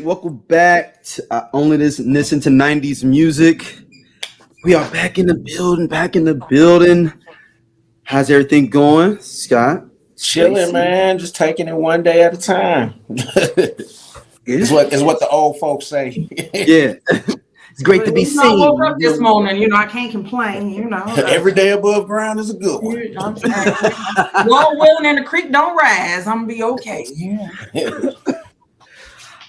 welcome back to Only Listen to 90s Music. We are back in the building, How's everything going, Scott? Chilling, man. Just taking it one day at a time. It's what the old folks say. Yeah. It's great to be seen. I woke up this morning, I can't complain, Every day above ground is a good one. Well, willing and the creek don't rise. I'm gonna be okay. Yeah.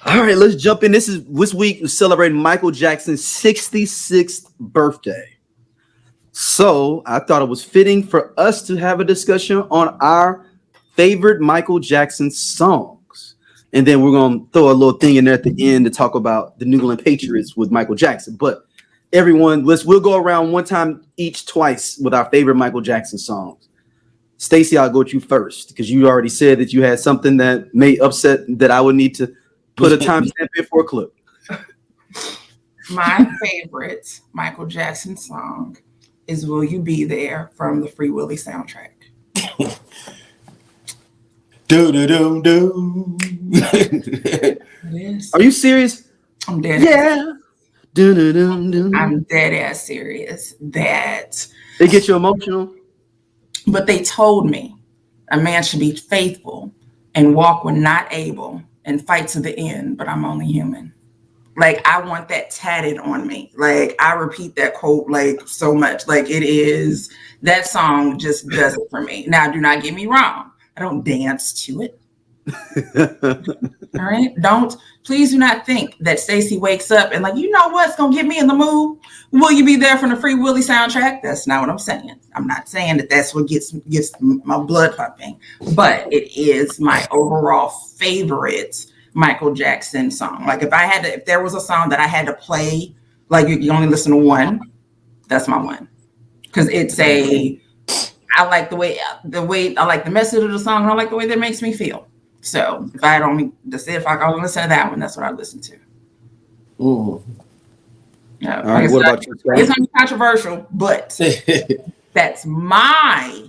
All right, let's jump in. This week we're celebrating Michael Jackson's 66th birthday. So I thought it was fitting for us to have a discussion on our favorite Michael Jackson songs. And then we're going to throw a little thing in there at the end to talk about the New England Patriots with Michael Jackson. But everyone, we'll go around one time each twice with our favorite Michael Jackson songs. Stacey, I'll go with you first because you already said that you had something that may upset that I would need to put a timestamp in for a clip. My favorite Michael Jackson song is Will You Be There from the Free Willy soundtrack. Do. Yes. Are you serious? I'm dead. Yeah. Do. I'm dead ass serious. That they get you emotional. But they told me a man should be faithful and walk when not able and fight to the end, but I'm only human. Like, I want that tatted on me. Like, I repeat that quote like so much. Like, it is, that song just does it for me. Now, do not get me wrong. I don't dance to it. All right. Please do not think that Stacey wakes up and like, you know what's going to get me in the mood? Will You Be There from the Free Willy soundtrack? That's not what I'm saying. I'm not saying that that's what gets my blood pumping, but it is my overall favorite Michael Jackson song. Like if there was a song that I had to play, like you only listen to one, that's my one. Because I like the way I like the message of the song, and I like the way that it makes me feel. So if I can listen to that one, that's what I listen to. Ooh. Yeah, all right, what about you? It's not controversial, but that's my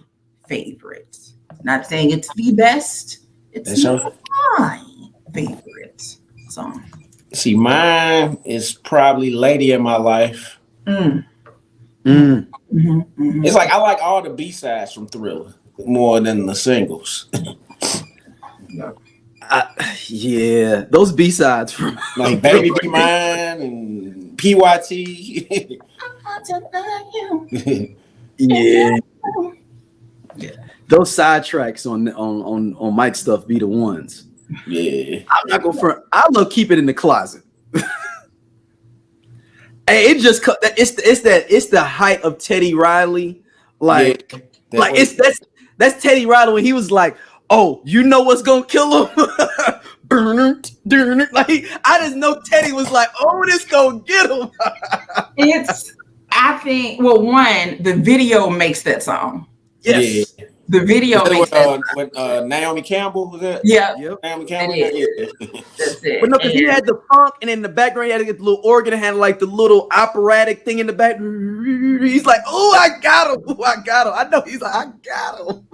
favorite. Not saying it's the best. It's my favorite song. See, mine is probably Lady in My Life. It's like I like all the B-sides from Thriller more than the singles. Yeah, those B-sides from like Baby Be Mine and PYT. Yeah. Those side tracks on Mike's stuff be the ones. Yeah, I'm not going for. I love Keep It in the Closet. Hey, it's the height of Teddy Riley. Like, yeah, that's Teddy Riley when he was like, "Oh, you know what's gonna kill him?" Like, I just know Teddy was like, "Oh, this gonna get him." I think, well, one, the video makes that song. Yes. Yeah. The video makes that with Naomi Campbell, was that? Yeah. Yep. Naomi Campbell. Yeah. That's it. But no, because he had the funk, and in the background, he had to get the little organ and had like the little operatic thing in the back. He's like, "Oh, I got him! Oh, I got him!" I know he's like, "I got him!"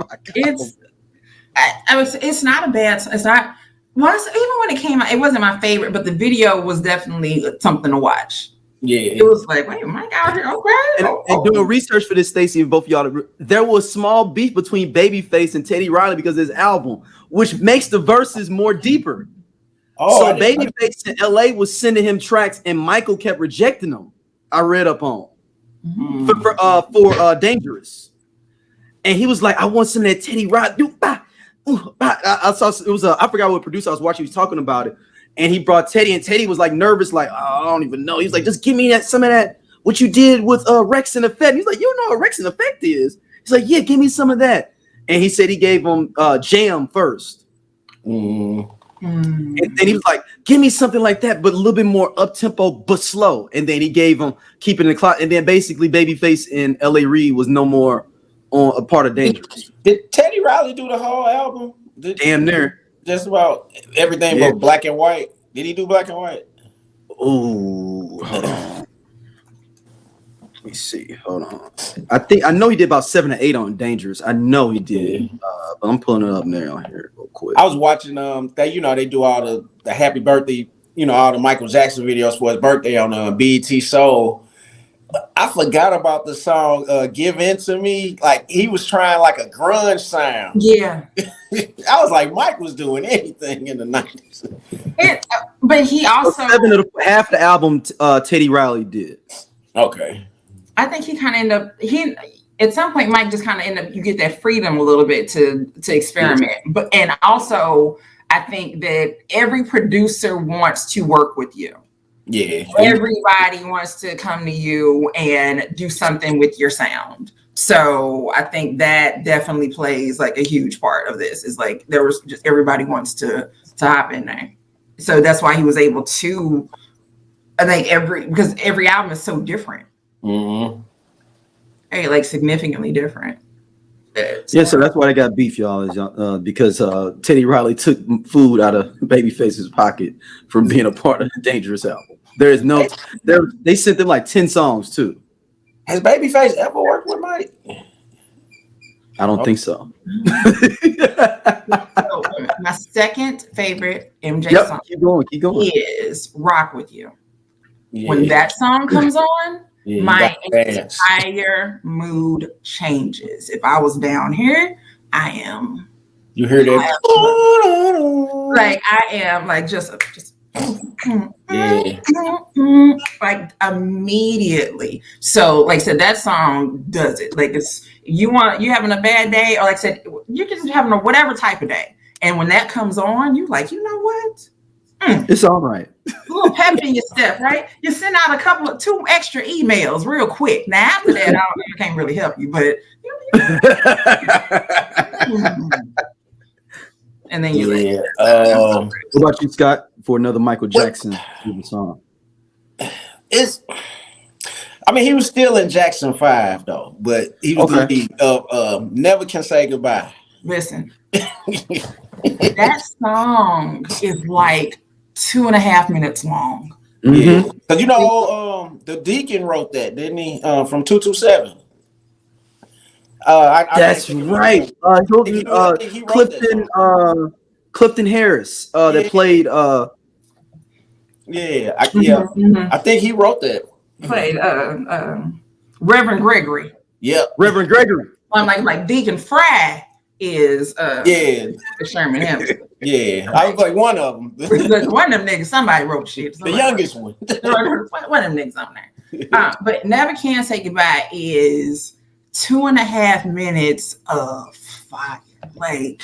It's not a bad. It's not. Once, even when it came out, it wasn't my favorite, but the video was definitely something to watch. Yeah, it was like, wait, Mike out here, okay. And doing research for this, Stacey, and both of y'all, there was small beef between Babyface and Teddy Riley because of his album, which makes the verses more deeper. So Babyface in LA was sending him tracks, and Michael kept rejecting them. I read up on for Dangerous, and he was like, "I want some of that Teddy Riley." I saw it was I forgot what producer I was watching. He was talking about it. And he brought Teddy, and Teddy was like nervous, like, "Oh, I don't even know." He's like, "Just give me some of that, what you did with Rex and Effect." He's like, "You know what Rex and Effect is?" He's like, "Yeah, give me some of that." And he said he gave him Jam first. And then he was like, "Give me something like that, but a little bit more up tempo, but slow." And then he gave him Keep It in the Closet. And then basically Babyface and L.A. Reid was no more on a part of Dangerous. Did Teddy Riley do the whole album? Damn near. Just about everything but Black and White. Did he do Black and White? Oh, hold on. Let me see. Hold on. I know he did about 7 or 8 on Dangerous. I know he did. But I'm pulling it up now here real quick. I was watching they do all the happy birthday all the Michael Jackson videos for his birthday on BET Soul. I forgot about the song "Give In to Me." Like he was trying like a grunge sound. Yeah. I was like, Mike was doing anything in the 90s. But he also half the album Teddy Riley did. Okay. I think he kind of ended up at some point Mike just kind of ended up, you get that freedom a little bit to experiment. But and also I think that every producer wants to work with you. Yeah. Everybody wants to come to you and do something with your sound. So I think that definitely plays like a huge part of this. Is like there was just everybody wants to hop in there. So that's why he was able to, I think because every album is so different. Mm-hmm. Hey, like significantly different. Yeah, so that's why they got beef, y'all, because Teddy Riley took food out of Babyface's pocket from being a part of the Dangerous album. There is no, they sent them like 10 songs too. Has Babyface ever worked with Mike? I don't think so. So my second favorite MJ song keep going. is "Rock with You." Yeah. When that song comes on, my entire entire mood changes. If I was down here, I am. You hear that? Like I am like just yeah. like immediately. So like I said, that song does it. Like it's you having a bad day, or like I said, you're just having a whatever type of day. And when that comes on, you like, you know what? It's all right. A little pep in your step, right? You send out two extra emails real quick. Now after that, I can't really help you, but and then you what about you, Scott, for another Michael Jackson song? He was still in Jackson 5 though, but he was the lead of Never Can Say Goodbye. Listen, that song is like 2.5 minutes long. Yeah, because the Deacon wrote that, didn't he? From 227. That's right. Clifton Harris that played. I think he wrote that. Played Reverend Gregory. Yep, Reverend Gregory. Like Deacon Fry is Sherman Hemsley. Yeah, I was like one of them. One of them niggas, somebody wrote shit. The youngest one. One of them niggas on there. But Never Can Say Goodbye is 2.5 minutes of fire. Like,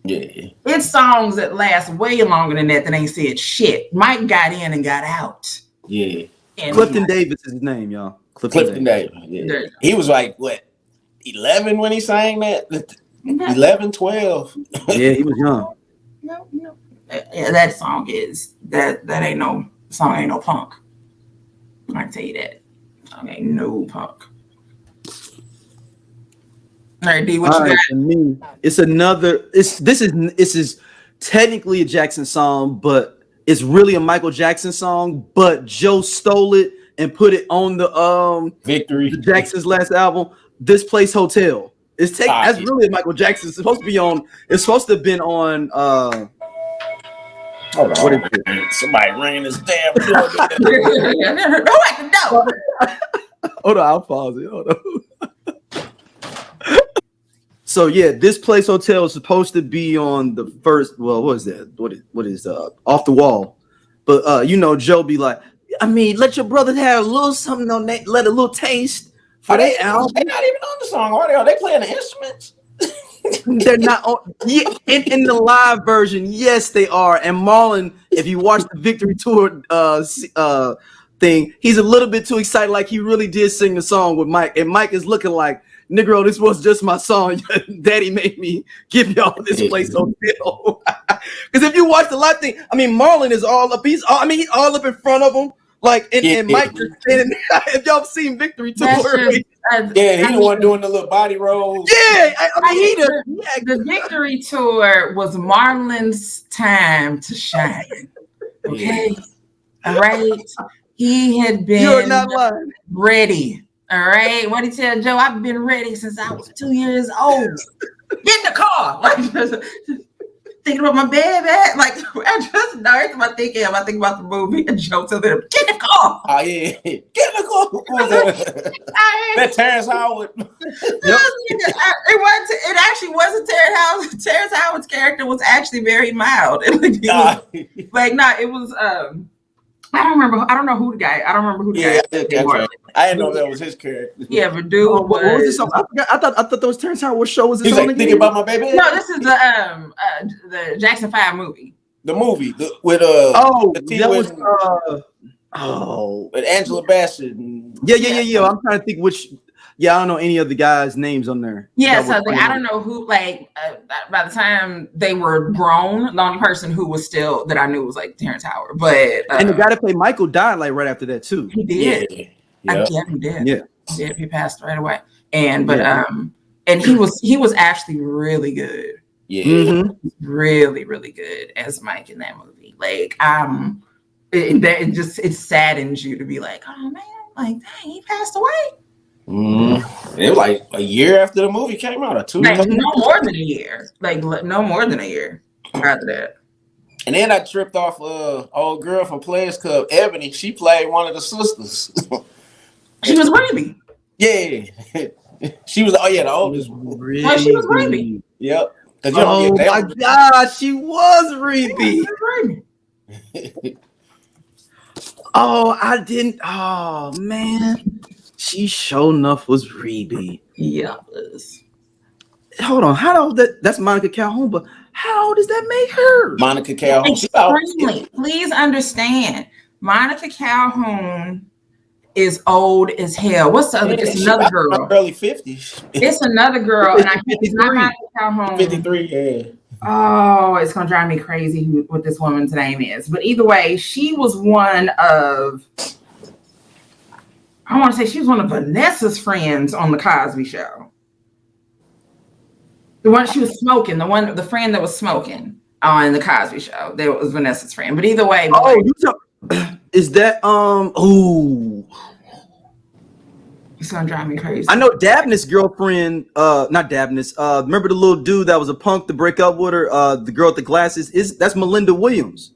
it's songs that last way longer than that ain't said shit. Mike got in and got out. Yeah. And Clifton Davis is his name, y'all. Clifton Davis. Yeah. He was like, what, 11 when he sang that? 11, 12. Yeah, he was young. No. Yeah, that song is that ain't no song, ain't no punk. I can tell you that. Song ain't no punk. All right, D, what you got? For me, this is technically a Jackson song, but it's really a Michael Jackson song, but Joe stole it and put it on the Victory, Jackson's last album, This Place Hotel. That's really a Michael Jackson. It's supposed to be on. It's supposed to have been on. Hold on. What is it? Somebody ringing this damn door. Who at the door? Hold on, I'll pause it. Hold on. So yeah, This Place Hotel is supposed to be on the first. Well, what is that? What is Off the Wall? But Joe be like, let your brother have a little something on that. Let a little taste. They're not even on the song, are they? Are they playing the instruments? They're not on. Yeah, in the live version, yes, they are. And Marlon, if you watch the Victory Tour thing, he's a little bit too excited, like he really did sing the song with Mike. And Mike is looking like, Negro, this was just my song. Daddy made me give y'all This Place Hotel. Because if you watch the live thing, Marlon is all up. He's all up in front of him. Like, and Mike just standing there. If y'all seen Victory Tour, he the one doing the little body rolls. Yeah, the Victory Tour was Marlon's time to shine. Okay, all right. He had been ready. All right. What did he tell Joe? I've been ready since I was 2 years old. Get in the car. thinking about my baby. Like, I just know every time I think about the movie and jokes of them. Get in the car. Oh yeah, get in the car. What was that Terrence Howard. It actually wasn't Terrence Howard. Terrence Howard's character was actually very mild. It was I don't know who the guy. I don't remember who the guy. Right. I didn't know that was his character. Yeah, but dude, what was this? I thought that was Terrence Howard. What show was this? He's like thinking about my baby. No, this is the Jackson 5 movie. The movie with with Angela Bassett. Yeah. I'm trying to think which. Yeah, I don't know any of the guys' names on there. Yeah, so I don't know who. By the time they were grown, the only person who was still that I knew was like Terrence Howard. But and the guy that played Michael died like right after that too. He did. Yeah. He did. Yeah, he passed right away. And he was actually really good. Yeah, really, really good as Mike in that movie. Like it saddens you to be like, oh man, like dang, he passed away. It was like a year after the movie came out, or 2 years. No more than a year. Like no more than a year after that. And then I tripped off old girl from Players Club, Ebony. She played one of the sisters. She was Ruby. Yeah. She was the oldest. Really? Oh, she was Ruby. Yep. Oh my God, she was Ruby. Oh, I didn't. Oh man. She sure enough was Rebe. Yeah. Hold on. How old that's Monica Calhoun, but how old does that make her? Monica Calhoun. Extremely. Please understand. Monica Calhoun is old as hell. What's the other? It's another girl. Early 50s. It's another girl. And it's not Monica Calhoun. 53, yeah. Oh, it's gonna drive me crazy what this woman's name is. But either way, she was one of Vanessa's friends on the Cosby Show. The one she was smoking, the friend that was smoking on the Cosby Show. That was Vanessa's friend. But either way, is that it's gonna drive me crazy. I know Dabney's girlfriend, not Dabney's. Remember the little dude that was a punk to break up with her? The girl with the glasses that's Melinda Williams.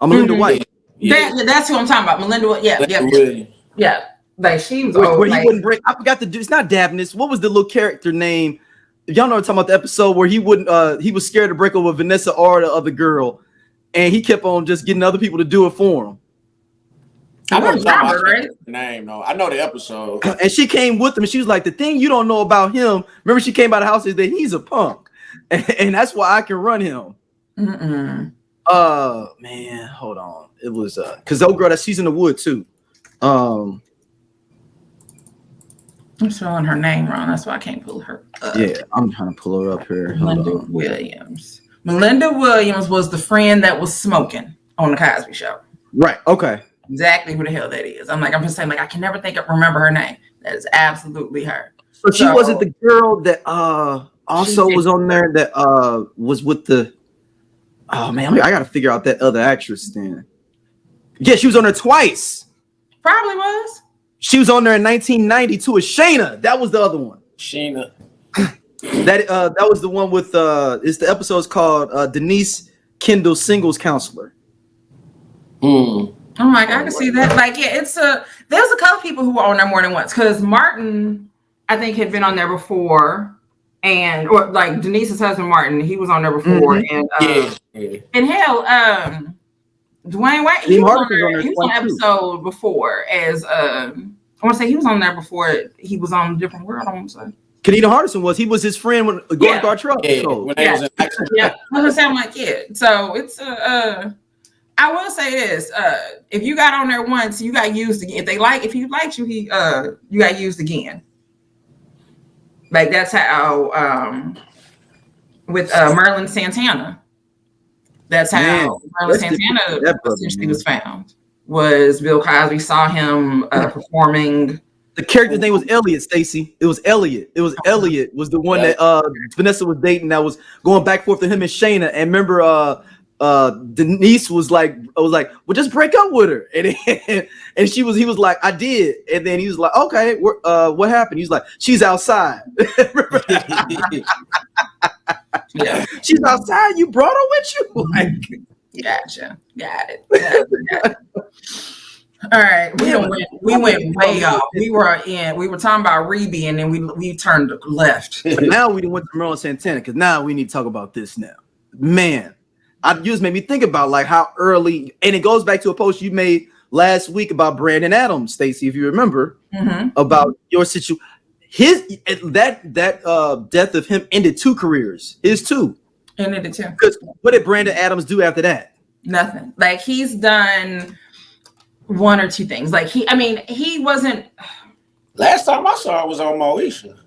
Melinda White. Yeah. That's who I'm talking about. Melinda. Yeah. Like she was where he wouldn't break. I forgot to do. It's not Dabney's. What was the little character name? Y'all know what I'm talking about, the episode where he wouldn't. He was scared to break up with Vanessa or the other girl, and he kept on just getting other people to do it for him. I don't know the name. No, I know the episode. And she came with him, and she was like, "The thing you don't know about him." Remember, she came by the house is that he's a punk, and that's why I can run him. Man, hold on. It was because the old girl that she's in the wood too. I'm spelling her name wrong. That's why I can't pull her up. Yeah, I'm trying to pull her up here. Melinda Williams. Melinda Williams was the friend that was smoking on the Cosby Show. Right. Okay. Exactly who the hell that is. I'm just saying, I can never remember her name. That is absolutely her. So she wasn't the girl that also was on there that was with the. Oh man, I gotta figure out that other actress then. Yeah, she was on there twice. Probably was. She was on there in 1992 as Shayna. That was the other one. Shayna. that was the one with it's the episode's called Denise Kendall Singles Counselor. Oh my God, I can see that. There's a couple people who were on there more than once because Martin, I think, had been on there before, or Denise's husband Martin, he was on there before, and hell, Dwayne White, he was on an episode before as I want to say he was on there before he was on Different World. I want to say Kenita Hardison was his friend when going to our truck. Yeah, I was saying So it's I will say this: if you got on there once, you got used again. If you liked you, you got used again. Like that's how with Merlin Santana. That's how Merlin Santana essentially was found. Was Bill Cosby saw him performing. The character's name was Elliot, Stacey. It was Elliot. Elliot was the one that Vanessa was dating that was going back and forth to him and Shayna. And remember, Denise was like, well, just break up with her. And he was like, I did. And then he was like, okay, what happened? He's like, she's outside. Yeah. She's outside. You brought her with you. Like, Gotcha. Got it. All right, we went way off. We were talking about Reby, and then we turned left. But now we went to Merlin Santana because now we need to talk about this now. Man, you just made me think about like how early, and it goes back to a post you made last week about Brandon Adams, Stacey, if you remember, about your situation. That death of him ended 2 careers. His 2. Ended it too. Because what did Brandon Adams do after that? Nothing. Like he's done 1 or 2 things. Like he wasn't. Last time I saw it was on Moesha.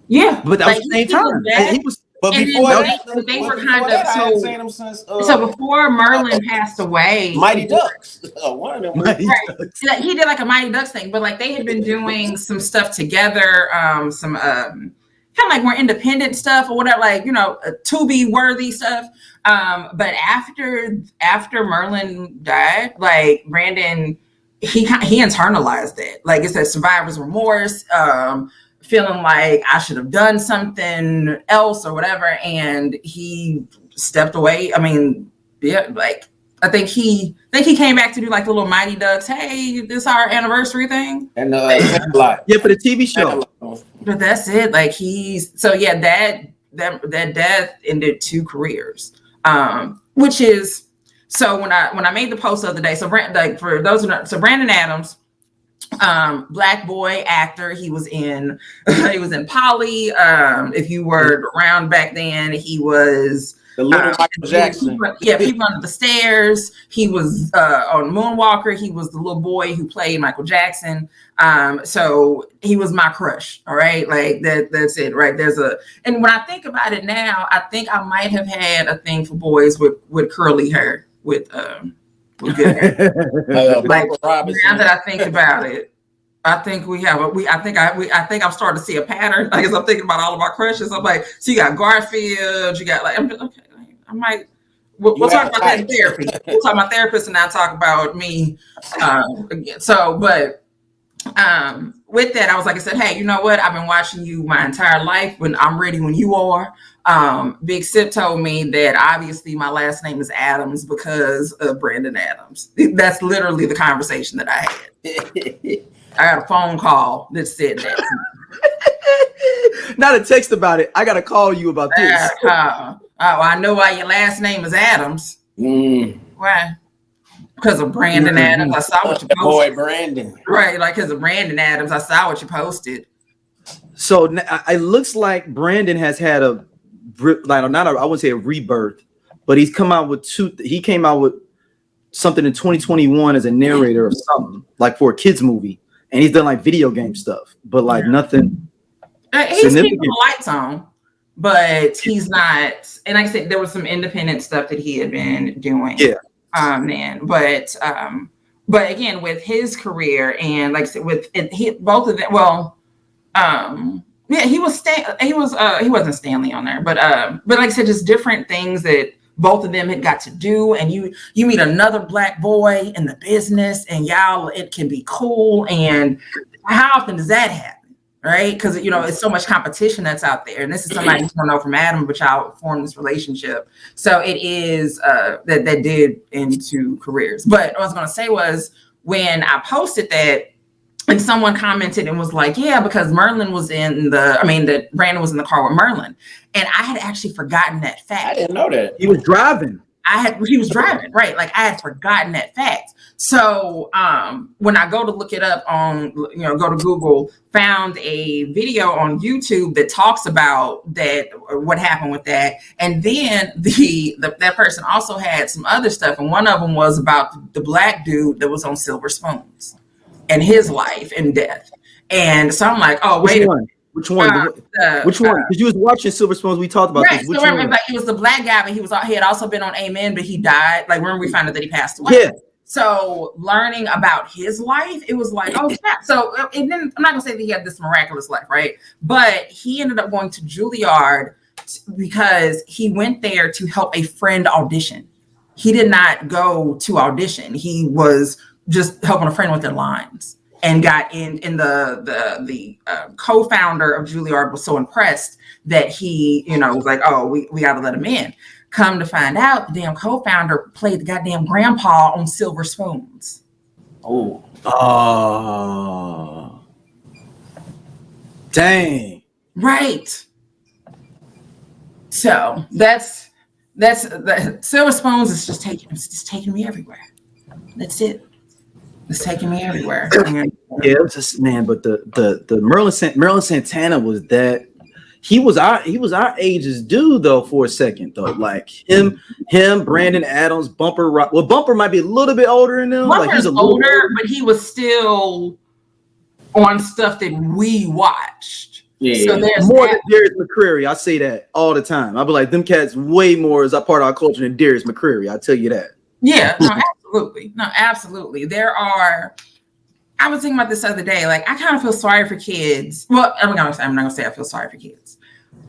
Yeah, but that was the same time. He was. But before that, they were kind of I hadn't seen him since. So before Merlin passed away, Mighty Ducks. One of them. Right. He did like a Mighty Ducks thing, but like they had been doing some stuff together, some kind of like more independent stuff or whatever, like to be worthy stuff. But after Merlin died, like Brandon, he internalized it. Like it's that survivor's remorse. Feeling like I should have done something else or whatever, and he stepped away. I mean, yeah, like I think he came back to do like the little Mighty Ducks. Hey, this our anniversary thing, and for the TV show. But that's it. Like that death ended 2 careers, which is so when I made the post the other day. So for those who know, so Brandon Adams. Black boy actor. He was in Polly. If you were around back then, he was the little Michael Jackson. People Under the Stairs. He was on Moonwalker. He was the little boy who played Michael Jackson. So he was my crush. All right, like that's it, right? And when I think about it now, I think I might have had a thing for boys with curly hair with good hair. Like, now that I think about it, I think I think I'm starting to see a pattern. Like as I'm thinking about all of my crushes, I'm like, so you got Garfield, you got like, okay, I might. We'll talk about that in therapy. We'll talk about therapists and not talk about me. Again. So, but with that, I was like, I said, hey, you know what? I've been watching you my entire life. When I'm ready, when you are. Big Sip told me that obviously my last name is Adams because of Brandon Adams. That's literally the conversation that I had. I got a phone call that said that. Not a text about it. I got to call you about this. I know why your last name is Adams. Why? Because of Brandon Adams. I saw what you posted. Boy, Brandon. Right, like because of Brandon Adams. I saw what you posted. So it looks like Brandon has had I wouldn't say a rebirth, but he's come out with 2. He came out with something in 2021 as a narrator of something, like for a kids movie, and he's done like video game stuff, but like nothing. He's keeping the lights on, but he's not. And like I said, there was some independent stuff that he had been doing. Yeah. But again, with his career and like I said, both of them. Well, he wasn't Stanley on there, but like I said, just different things that both of them had got to do. And you meet another Black boy in the business, and it can be cool. And how often does that happen? Right? Because it's so much competition that's out there. And this is somebody you don't know from Adam, but y'all formed this relationship. So it is that did into careers. But what I was gonna say was when I posted that, and someone commented and was like, yeah, because Merlin was that Brandon was in the car with Merlin. And I had actually forgotten that fact. I didn't know that. He was driving. He was driving, right? Like I had forgotten that fact. So when I go to look it up on, go to Google, found a video on YouTube that talks about that, or what happened with that. And then that person also had some other stuff. And one of them was about the Black dude that was on Silver Spoons and his life and death. And so I'm like, oh, wait a minute. Which one? Which one? Because you was watching Silver Spoons. We talked about this. Which one? Like, he was the Black guy, but he had also been on Amen, but he died. Like, remember we found out that he passed away. Yeah. So learning about his life, it was like, oh yeah. So and then I'm not gonna say that he had this miraculous life, right? But he ended up going to Juilliard because he went there to help a friend audition. He did not go to audition. He was just helping a friend with their lines. and got in the co-founder of Juilliard was so impressed that he, was like, oh, we got to let him in. Come to find out, the damn co-founder played the goddamn grandpa on Silver Spoons. Oh. Dang. Right. So that's the Silver Spoons is just taking me everywhere. That's it. It's taking me everywhere. Yeah, it was just, man, but the Merlin Santana was that. He was our age's dude though for a second though. Like him, Brandon Adams, Bumper. Well, Bumper might be a little bit older than them. Bumper's like he's older, but he was still on stuff that we watched. Yeah, so there's more than Darius McCreary. I say that all the time. I be like, them cats way more is a part of our culture than Darius McCreary. I tell you that. Yeah, no, absolutely. I was thinking about this the other day. Like, I kind of feel sorry for kids. Well, I'm not gonna say I feel sorry for kids.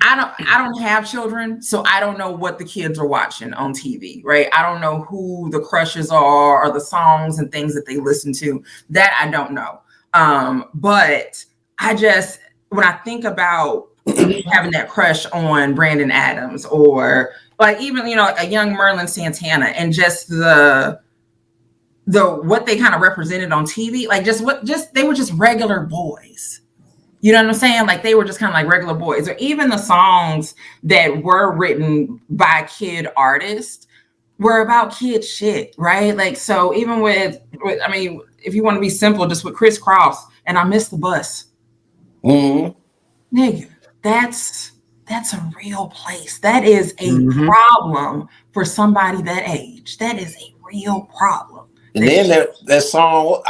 I don't have children, so I don't know what the kids are watching on TV, right? I don't know who the crushes are or the songs and things that they listen to. That I don't know. But when I think about having that crush on Brandon Adams or like even like a young Merlin Santana and just the what they kind of represented on TV, like they were just regular boys. You know what I'm saying? Like they were just kind of like regular boys, or even the songs that were written by kid artists were about kid shit, right? Like, so even with I mean, if you want to be simple, just with Criss Cross and I Miss the Bus. Mm-hmm. Nigga, that's a real place. That is a problem for somebody that age. That is a real problem. And then that song,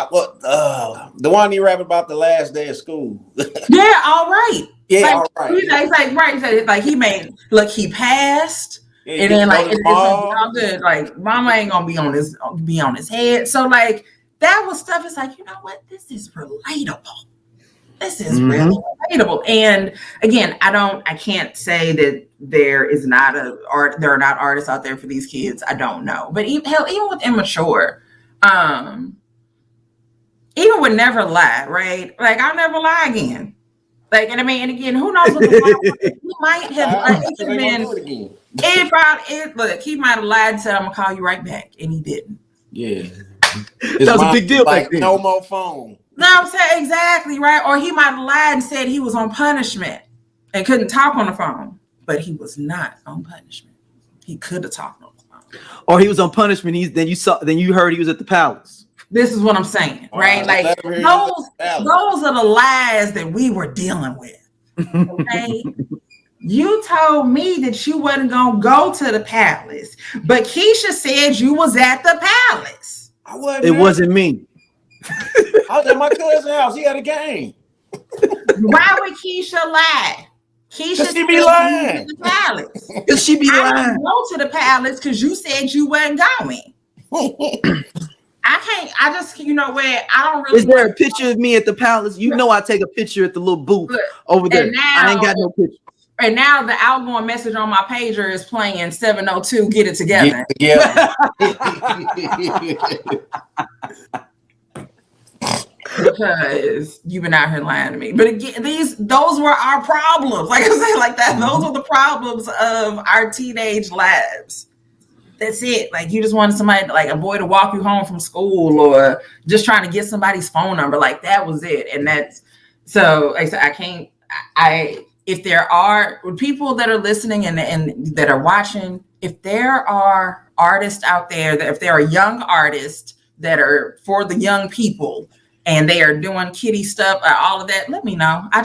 the one he rapped about the last day of school. Yeah, all right. Yeah, like, all right. He's like, right. Like he made, look, he passed. Yeah, and then like it's all good. Like mama ain't gonna be on his head. So like that was stuff. It's like, you know what? This is relatable. This is really relatable. And again, I can't say that there are not artists out there for these kids. I don't know. But even with Immature, even with Never Lie, right? Like I'll never lie again. Like, and I mean, and again, who knows what the he might have look, he might have lied and said, I'm gonna call you right back, and he didn't. Yeah. That was a big deal. Like no more phone. No, I'm saying exactly, right? Or he might have lied and said he was on punishment and couldn't talk on the phone, but he was not on punishment. He could have talked on the phone. Or he was on punishment. Then you heard he was at the palace. This is what I'm saying, right? Like those are the lies that we were dealing with. Okay. You told me that you wasn't gonna go to the palace, but Keisha said you was at the palace. It wasn't me. I was at my cousin's house. He had a game. Why would Keisha lie? Keisha she be lying. To the palace. Cause she be lying. I didn't go to the palace because you said you wasn't going. I can't. I just, you know where I don't really. Is there a picture of me at the palace? You know, I take a picture at the little booth over there. Now, I ain't got no picture. And now the outgoing message on my pager is playing 702. Get it together. Because you've been out here lying to me. But again, those were our problems. Like I said, like that. Those were the problems of our teenage lives. That's it. Like you just wanted somebody, like a boy, to walk you home from school, or just trying to get somebody's phone number. Like that was it. And that's so. Like I said, I can't. If there are people that are listening and that are watching, if there are artists out there, that if there are young artists that are for the young people and they are doing kiddie stuff, all of that, let me know. I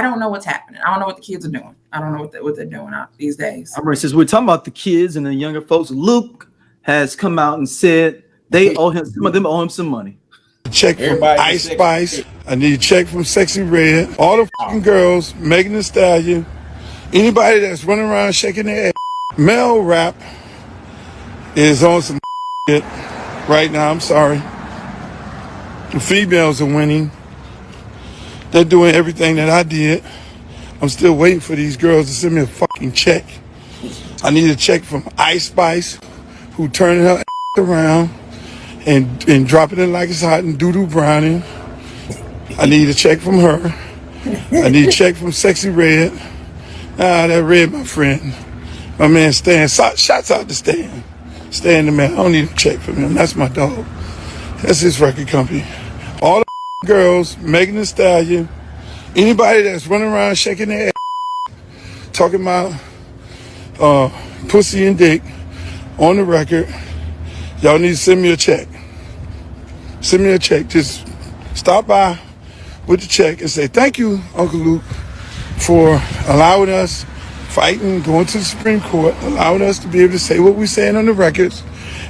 don't know what's happening. I don't know what the kids are doing. I don't know what they're doing out these days. Since we're talking about the kids and the younger folks, Luke has come out and said some of them owe him some money. Check from Ice Spice. I need a check from Sexyy Red. All the fucking girls, Megan Thee Stallion, anybody that's running around shaking their ass. Male rap is on some shit right now. I'm sorry. The females are winning. They're doing everything that I did. I'm still waiting for these girls to send me a fucking check. I need a check from Ice Spice, who turning her ass around and dropping it like it's hot and doo-doo browning. I need a check from her. I need a check from Sexyy Red. That Red, my friend. My man Stan. Shouts out to Stan. Stan the man. I don't need a check from him. That's my dog. That's his record company. All the girls, Megan Thee Stallion, anybody that's running around shaking their ass, talking about pussy and dick on the record, y'all need to send me a check. Send me a check. Just stop by with the check and say, thank you, Uncle Luke, for allowing us fighting, going to the Supreme Court, allowing us to be able to say what we're saying on the records.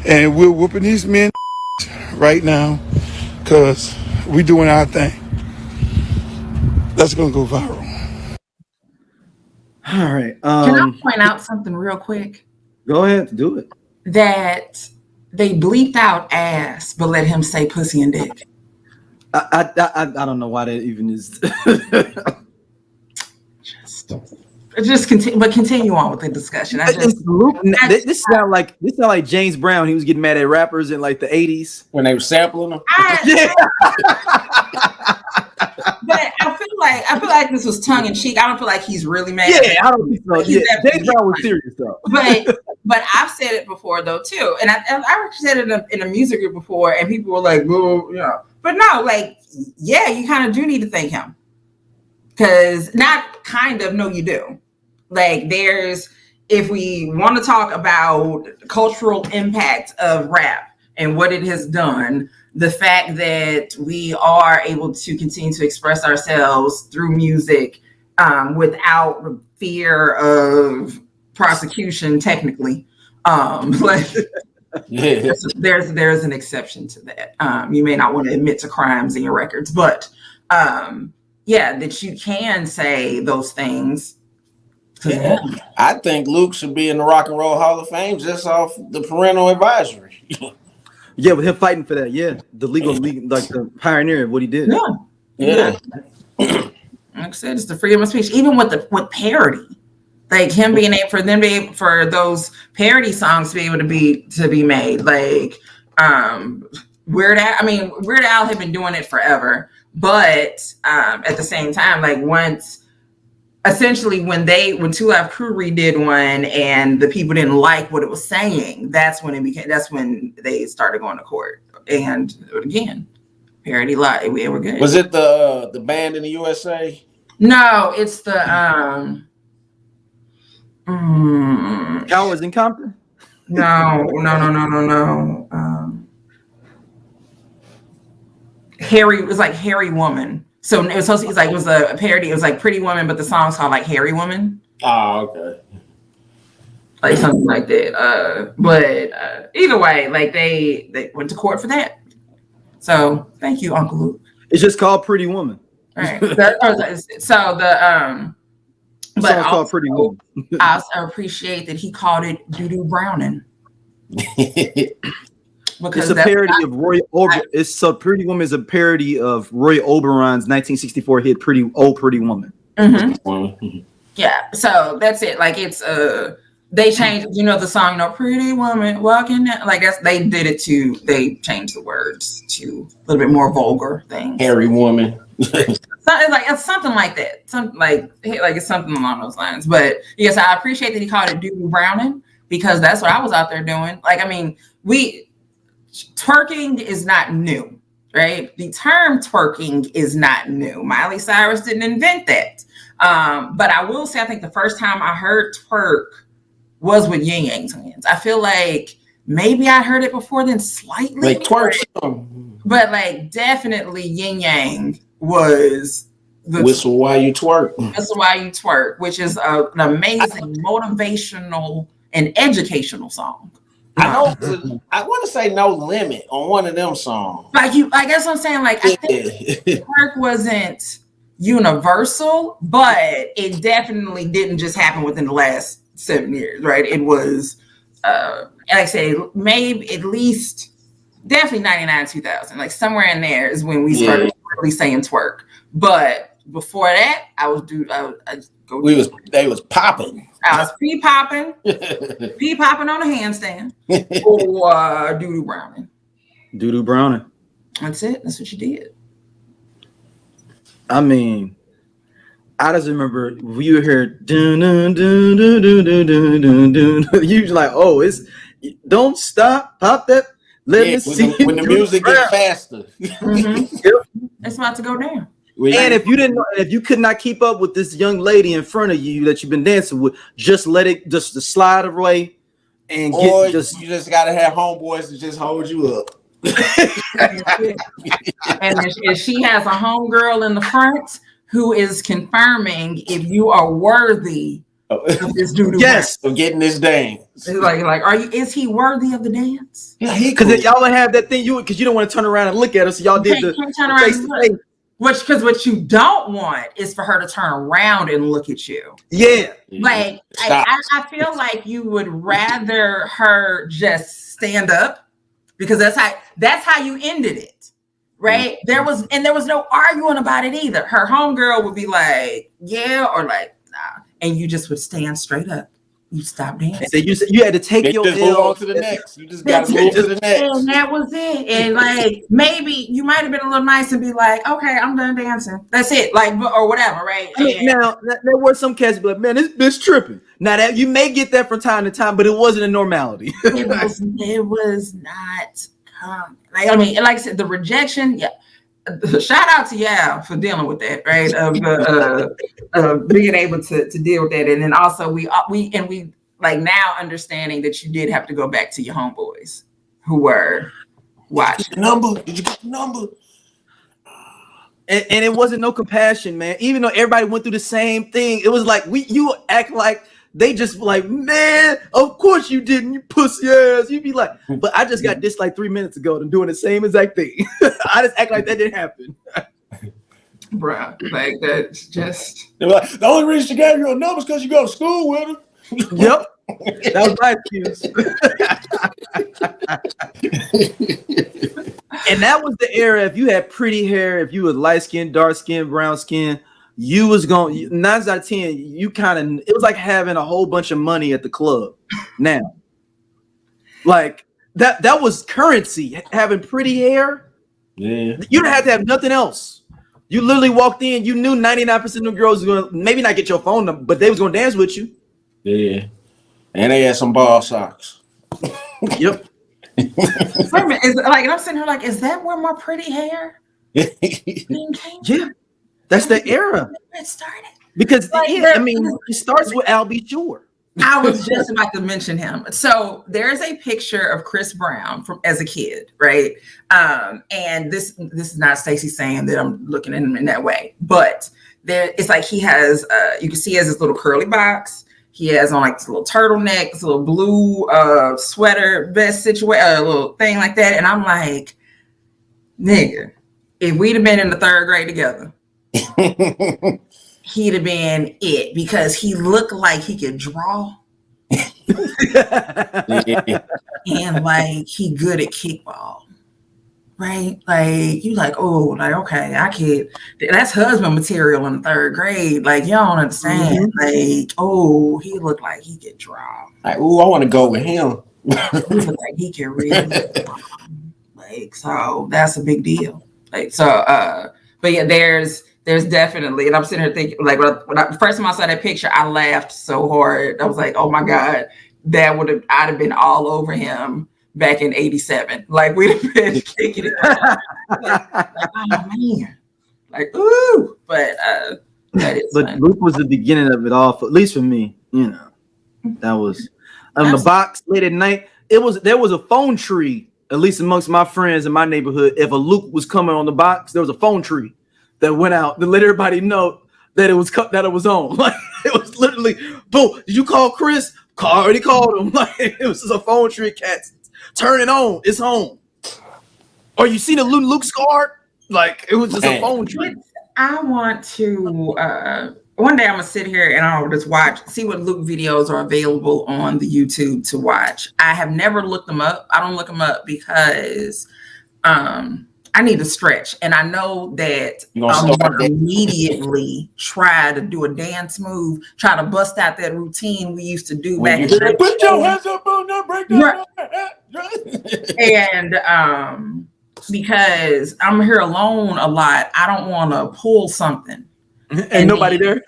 And we're whooping these men right now because we doing our thing. That's going to go viral. All right. Can I point out something real quick? Go ahead, do it. That they bleeped out ass, but let him say pussy and dick. I don't know why that even is. just continue on with the discussion. This sound like James Brown. He was getting mad at rappers in like the 80s when they were sampling them. But I feel like this was tongue in cheek. I don't feel like he's really mad. Yeah, I don't think so. Yeah, James Brown was serious though. But I've said it before though too, and I said it in a music group before, and people were like, "Well, yeah," but no, like, yeah, you kind of do need to thank him, because not kind of, no, you do. Like, if we want to talk about cultural impact of rap and what it has done, the fact that we are able to continue to express ourselves through music without fear of prosecution, technically, yeah, there's an exception to that. You may not want to admit to crimes in your records, but yeah, that you can say those things. Yeah. I think Luke should be in the Rock and Roll Hall of Fame just off the parental advisory. Yeah, with him fighting for that. Yeah, the legal, like the pioneer of what he did. Yeah. Like I said, it's the freedom of speech. Even with parody, like him being able for those parody songs to be able to be made. Like Weird Al. I mean, Weird Al had been doing it forever, but at the same time, like essentially when 2 Live Crew redid one and the people didn't like what it was saying, that's when they started going to court. And again, parody lie, we were good. Was it the band in the USA? No, it's the Cowards in Compton? No. Harry, it was like Harry Woman. So it was supposed to be, it was a parody. It was like Pretty Woman, but the song's called like Harry Woman. Oh, okay. Like something like that. But either way, like they went to court for that. So thank you, Uncle Luke. It's just called Pretty Woman. All right. But also, called Pretty Woman. I also appreciate that he called it Doo-Doo Browning. It's a parody of Roy Oberon. Pretty Woman is a parody of Roy Oberon's 1964 hit Pretty Woman. Mm-hmm. Yeah, so that's it. Like it's they changed, the song, Pretty Woman Walking Down. Like they did it too. They changed the words to a little bit more vulgar things. Harry Woman. It's something like that. Something like it's something along those lines. But yes, I appreciate that he called it Doo-Doo Browning, because that's what I was out there doing. Like, I mean, twerking is not new, right? The term twerking is not new. Miley Cyrus didn't invent that. But I will say, I think the first time I heard twerk was with Yin Yang Twins. I feel like maybe I heard it before then slightly. Like twerk. But like definitely Yin Yang was the Whistle While You Twerk. Whistle While You Twerk, which is an amazing motivational and educational song. I know. I want to say No Limit on one of them songs. Like that's what I'm saying. Like I think twerk wasn't universal, but it definitely didn't just happen within the last 7 years, right? It was, like I say, maybe at least definitely 99, 2000, like somewhere in there is when we started really saying twerk. But before that, they was popping. I was pee-popping on a handstand, or Doo-Doo Browning. Doo-Doo Browning. That's it. That's what you did. I mean, I just remember you hear dun dun dun dun dun dun dun dun. You like, oh, it's don't stop, pop that. Let me see when the music gets faster. Mm-hmm. It's about to go down. And if you didn't know, if you could not keep up with this young lady in front of you that you've been dancing with, just let it just slide away and or you just gotta have homeboys to just hold you up. And if she has a homegirl in the front who is confirming if you are worthy of this dude, yes, of getting this dance. It's like, is he worthy of the dance? Yeah, because y'all would have that thing because you don't want to turn around and look at her, so y'all did the turn around and look. Because what you don't want is for her to turn around and look at you. Yeah. Like I feel like you would rather her just stand up, because that's how you ended it. Right? Mm-hmm. There was no arguing about it either. Her homegirl would be like, yeah, or like, nah. And you just would stand straight up. You stop dancing. So you had to take your just move on to the next. You just got to move to the next. And that was it. And like, maybe you might have been a little nice and be like, okay, I'm done dancing. That's it. Like, or whatever, right? I mean, now there were some cats be like, man, this bitch tripping. Now that you may get that from time to time, but it wasn't a normality. it was not common. Like, I mean, like I said, the rejection, yeah. Shout out to y'all for dealing with that, right? Of being able to deal with that, and then also we like now understanding that you did have to go back to your homeboys who were watching. Did you get the number? And it wasn't no compassion, man. Even though everybody went through the same thing, it was like you act like they just like, man, of course you didn't, you pussy ass. You'd be like, but I just got this like 3 minutes ago and doing the same exact thing. I just act like that didn't happen. Bruh, like that's just. They're like, the only reason she gave you a number is because you go to school with her. Yep. That was my excuse. And that was the era. If you had pretty hair, if you were light skin, dark skin, brown skin, you was going 9 out of 10. You it was like having a whole bunch of money at the club. Now, like that was currency. Having pretty hair, yeah, you didn't have to have nothing else. You literally walked in. You knew 99% of the girls were going to maybe not get your phone number, but they was going to dance with you. Yeah, and they had some ball socks. Yep. Wait a minute, and I'm sitting here like, is that where my pretty hair? Yeah. That's the era. It started because it starts with Al B. Sure. I was just about to mention him. So there's a picture of Chris Brown as a kid, right? And this is not Stacey saying that I'm looking at him in that way, but it's like he has. You can see he has this little curly box. He has on like this little turtleneck, this little blue sweater vest situation, a little thing like that. And I'm like, nigga, if we'd have been in the 3rd grade together. He'd have been it because he looked like he could draw and like he good at kickball, right? Like you like, oh, like okay, I could. That's husband material in the 3rd grade. Like you don't understand. Mm-hmm. Like oh, he looked like he could draw. Like oh, I want to go with him. He looked like he could read. Like so, that's a big deal. Like so, but yeah, there's definitely, and I'm sitting here thinking, like, when first time I saw that picture, I laughed so hard. I was like, oh my God, I'd have been all over him back in '87. Like, we'd have been kicking it. like, oh man. Like, ooh. But that is But Luke was the beginning of it all, at least for me, you know. That was on the box late at night. There was a phone tree, at least amongst my friends in my neighborhood. If a Luke was coming on the box, there was a phone tree that went out to let everybody know that it was on. Like it was literally, boom. Did you call Chris? I already called him. Like it was just a phone tree. Cats, turn it on. It's home. Or you see the Luke's card? Like it was just a phone tree. I want to. One day I'm gonna sit here and I'll just see what Luke videos are available on the YouTube to watch. I have never looked them up. I don't look them up because I need to stretch, and I know that I'm going to immediately try to do a dance move, try to bust out that routine we used to do back in the day. Put your hands up on that break down. And because I'm here alone a lot. I don't want to pull something. And nobody there.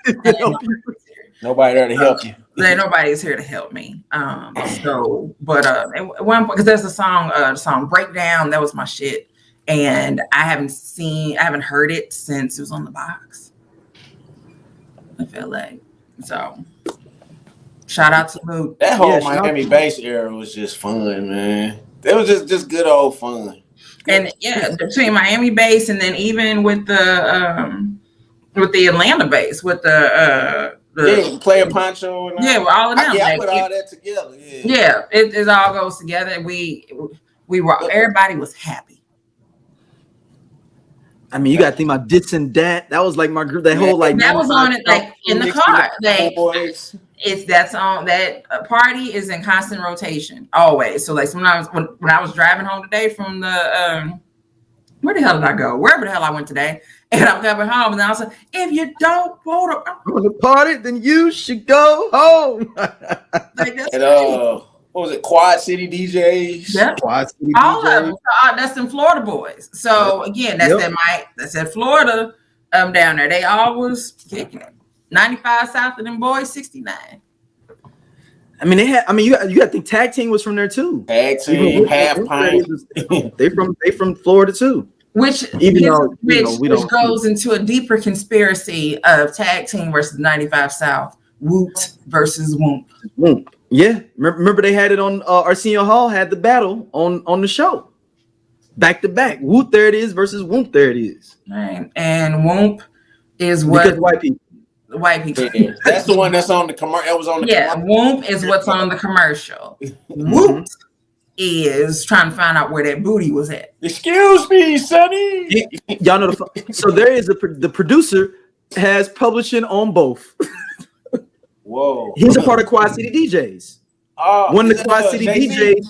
Nobody there to help you. Nobody's here to help me. Because there's a song Breakdown, that was my shit. And I haven't heard it since it was on the box. I feel like. So shout out to Luke. That whole Miami bass era was just fun, man. It was just good old fun. And yeah, between Miami bass and then even with the Atlanta bass, with the Player Poncho and with all of them. I put all that together. It all goes together. We were, everybody was happy. I mean, you got to think about This and That. That was like my group. That whole like that was on it, like in the car. That party is in constant rotation always. So like sometimes when I was driving home today from the where the hell did I go? Wherever the hell I went today, and I'm coming home, and I was like, if you don't want to party, then you should go home. Like, that's what was it? Quad City DJs. Yep. Quad City all DJs. of them. That's them Florida boys. So again, that's that Florida down there. They always kicking it. 95 South of them boys, 69. I mean, you got to think Tag Team was from there too. Tag Team, Half Pint. They from Florida too. Which goes into a deeper conspiracy of Tag Team versus 95 South, Woot versus Whoop. Whoop. Yeah, remember they had it on Arsenio Hall had the battle on the show, back to back. Whoop, there it is versus Whoop, there it is. Right, and Whoop is what because white people. White people. Yeah, that's the one that's on the commercial. That was on the commercial. Whoop is what's on the commercial. Whoop is trying to find out where that booty was at. Excuse me, Sonny. Y'all know so there is the producer has publishing on both. Whoa. He's a part of Quad City DJs. One of the Quad City DJs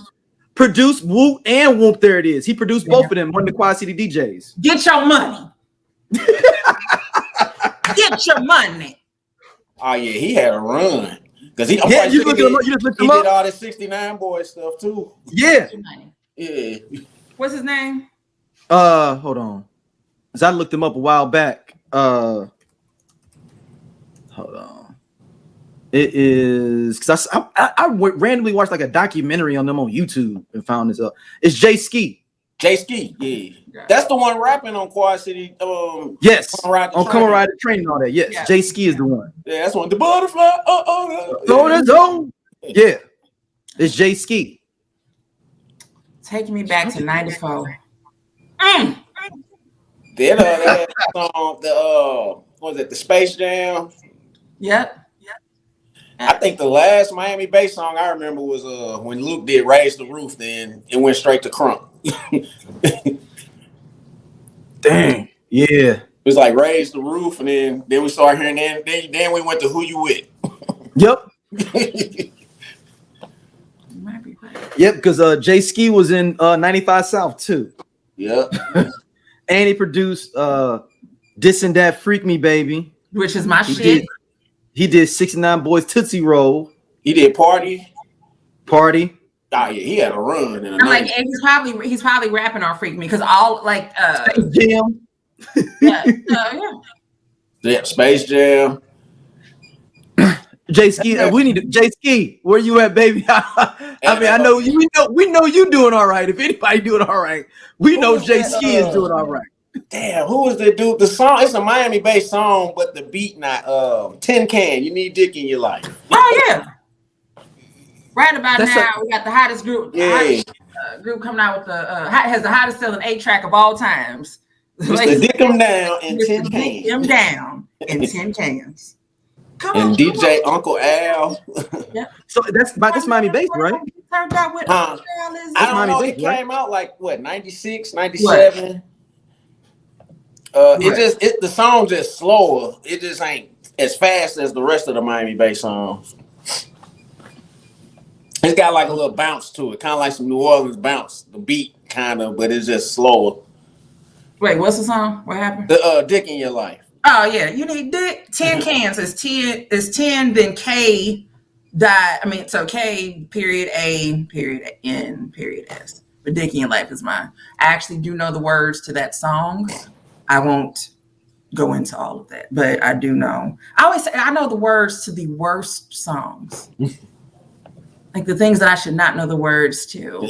produced Whoop and Whoop, there it is. He produced both of them, one of the Quad City DJs. Get your money. Get your money. Oh yeah, he had a run. Because he you just looked him up. Did all this 69 boy stuff too. Yeah. Yeah. What's his name? Hold on. Because I looked him up a while back. Hold on. It is because I randomly watched like a documentary on them on YouTube and found this up. It's Scuffle. Scuffle, yeah. That's the one rapping on Quad City. Yes, Come and Ride the Train and all that. Yes, Scuffle is the one. Yeah, that's one. The butterfly. Yeah, it's Scuffle. Taking me back to 94. Then they had the song, what was it, the Space Jam? Yep. I think the last Miami bass song I remember was when Luke did Raise the Roof, then it went straight to Crunk. Dang. Yeah. It was like Raise the Roof, and then we started hearing then we went to Who You With. Yep. Yep, because Scuffle was in 95 South too. Yep. And he produced This and That Freak Me Baby. Which is my shit. He did 69 Boys Tootsie Roll. He did Party. Oh yeah, he had a run. I'm like, and he's probably rapping on Freak Me because all like Jam. Yeah, Space Jam. Scuffle, we need to Scuffle, where you at, baby? I mean, I know we know you doing all right. If anybody doing all right, we know Scuffle is doing all right. Damn, who was the dude? The song, it's a Miami-based song, but the beat not Tin Can, You Need Dick in Your Life. Oh yeah. Right about now, we got the hottest group. Group coming out with has the hottest selling 8-track of all times. Mr. Dick 'em down in 10 cans. Dick 'em down in 10 cans. Come and on, DJ Uncle Al. Yeah. So that's Miami bass, right? Turned out with Uncle Al is. I don't know. It came out like what, 96, 97. The song just slower. It just ain't as fast as the rest of the Miami bass songs. It's got like a little bounce to it, kind of like some New Orleans bounce. The beat kind of, but it's just slower. Wait, what's the song? What happened? The Dick in Your Life. Oh yeah, you need dick. 10 cans is 10. Then K died. I mean, so K period A period N period S. But Dickie in Life is mine. I actually do know the words to that song. I won't go into all of that, but I do know. I always say I know the words to the worst songs. Like the things that I should not know the words to.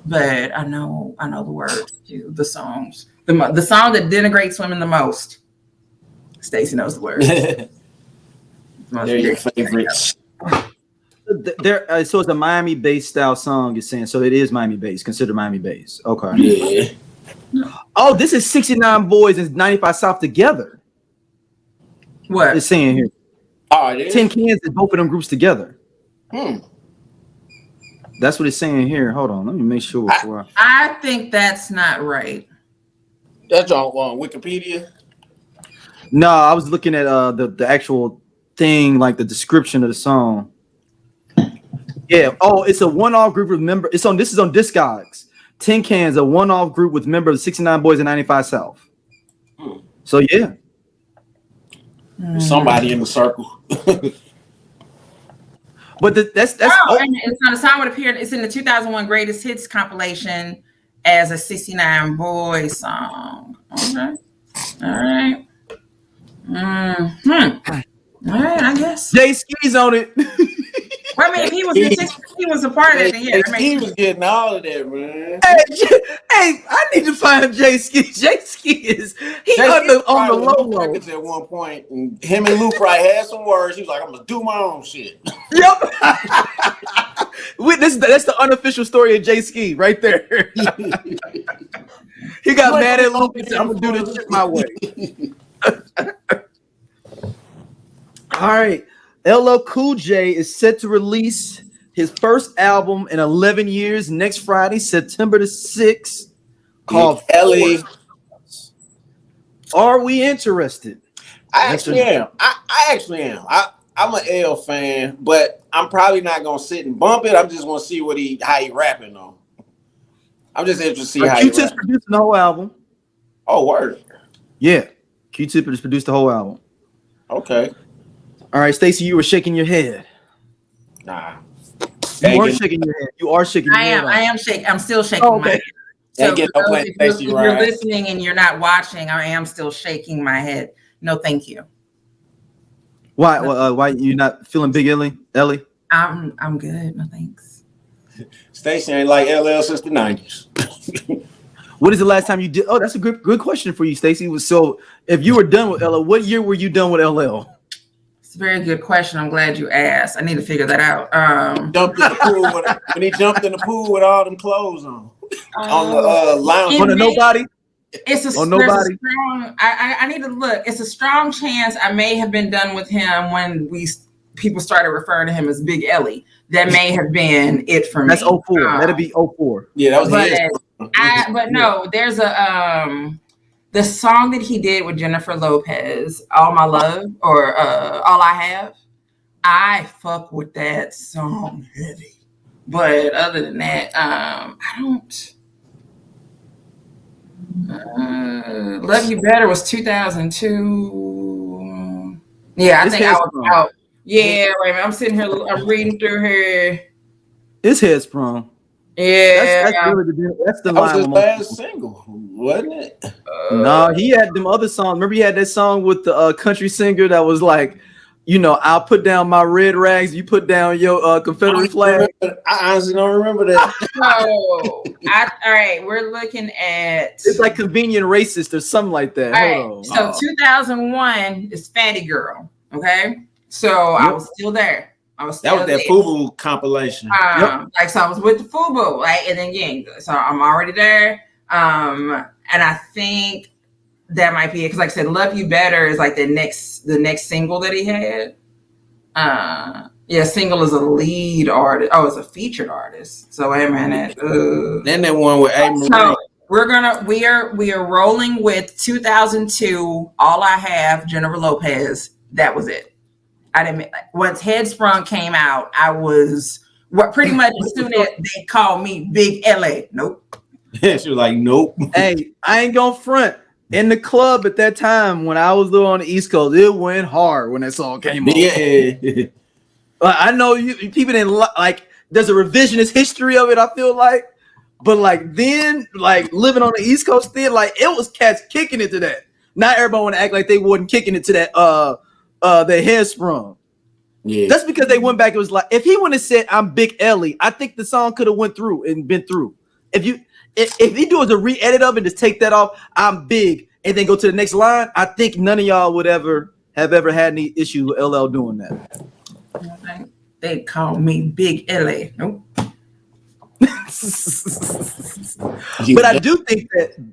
But I know the words to the songs. The song that denigrates women the most. Stacey knows the words. They're your favorites. So it's a Miami-based style song. You're saying so? It is Miami-based. Considered Miami-based. Okay. Yeah. Oh, this is 69 Boys and 95 South together. What it's saying here? Oh, it is? 10 Cans is both of them groups together. That's what it's saying here. Hold on, let me make sure. I think that's not right. That's on Wikipedia. No, I was looking at the actual thing, like the description of the song. Yeah. Oh, it's a one-off group of members. This is on Discogs. 10 Cans, a one-off group with members of 69 Boys and 95 South. So yeah. Somebody in the circle. But that's and it's on the song would appear. It's in the 2001 Greatest Hits compilation as a 69 Boys song. Okay. All right. All right, I guess. Jay Ski's on it. Well, I mean, if he was he was a part of it, then yeah. He was getting all of that, man. Hey, I need to find Jay Ski. Jay Ski is on the low at one point, and him and Lou probably had some words. He was like, "I'm gonna do my own shit." Yep. That's the unofficial story of Jay Ski right there. He got mad at Luke and said, "I'm gonna do this shit my way." All right. LL Cool J is set to release his first album in 11 years next Friday, September the 6th, called Ellie. Are we interested? I actually am. I actually am. I'm an L fan, but I'm probably not gonna sit and bump it. I'm just gonna see how he rapping though. I'm just interested to see how Q-Tip's producing the whole album. Oh, word. Yeah. Q-Tip has produced the whole album. Okay. All right, Stacey, you were shaking your head. Nah. You are shaking your head. You are shaking your head. I am shaking. I'm still shaking my head. So if you're listening and you're not watching, I am still shaking my head. No, thank you. Why? Why you not feeling big, Ellie? I'm good. No thanks. Stacey ain't like LL since the 90s. What is the last time you did? Oh, that's a good question for you, Stacey. So if you were done with LL, what year were you done with LL? It's a very good question. I'm glad you asked. I need to figure that out. When he jumped in the pool with all them clothes on the lounge. On nobody. It's a strong. I need to look. It's a strong chance I may have been done with him when people started referring to him as Big Ellie. That may have been it for me. That's 04. That'd be 04. Yeah, that was but no, there's the song that he did with Jennifer Lopez, All My Love, or All I Have. I fuck with that song heavy. But other than that, I don't. Love You Better was 2002. Yeah, I think I was out. Yeah, wait a minute. I'm sitting here, I'm reading through here. It's Headstrong. Yeah, that's the that was his last single, wasn't it? No, he had them other songs. Remember, he had that song with the country singer that was like, I'll put down my red rags, you put down your Confederate flag. I honestly don't remember that. All right, we're looking at. It's like Convenient Racist or something like that. Hold on. So 2001 is Fatty Girl. Okay, so I was still there. That was that FUBU compilation. So I was with the FUBU, right? And then again, so I'm already there. And I think that might be it. Cause like I said, Love You Better is like the next single that he had. Single is a lead artist. Oh, it's a featured artist. So wait a minute. Then that one with A. So we are rolling with 2002, All I Have, Jennifer Lopez. That was it. I didn't. Once Headsprung came out, I was pretty much as soon as they called me Big LA. Nope. She was like, nope. Hey, I ain't gonna front. In the club at that time when I was little on the East Coast, it went hard when that song came on. Yeah. I know people didn't like. There's a revisionist history of it. I feel like, But like then, like living on the East Coast, then like it was cats kicking it to that. Not everybody want to act like they wasn't kicking it to that the head sprung. Yeah. That's because they went back. It was like if he wouldn't have said I'm Big Ellie, I think the song could have went through and been through. If he do as a re-edit of it, just take that off, I'm big, and then go to the next line, I think none of y'all would ever had any issue with LL doing that. They call me Big LA. Nope. But I do think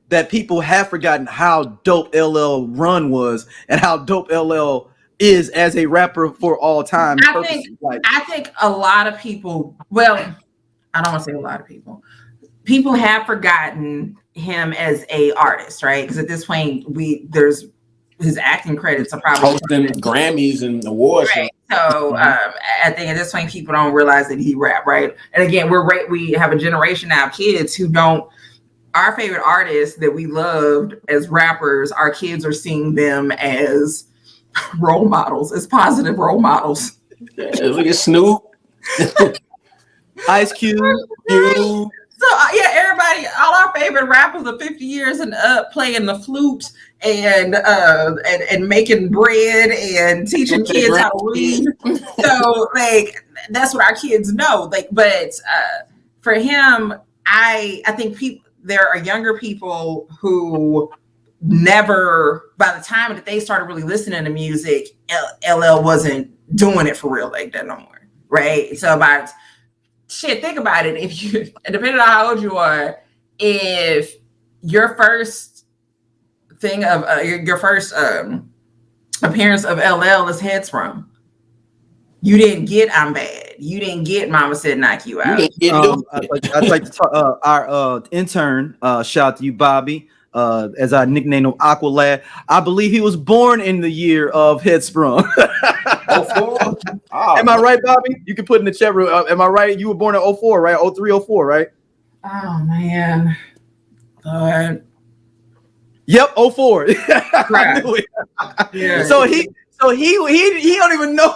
that people have forgotten how dope LL run was and how dope LL is as a rapper for all time. I think a lot of people, well, I don't want to say a lot of people have forgotten him as a artist, right? Because at this point, there's his acting credits are probably hosting Grammys and awards. Right. So I think at this point, people don't realize that he rap, right? And again, we have a generation now of kids who don't. Our favorite artists that we loved as rappers, our kids are seeing them as role models, as positive role models. Yeah, look at Snoop, Ice Cube. So yeah, everybody, all our favorite rappers are 50 years and up, playing the flute and making bread and teaching kids how to read. So like that's what our kids know. Like, but for him, I think there are younger people who never, by the time that they started really listening to music, LL wasn't doing it for real like that no more, right? So think about it. If you, depending on how old you are, if your first thing of your first appearance of LL is Headstrong, you didn't get I'm Bad. You didn't get Mama Said Knock You Out. I'd like to talk our intern. Shout out to you, Bobby. As I nicknamed him, Aqualad. I believe he was born in the year of Headsprung. Am I right, Bobby? You can put in the chat room. Am I right? You were born in 04, right? 03, 04, right? Oh man. Yep, 04. Right. I knew it. Yeah. So he don't even know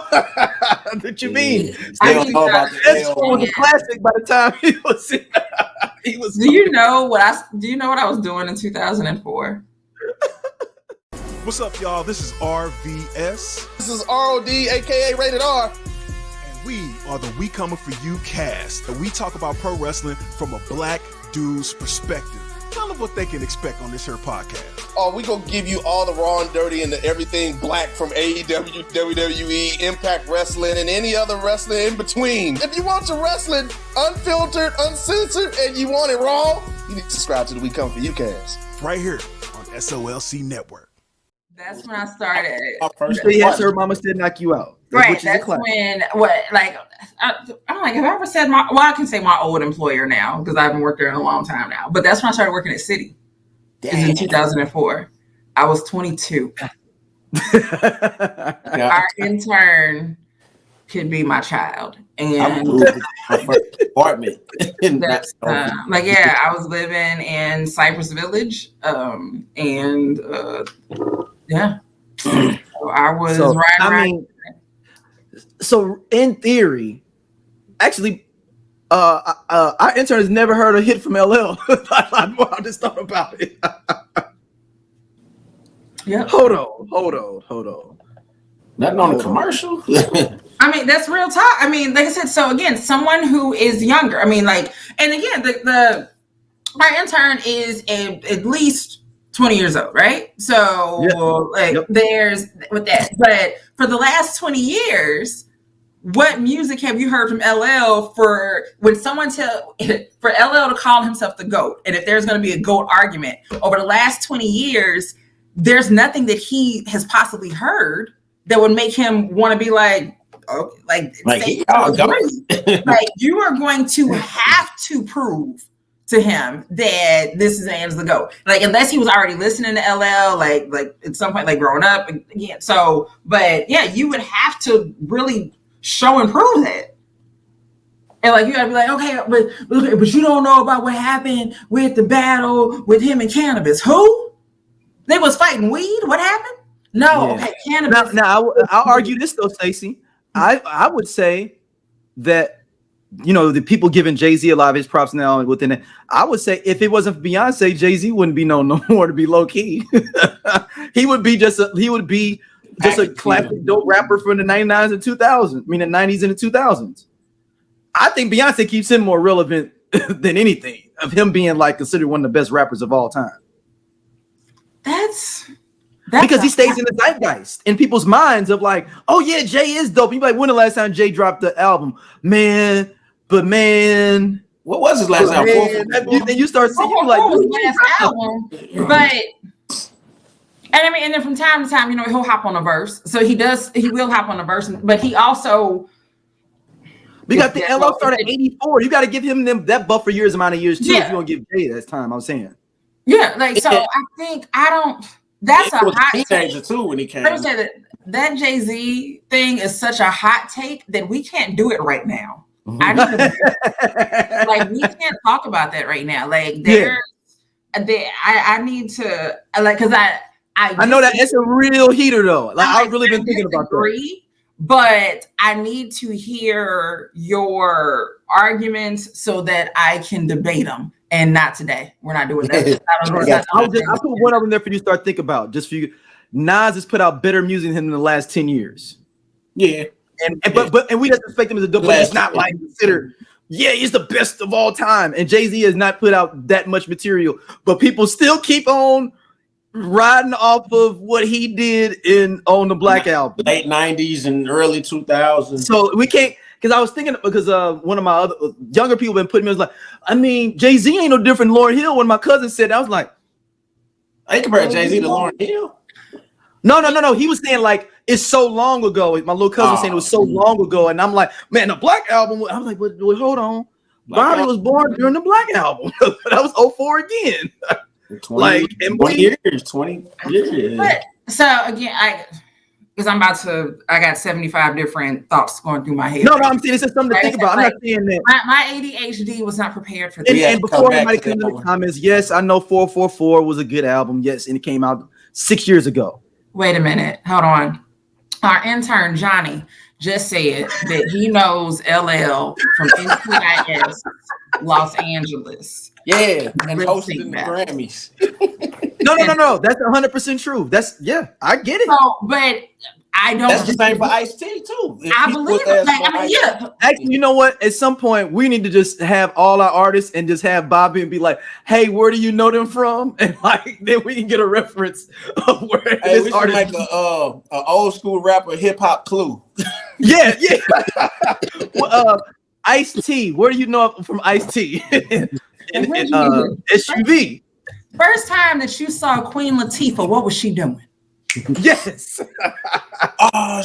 what you mean. They don't know about the Headsprung was a classic by the time he was. He was. Do you know what I was doing in 2004? What's up, y'all? This is RVS. This is ROD, aka Rated R. And we are the We Coming For You cast. And we talk about pro wrestling from a black dude's perspective. Tell them what they can expect on this here podcast. Oh, we gonna give you all the raw and dirty and everything black from AEW, WWE, Impact Wrestling, and any other wrestling in between. If you want your wrestling unfiltered, uncensored, and you want it raw, you need to subscribe to the We Come For You cast. Right here on SOLC Network. That's when I started. Yes, her Mama Said Knock You Out. Right. That's when I'm like, have I ever said I can say my old employer now because I haven't worked there in a long time now. But that's when I started working at City. It's in 2004. I was 22. Our intern could be my child. And apartment. That's, I was living in Cypress Village. So I was riding around. So in theory, actually, our intern has never heard a hit from LL. I just thought about it. Yeah. Hold on. Nothing on the commercial. I mean, that's real talk. I mean, like I said, so again, someone who is younger. I mean, like, and again, my intern is at least 20 years old, right? So there's with that. But for the last 20 years, what music have you heard from LL for LL to call himself the GOAT? And if there's going to be a GOAT argument over the last 20 years, there's nothing that he has possibly heard that would make him want to be like you are going to have to prove to him that this is the GOAT. Like, unless he was already listening to LL, like at some point, like growing up again. So, but yeah, you would have to really show and prove that. And like, you gotta be like, okay, but you don't know about what happened with the battle with him and Cannabis. Who? They was fighting weed? What happened? No, okay, Cannabis. Now I'll argue this though, Stacey. I would say that you know, the people giving Jay-Z a lot of his props now within it. I would say if it wasn't for Beyonce, Jay-Z wouldn't be known no more to be low key. he would be just a classic dope rapper from the 99s and 2000s. I mean, the 90s and the 2000s. I think Beyonce keeps him more relevant than anything, of him being like considered one of the best rappers of all time. That's because he stays in the zeitgeist in people's minds of like, oh yeah, Jay is dope. You like, when the last time Jay dropped the album? Man, what was his last album? And you start seeing like last album, but. And I mean, and then from time to time, you know, he'll hop on a verse. So he will hop on a verse, but he also. We got the LO started at 84. You got to give him that buffer years amount of years too. If you don't give Jay that time, I'm saying. Yeah, like so. I think that's a hot teenager too when he came. Let me say that Jay-Z thing is such a hot take that we can't do it right now. Like we can't talk about that right now. Like I need to like because I know that it's a real heater though. Like I've really been thinking about that. But I need to hear your arguments so that I can debate them. And not today. We're not doing that. I'll put one of them there for you to start think about. Just for you, Nas has put out better music than him in the last 10 years. Yeah, and we just expect him as a dope, but it's not like considered. Yeah, he's the best of all time. And Jay-Z has not put out that much material, but people still keep on riding off of what he did on the Black album, late 90s and early 2000s. So we can't, because I was thinking, because one of my other younger people been putting me, I was like, I mean, Jay-Z ain't no different than Lauryn Hill. When my cousin said that, I was like, I compare Jay-Z to Lauryn Hill. No. He was saying like it's so long ago. My little cousin saying it was so long ago, and I'm like, man, the Black album. I was like, but hold on, Bobby was born during the Black album. That was 2004 again. 20 years. But, so again, I got 75 different thoughts going through my head. No, I'm saying it's just something to think about. I'm not saying that my ADHD was not prepared for this. And before anybody comes in the comments, yes, I know 444 was a good album. Yes, and it came out 6 years ago. Wait a minute, hold on. Our intern Johnny just said that he knows LL from NCIS Los Angeles. Yeah, and hosted in the Grammys. No. That's 100% true. I get it. So, but I don't. That's the same for Ice-T too. I believe it. Actually, you know what? At some point, we need to just have all our artists and just have Bobby and be like, "Hey, where do you know them from?" And like, then we can get a reference of where this we artist. Make a old school rapper hip hop clue. Yeah. Ice-T, where do you know from Ice-T? SUV. First time that you saw Queen Latifah, what was she doing? Yes.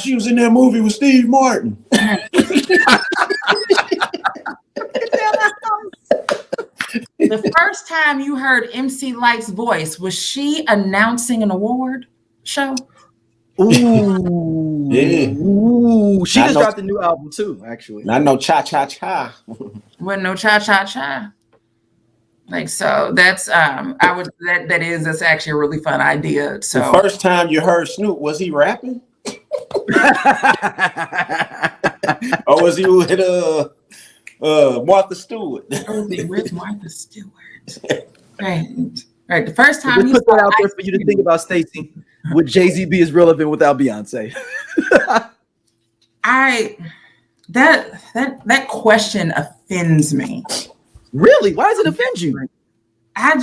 She was in that movie with Steve Martin. The first time you heard MC Light's voice, was she announcing an award show? Ooh. Yeah. Ooh. She just dropped a new album too, actually. Not no cha-cha-cha. Wasn't no cha-cha-cha. Like, so that's that's actually a really fun idea. So the first time you heard Snoop, was he rapping? Or was he with Martha Stewart? With Martha Stewart. Right. The first time you put that out there for you to think about, Stacey. Would Jay-Z be as relevant without Beyonce? That question offends me. Really? Why does it offend you? I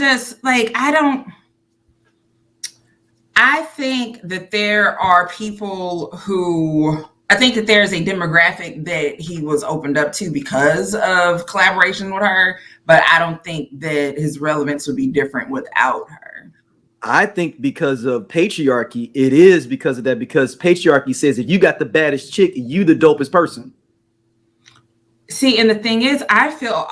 think that there are people who, I think that there's a demographic that he was opened up to because of collaboration with her, but I don't think that his relevance would be different without her. I think because of patriarchy, it is because of that, because patriarchy says if you got the baddest chick, you the dopest person. See, and the thing is, I feel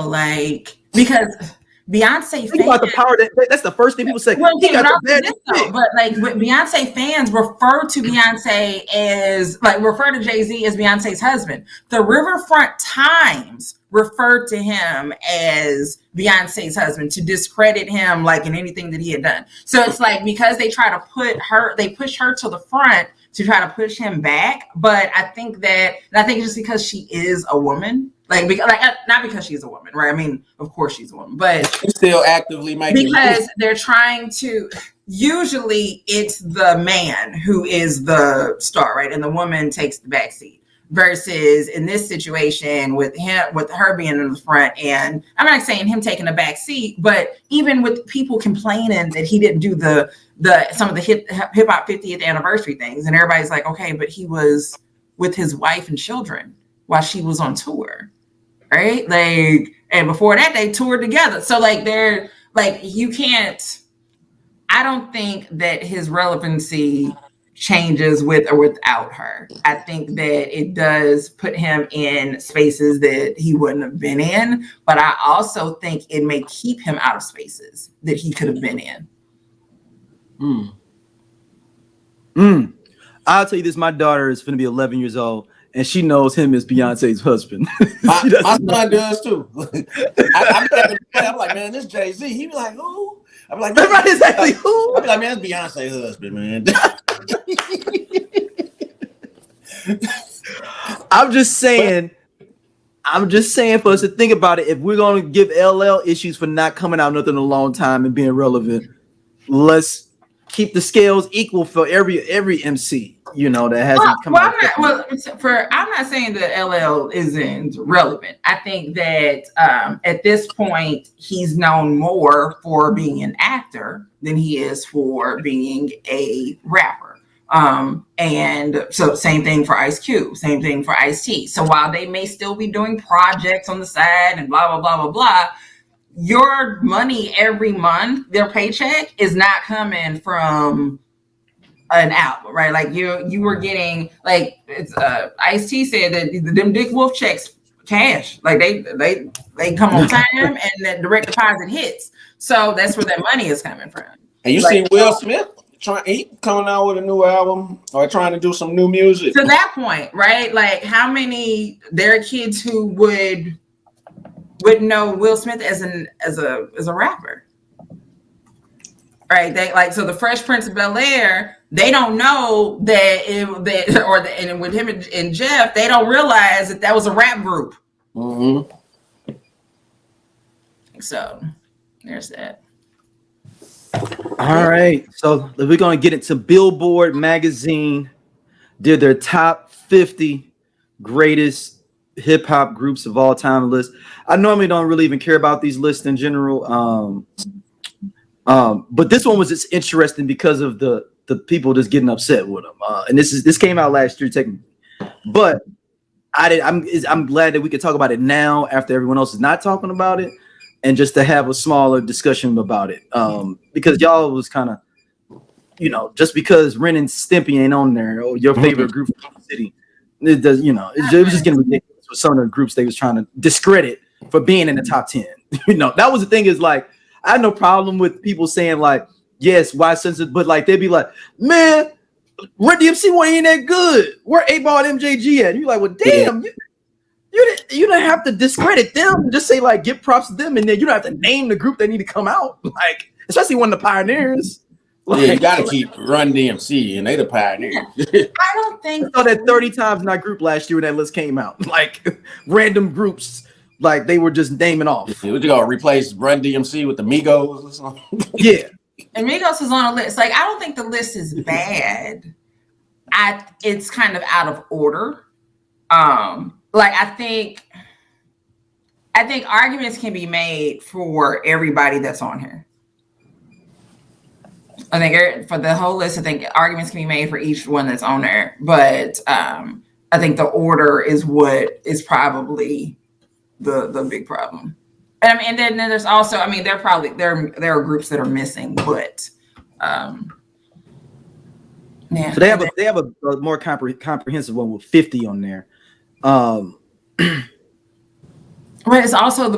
like because Beyonce think about the power that's the first thing people say. Well, but like Beyonce fans refer to Beyonce refer to Jay-Z as Beyonce's husband. The Riverfront Times referred to him as Beyonce's husband to discredit him like in anything that he had done. So it's like because they try to push her to the front to try to push him back. But I think just because she is a woman, not because she's a woman, right? I mean, of course she's a woman, but she's still actively making because they're trying to. Usually, it's the man who is the star, right, and the woman takes the back seat. Versus in this situation with her being in the front, and I'm not saying him taking a back seat, but even with people complaining that he didn't do some of the hip hop 50th anniversary things, and everybody's like, okay, but he was with his wife and children while she was on tour, right? Like, and before that they toured together. So like they're like, you can't. I don't think that his relevancy changes with or without her. I think that it does put him in spaces that he wouldn't have been in, but I also think it may keep him out of spaces that he could have been in. I'll tell you this, my daughter is going to be 11 years old, and she knows him as Beyonce's husband. My son does too. I'm like, man, this Jay-Z. He be like, who? I'm like, right, exactly. Who? I'm like, man, that's Beyonce's husband, man. I'm just saying for us to think about it. If we're going to give LL issues for not coming out nothing in a long time and being relevant, let's keep the scales equal for every MC, that hasn't come out. I'm not saying that LL isn't relevant. I think that at this point he's known more for being an actor than he is for being a rapper. And so same thing for Ice Cube, same thing for Ice-T. So while they may still be doing projects on the side and blah, blah, blah, blah, blah, your money every month, their paycheck is not coming from an album, right? Like you were getting, like, it's Ice-T said that them Dick Wolf checks cash, like they come on time and the direct deposit hits. So that's where that money is coming from. And you see Will Smith he coming out with a new album or trying to do some new music. To that point, right? Like, how many there are kids who would know Will Smith as a rapper, right? They like, so the Fresh Prince of Bel-Air, they don't know and with him and Jeff, they don't realize that was a rap group. Mm-hmm. So there's that. All right, so we're going to get into Billboard Magazine did their top 50 greatest hip hop groups of all time list. I normally don't really even care about these lists in general, but this one was just interesting because of the people just getting upset with them. And this came out last year, technically, but I'm glad that we could talk about it now after everyone else is not talking about it. And just to have a smaller discussion about it, because y'all was kind of, just because Ren and Stimpy ain't on there or your favorite group from the city, it does, it was just getting ridiculous with some of the groups they was trying to discredit for being in the top 10. That was the thing, is like, I had no problem with people saying like, yes, why censored, but like they'd be like, man, Run DMC one ain't that good. Where 8-Ball and MJG at? And you're like, well, damn. Yeah. You don't have to discredit them. Just say like, give props to them, and then you don't have to name the group they need to come out. Like, especially one of the pioneers. Like, you gotta keep Run DMC, and they the pioneers. I don't think so. That 30 times in that group last year when that list came out, like random groups, like they were just naming off. What, you gonna replace Run DMC with the Migos or something? Yeah, and Migos is on a list. Like, I don't think the list is bad. It's kind of out of order. Like, I think arguments can be made for everybody that's on here. I think for the whole list, I think arguments can be made for each one that's on there. But I think the order is what is probably the big problem. And then there's also, there are groups that are missing, but yeah. So they have a more comprehensive one with 50 on there. But it's also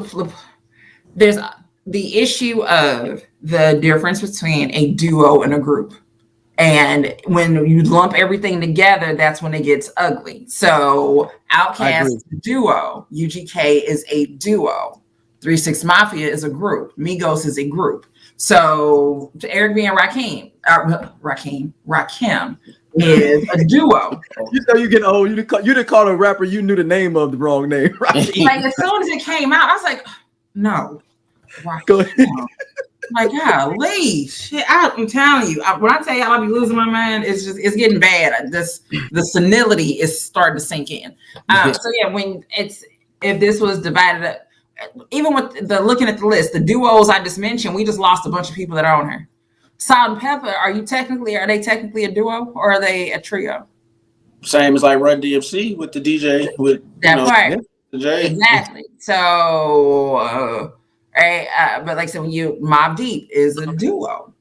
there's the issue of the difference between a duo and a group, and when you lump everything together, that's when it gets ugly. So Outkast is a duo, UGK is a duo, 3 6 Mafia is a group, Migos is a group. So Eric B and Rakim, is a duo. You know you get old. You didn't call a rapper you knew the name of the wrong name, right? Like as soon as it came out, I was like, no. Right. Go ahead. Like, golly, shit! I'm telling you, when I tell you I'll be losing my mind, it's getting bad. The senility is starting to sink in. So yeah, if this was divided up, even with the looking at the list, the duos I just mentioned, we just lost a bunch of people that are on here. Salt and Pepper, are they technically a duo or are they a trio? Same as like Run DMC with the DJ with that part. The J. Exactly. So. Right, but like I said, when you Mobb Deep is a duo,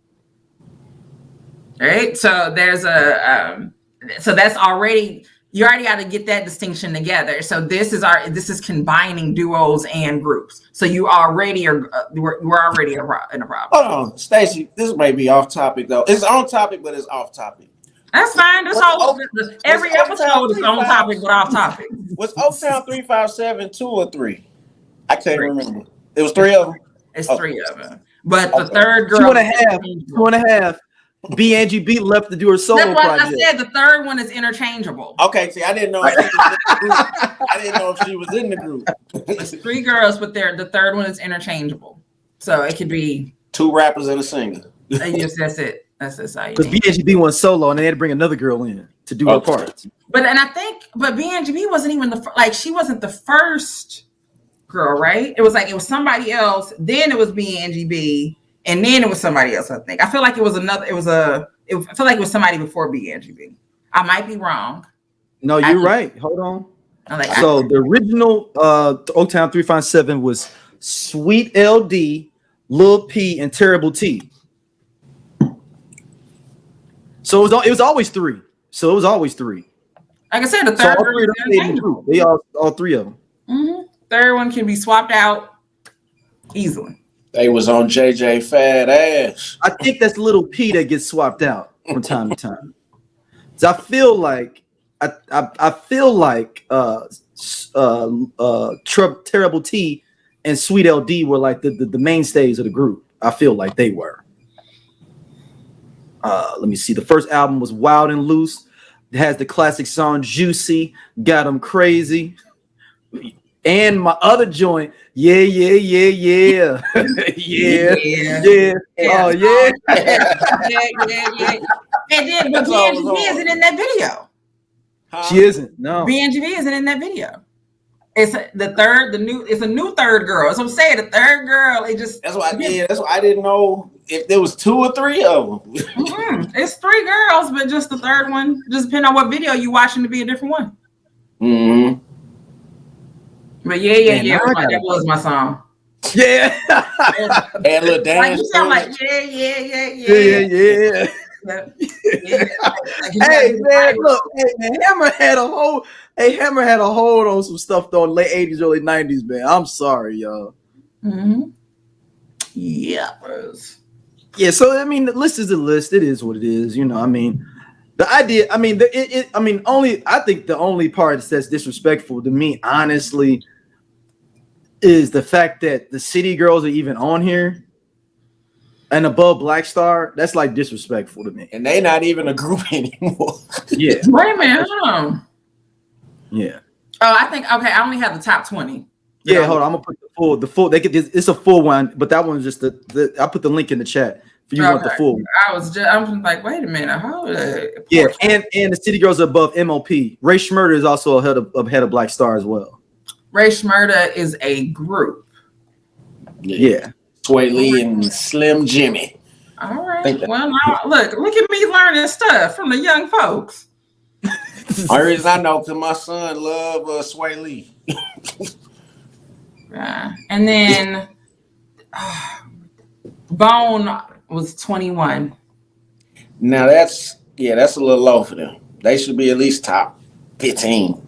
right? So there's so that's already you already got to get that distinction together. So this is combining duos and groups. So you already are we're already in a problem. Hold on, Stacey. This may be off topic though. It's on topic, but it's off topic. That's fine. Every episode is on topic but off topic. Was Oaktown 357 2 or 3? I can't remember. It was 3 of them. It's 3 of them. But the third girl. 2.5. BNGB left to do her solo project. That's why I said the third one is interchangeable. Okay, see, I didn't know. I didn't know if she was in the group. It's 3 girls, but the third one is interchangeable. So it could be 2 rappers and a singer. Yes, that's it. That's how you. Because BNGB went solo, and they had to bring another girl in to do her parts. But BNGB wasn't even she wasn't the first girl, right? It was somebody else, then it was BNGB, and then it was somebody else, I think. I feel like it was I feel like it was somebody before BNGB. I might be wrong. No, you're right. Hold on. The original Oaktown 357 was Sweet LD, Lil P, and Terrible T. So it was always 3. So it was always 3. Like I said, the third group, they all 3 of them. Mm-hmm. Third one can be swapped out easily. They was on JJ Fat Ass. I think that's Little P that gets swapped out from time to time. So I feel like Terrible T and Sweet LD were like the mainstays of the group. I feel like they were. Let me see. The first album was Wild and Loose. It has the classic song Juicy, Got 'Em Crazy. And my other joint, yeah. yeah. Oh yeah. Yeah. And then but BNGB isn't in that video. She isn't. No. BNGB isn't in that video. It's a new third girl. That's what I'm saying. The third girl. That's why I didn't know if there was 2 or 3 of them. Mm-hmm. It's 3 girls, but just the third one, just depending on what video you watching to be a different one. Mm-hmm. But yeah. That was my song. Yeah. And little dance. Like you sound like yeah. Hey man, look, Hammer had a hold on some stuff though in late 80s, early 90s, man. I'm sorry, y'all. Mm-hmm. Yeah. Yeah, so I mean the list is the list. It is what it is, you know. I mean, the idea, I mean, I think the only part that's disrespectful to me, honestly, is the fact that the City Girls are even on here and above Black Star. That's like disrespectful to me. And they not even a group anymore. Yeah. Wait a minute. Hold on. Yeah. Oh, I think I only have the top 20. Yeah, hold on. I'm gonna put the full. They get this. It's a full one, but that one's just the. I put the link in the chat if you want the full one. I'm like, wait a minute. Yeah, and the City Girls are above MOP. Ray Schmurder is also ahead of Black Star as well. Ray Schmurder is a group. Yeah. Sway Lee and Slim Jimmy. All right. Well, now look at me learning stuff from the young folks. Only reason I know because my son love Sway Lee. And then Bone was 21. Now that's a little low for them. They should be at least top 15.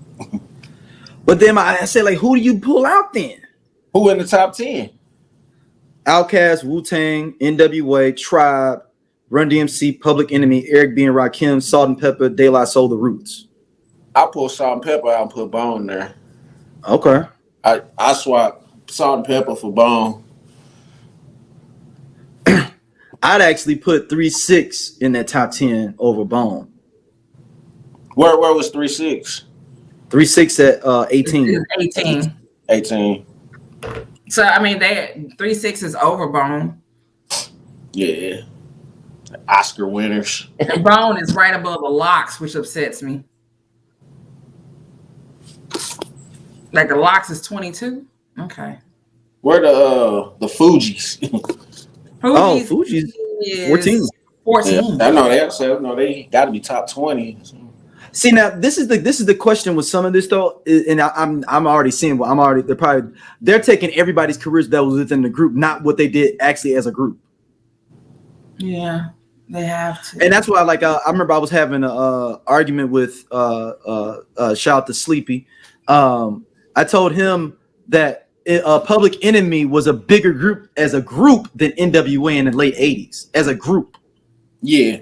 But then I say, like, who do you pull out then? Who in the top 10? Outkast, Wu-Tang, NWA, Tribe, Run DMC, Public Enemy, Eric B. and Rakim, Salt and Pepper, De La Soul, The Roots. I pull Salt and Pepper out and put Bone there. Okay. I swap Salt and Pepper for Bone. I'd actually put 3-6 in that top 10 over Bone. Where was 3-6? 3-6 at 18. 18. 18. So I mean, 3-6 is over Bone. Yeah. Oscar winners. Bone is right above the Locks, which upsets me. Like the Locks is 22. Okay. Where the Fugees? Fugees is 14. 14. Yeah, I know they got to be top 20. See, now this is the question with some of this though, and I'm already seeing they're taking everybody's careers that was within the group, not what they did actually as a group. Yeah, they have to. And that's why, like, I remember I was having a argument with shout out to Sleepy. I told him that Public Enemy was a bigger group as a group than NWA in the late 80s as a group. Yeah.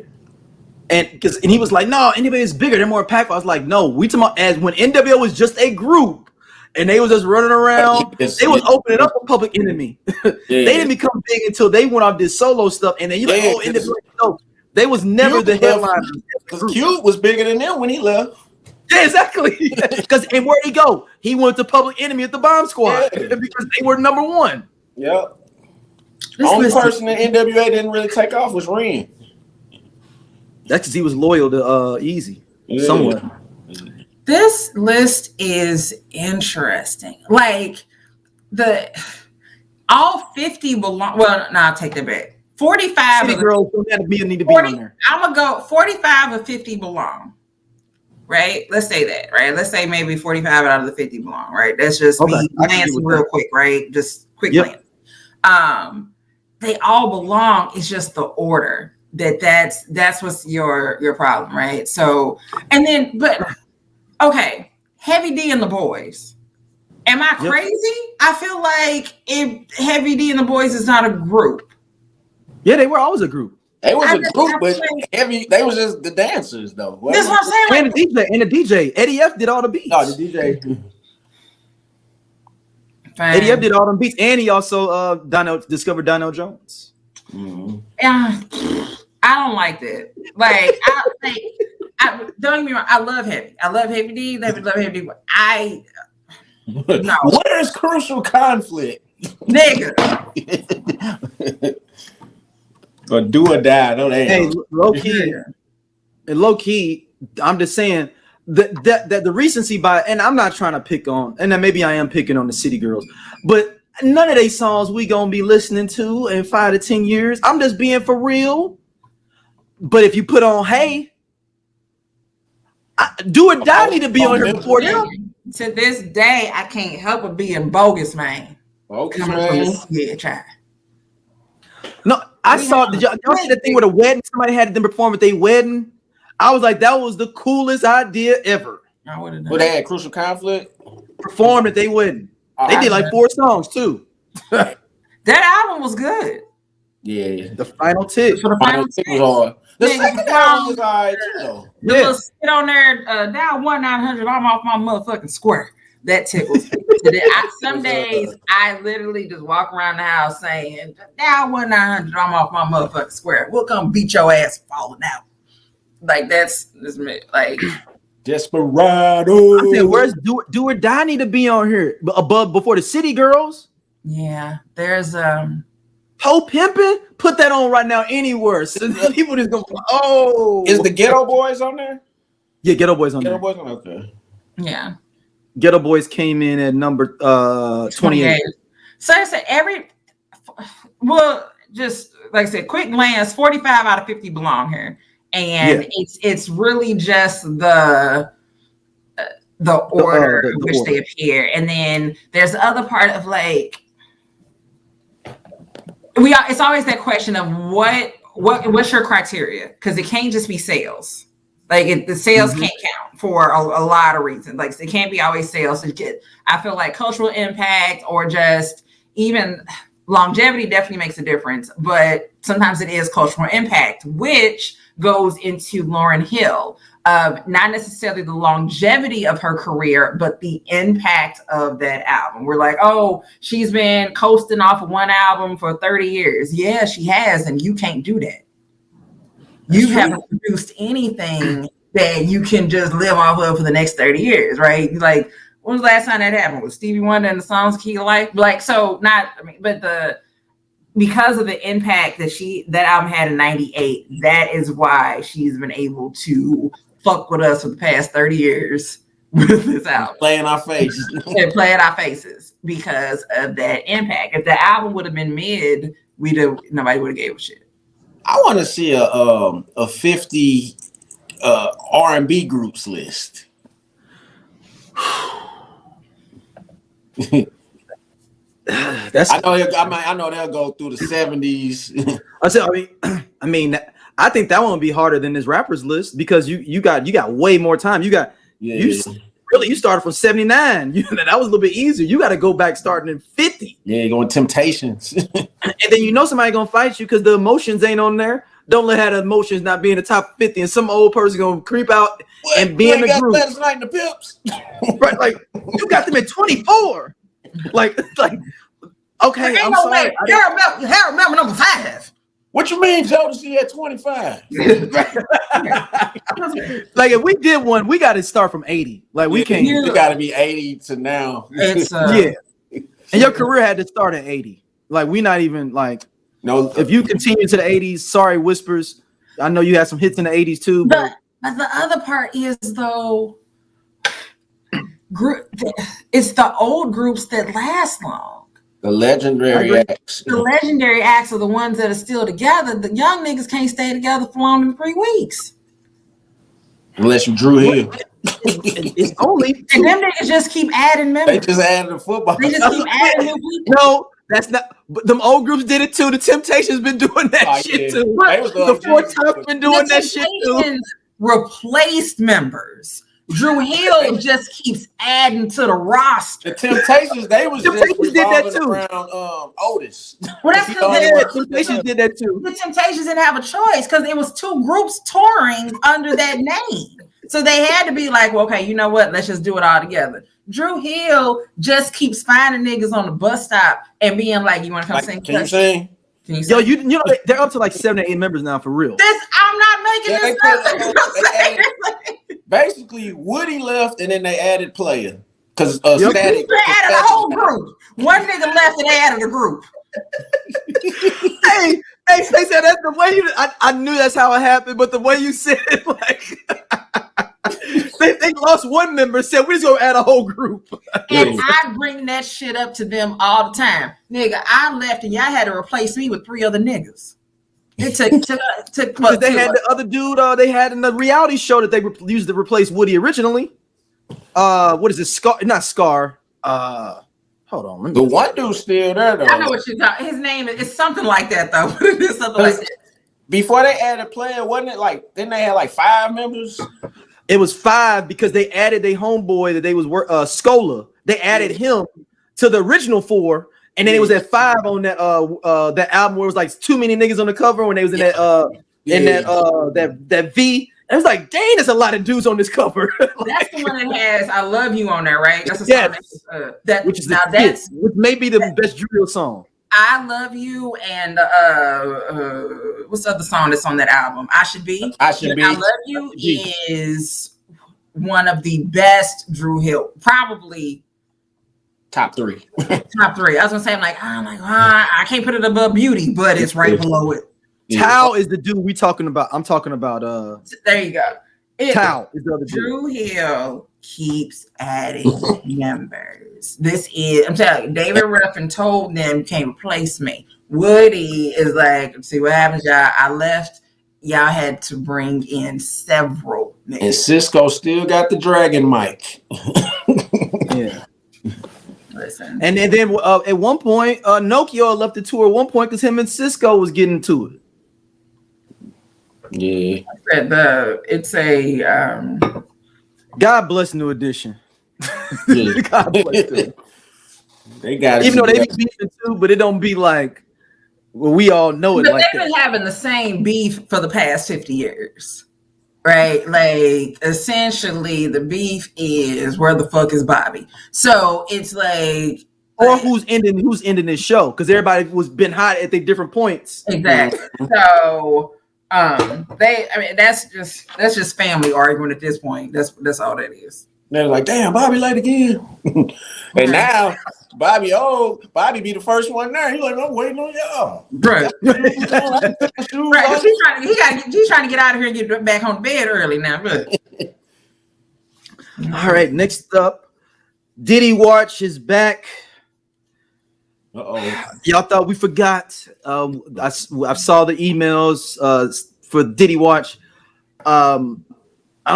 And he was like, no, NWA is bigger, they're more impactful. I was like, no, we talking about as when NWA was just a group and they was just running around, they was opening up a Public Enemy. They didn't become big until they went off this solo stuff, and then you like, oh, NWA. No, they was never the headliner. Because Cube was bigger than them when he left. Yeah, exactly. Because and where'd he go? He went to Public Enemy at the Bomb Squad because they were number one. Yep. The only person in NWA didn't really take off was Ren. That's because he was loyal to Easy somewhat. This list is interesting. Like all 50 belong. Well, no, I'll take that back. 45 City girls don't need to be on there. I'm gonna go 45 of 50 belong. Right? Let's say that, right? Let's say maybe 45 out of the 50 belong, right? That's just me glancing real quick, right? Just quick glance. They all belong. It's just the order that's what's your problem, right? So, and then, but okay, Heavy D and the Boys. Am I crazy? I feel like if Heavy D and the Boys is not a group. Yeah, they were always a group. They was a group, but Heavy, they was just the dancers, though. That's what I'm saying. And the DJ. Eddie F did all the beats. No, the DJ. Eddie F did all them beats, and he also discovered Dino Jones. Mm-hmm. I don't like that. Like, don't get me wrong. I love Heavy. I love Heavy D. Love Heavy D. But no. Where's Crucial Conflict? Nigga. Or Do or Die. No, they ain't. Hey, low key, I'm just saying that the recency bias, and I'm not trying to pick on, and then maybe I am picking on the City Girls, but none of these songs we gonna be listening to in 5 to 10 years. I'm just being for real. But if you put on Hey, Do or Die need to be on here before them. To this day, I can't help but being bogus, man. Bogus, man. Yeah, try. No, I saw. Did y'all see the thing where the wedding? Somebody had them perform at their wedding. I was like, that was the coolest idea ever. I would have done. But they had Crucial Conflict Performed at their wedding. They did like 4 songs too. That album was good. Yeah. The Final Tick. So the final tick was hard. The second album was alright too. The little sit on there, dial 1-900. I'm off my motherfucking square. That tickles me. Some days I literally just walk around the house saying, dial 1-900. I'm off my motherfucking square. We'll come beat your ass for falling out. Like that's like Desperado. I said, where's Do or Die need to be on here above before the City Girls? Yeah, there's Ho Pimpin', put that on right now anywhere. So people just go, oh. Is the Ghetto Boys on there? Yeah, Ghetto Boys on there. Ghetto Boys on there. Okay. Yeah. Ghetto Boys came in at number 28. So I said just like I said, quick glance, 45 out of 50 belong here. And it's really just the order in which they appear. And then there's the other part of like it's always that question of what's your criteria? Because it can't just be sales. Like the sales can't count for a lot of reasons. Like it can't be always sales. I feel like cultural impact or just even longevity definitely makes a difference. But sometimes it is cultural impact, which goes into Lauryn Hill of not necessarily the longevity of her career, but the impact of that album. We're like, oh, she's been coasting off of one album for 30 years. Yeah, she has, and you can't do that. You haven't produced anything that you can just live off of for the next 30 years, right? Like, when was the last time that happened? With Stevie Wonder and the songs Key to Life? Like, so not, I mean, but because of the impact that album had in 98, that is why she's been able to fuck with us for the past 30 years with this album. Playing our faces. And playing our faces because of that impact. If the album would have been mid, nobody would have gave a shit. I want to see a 50 R&B groups list. I know they'll go through the 70s. I mean, I think that one would be harder than this rappers list because you got way more time. You started from 79. That was a little bit easier. You got to go back starting in 50. Yeah, you're going Temptations. And then somebody gonna fight you because the emotions ain't on there. Don't let have the emotions not be in the top 50, and some old person gonna creep out and be in the group. Last Night in the Pips. Right, like you got them at 24. Like, okay, I'm sorry. Harold remember number 5. What you mean, Jodeci at 25? Like if we did one, we got to start from 80. Like we can't. You got to be 80 to now. It's yeah. And your career had to start at 80. Like we not even like. No. If you continue to the 80s, sorry, Whispers. I know you had some hits in the 80s too. But the other part is though, it's the old groups that last long. The legendary acts. The legendary acts are the ones that are still together. The young niggas can't stay together for longer than 3 weeks. Unless you Drew Hill. It's only 2. And them niggas just keep adding members. They just added a football. They just keep adding new people. No, that's not. But them old groups did it too. The Temptations been doing that shit too. The Four Tops been doing that shit too. Replaced members. Drew Hill just keeps adding to the roster. The Temptations, they was just did that too. Around Otis. Well, that's because Temptations did that too. The Temptations didn't have a choice because it was 2 groups touring under that name. So they had to be like, well, okay, you know what? Let's just do it all together. Drew Hill just keeps finding niggas on the bus stop and being like, you want to come sing? Can you sing? Yo, you know they're up to like 7 or 8 members now for real. I'm not making this up. Basically, Woody left and then they added Player because Static. They added a whole group. One nigga left and they added a group. Hey, they said that's the way I knew that's how it happened, but the way you said it, like they lost one member, said we're just gonna add a whole group. And I bring that shit up to them all the time. Nigga, I left and y'all had to replace me with 3 other niggas. It took they had the other dude they had in the reality show that they used to replace Woody originally. What is it? Scar? Not Scar. Hold on. The one dude's still there though. I know what you're talking. His name is something like that though. It is something like that. Before they added Player, wasn't it like? Then they had like 5 members. It was 5 because they added their homeboy that they was Scola. They added him to the original 4. And then it was at 5 on that that album where it was like too many niggas on the cover when they was in that that V. And it was like, dang, there's a lot of dudes on this cover. That's the one that has "I Love You" on there, right? That's a song which may be the best drill song. "I Love You" and what's the other song that's on that album? "I Should Be." "I Love You" is one of the best Drew Hill, probably. Top 3. Top 3. I was gonna say, I can't put it above Beauty, but it's right below it. Tao is the dude we talking about. I'm talking about. There you go. Tao is the other dude. Drew Hill keeps adding members. I'm telling you, David Ruffin told them you can't replace me. Woody is like, see what happens, y'all. I left. Y'all had to bring in several niggas. And Cisco still got the dragon mic. Yeah. Listen. And then at one point, Nokia left the tour at one point because him and Cisco was getting to it. Yeah. It's a God bless New Edition. Yeah. God bless them. They got it. Even though they be beefing too, but it don't be like we all know it. But like they've been having the same beef for the past 50 years. Right, like essentially the beef is where the fuck is Bobby? So it's like, or who's ending this show because everybody was been hot at their different points. Exactly. So That's just family arguing at this point. That's all that is. They're like, damn, Bobby late again. And now Bobby be the first one there. He's like, I'm waiting on y'all. Right. Right. He's trying to get out of here and get back home to bed early now. Look. All right, next up, Diddy Watch is back. Y'all thought we forgot. I saw the emails for Diddy Watch. I don't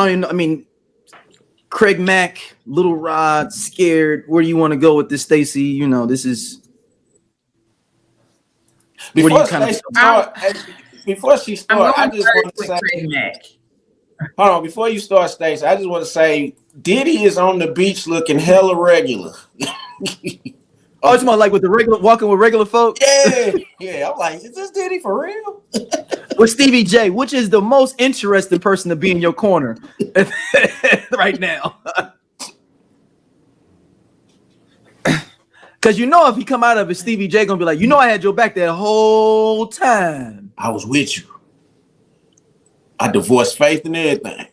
even know. I mean, Craig Mack, Little Rod, Scared. Where do you want to go with this, Stacey? You know, this is. Before she starts, I just want to say. Craig Mack. Hold on, before you start, Stacey, I just want to say Diddy is on the beach looking hella regular. Oh, it's more like with the regular walking with regular folk. Yeah. I'm like, is this Diddy for real? With Stevie J, which is the most interesting person to be in your corner right now. Because you know if he come out of it, Stevie J gonna be like, you know I had your back that whole time. I was with you. I divorced Faith and everything.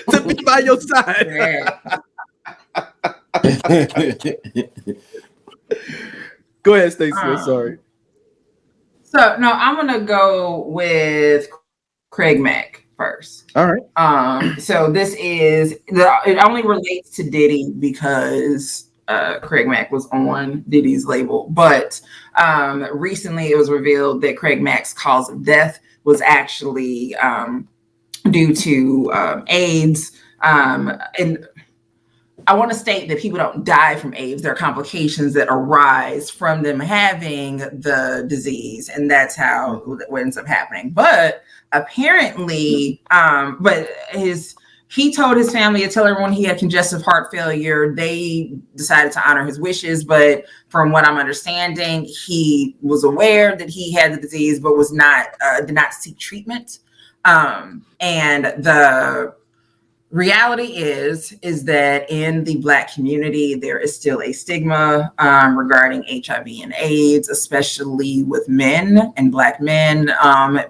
To be by your side. Go ahead, Stacey. Sorry. So no, I'm gonna go with Craig Mack first. All right. So this is it only relates to Diddy because Craig Mack was on Diddy's label, but recently it was revealed that Craig Mack's cause of death was actually due to AIDS. And I want to state that people don't die from AIDS. There are complications that arise from them having the disease, and that's how it ends up happening. But apparently, he told his family to tell everyone he had congestive heart failure. They decided to honor his wishes, but from what I'm understanding, he was aware that he had the disease, but was not did not seek treatment. And the reality is that in the Black community, there is still a stigma regarding HIV and AIDS, especially with men and Black men.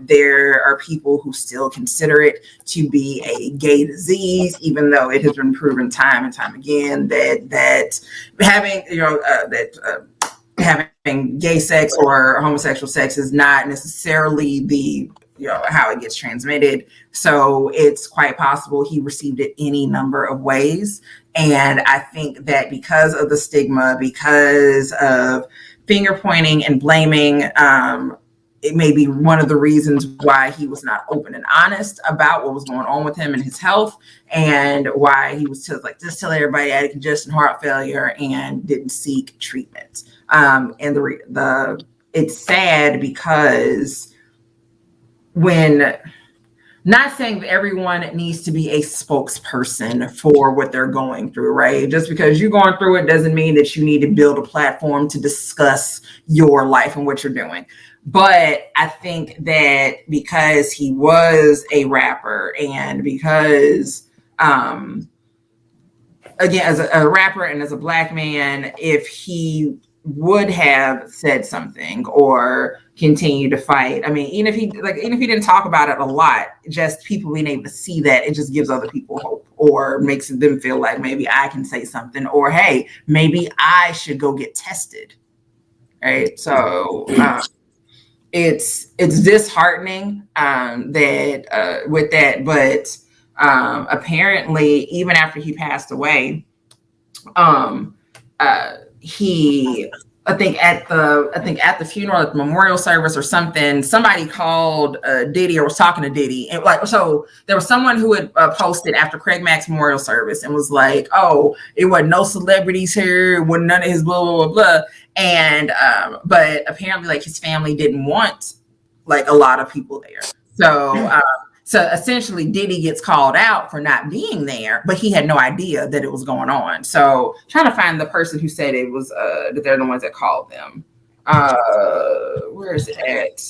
There are people who still consider it to be a gay disease, even though it has been proven time and time again that having, having gay sex or homosexual sex is not necessarily the how it gets transmitted. So it's quite possible he received it any number of ways. And I think that because of the stigma, because of finger pointing and blaming, it may be one of the reasons why he was not open and honest about what was going on with him and his health, and why he was just telling everybody I had congestive heart failure and didn't seek treatment. And it's sad because when, not saying that everyone needs to be a spokesperson for what they're going through, right? Just because you're going through it doesn't mean that you need to build a platform to discuss your life and what you're doing. But I think that because he was a rapper, and because, again, as a rapper and as a Black man, if he would have said something or continue to fight, I mean, even if he didn't talk about it a lot, just people being able to see that, it just gives other people hope, or makes them feel like maybe I can say something, or hey, maybe I should go get tested, right? So it's disheartening that with that, but apparently even after he passed away, I think at the funeral, at the memorial service or something, somebody called Diddy or was talking to Diddy, and so there was someone who had posted after Craig Mack's memorial service and was like, "Oh, it wasn't no celebrities here, it wasn't none of his blah blah blah blah," and but apparently his family didn't want a lot of people there, so essentially Diddy gets called out for not being there, but he had no idea that it was going on. So trying to find the person who said it was that they're the ones that called them. Where is it at?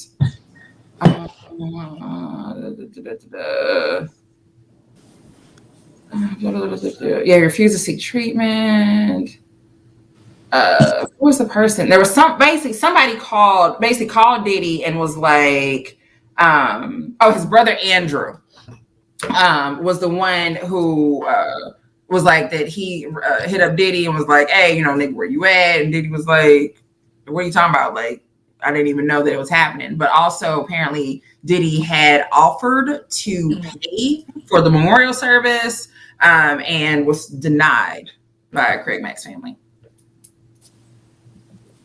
Refused to seek treatment. Who was the person? There was somebody called Diddy and was like, his brother Andrew was the one who was like that he hit up Diddy and was like, hey, nigga, where you at? And Diddy was like, what are you talking about? Like, I didn't even know that it was happening. But also apparently Diddy had offered to pay for the memorial service and was denied by Craig Mack's family.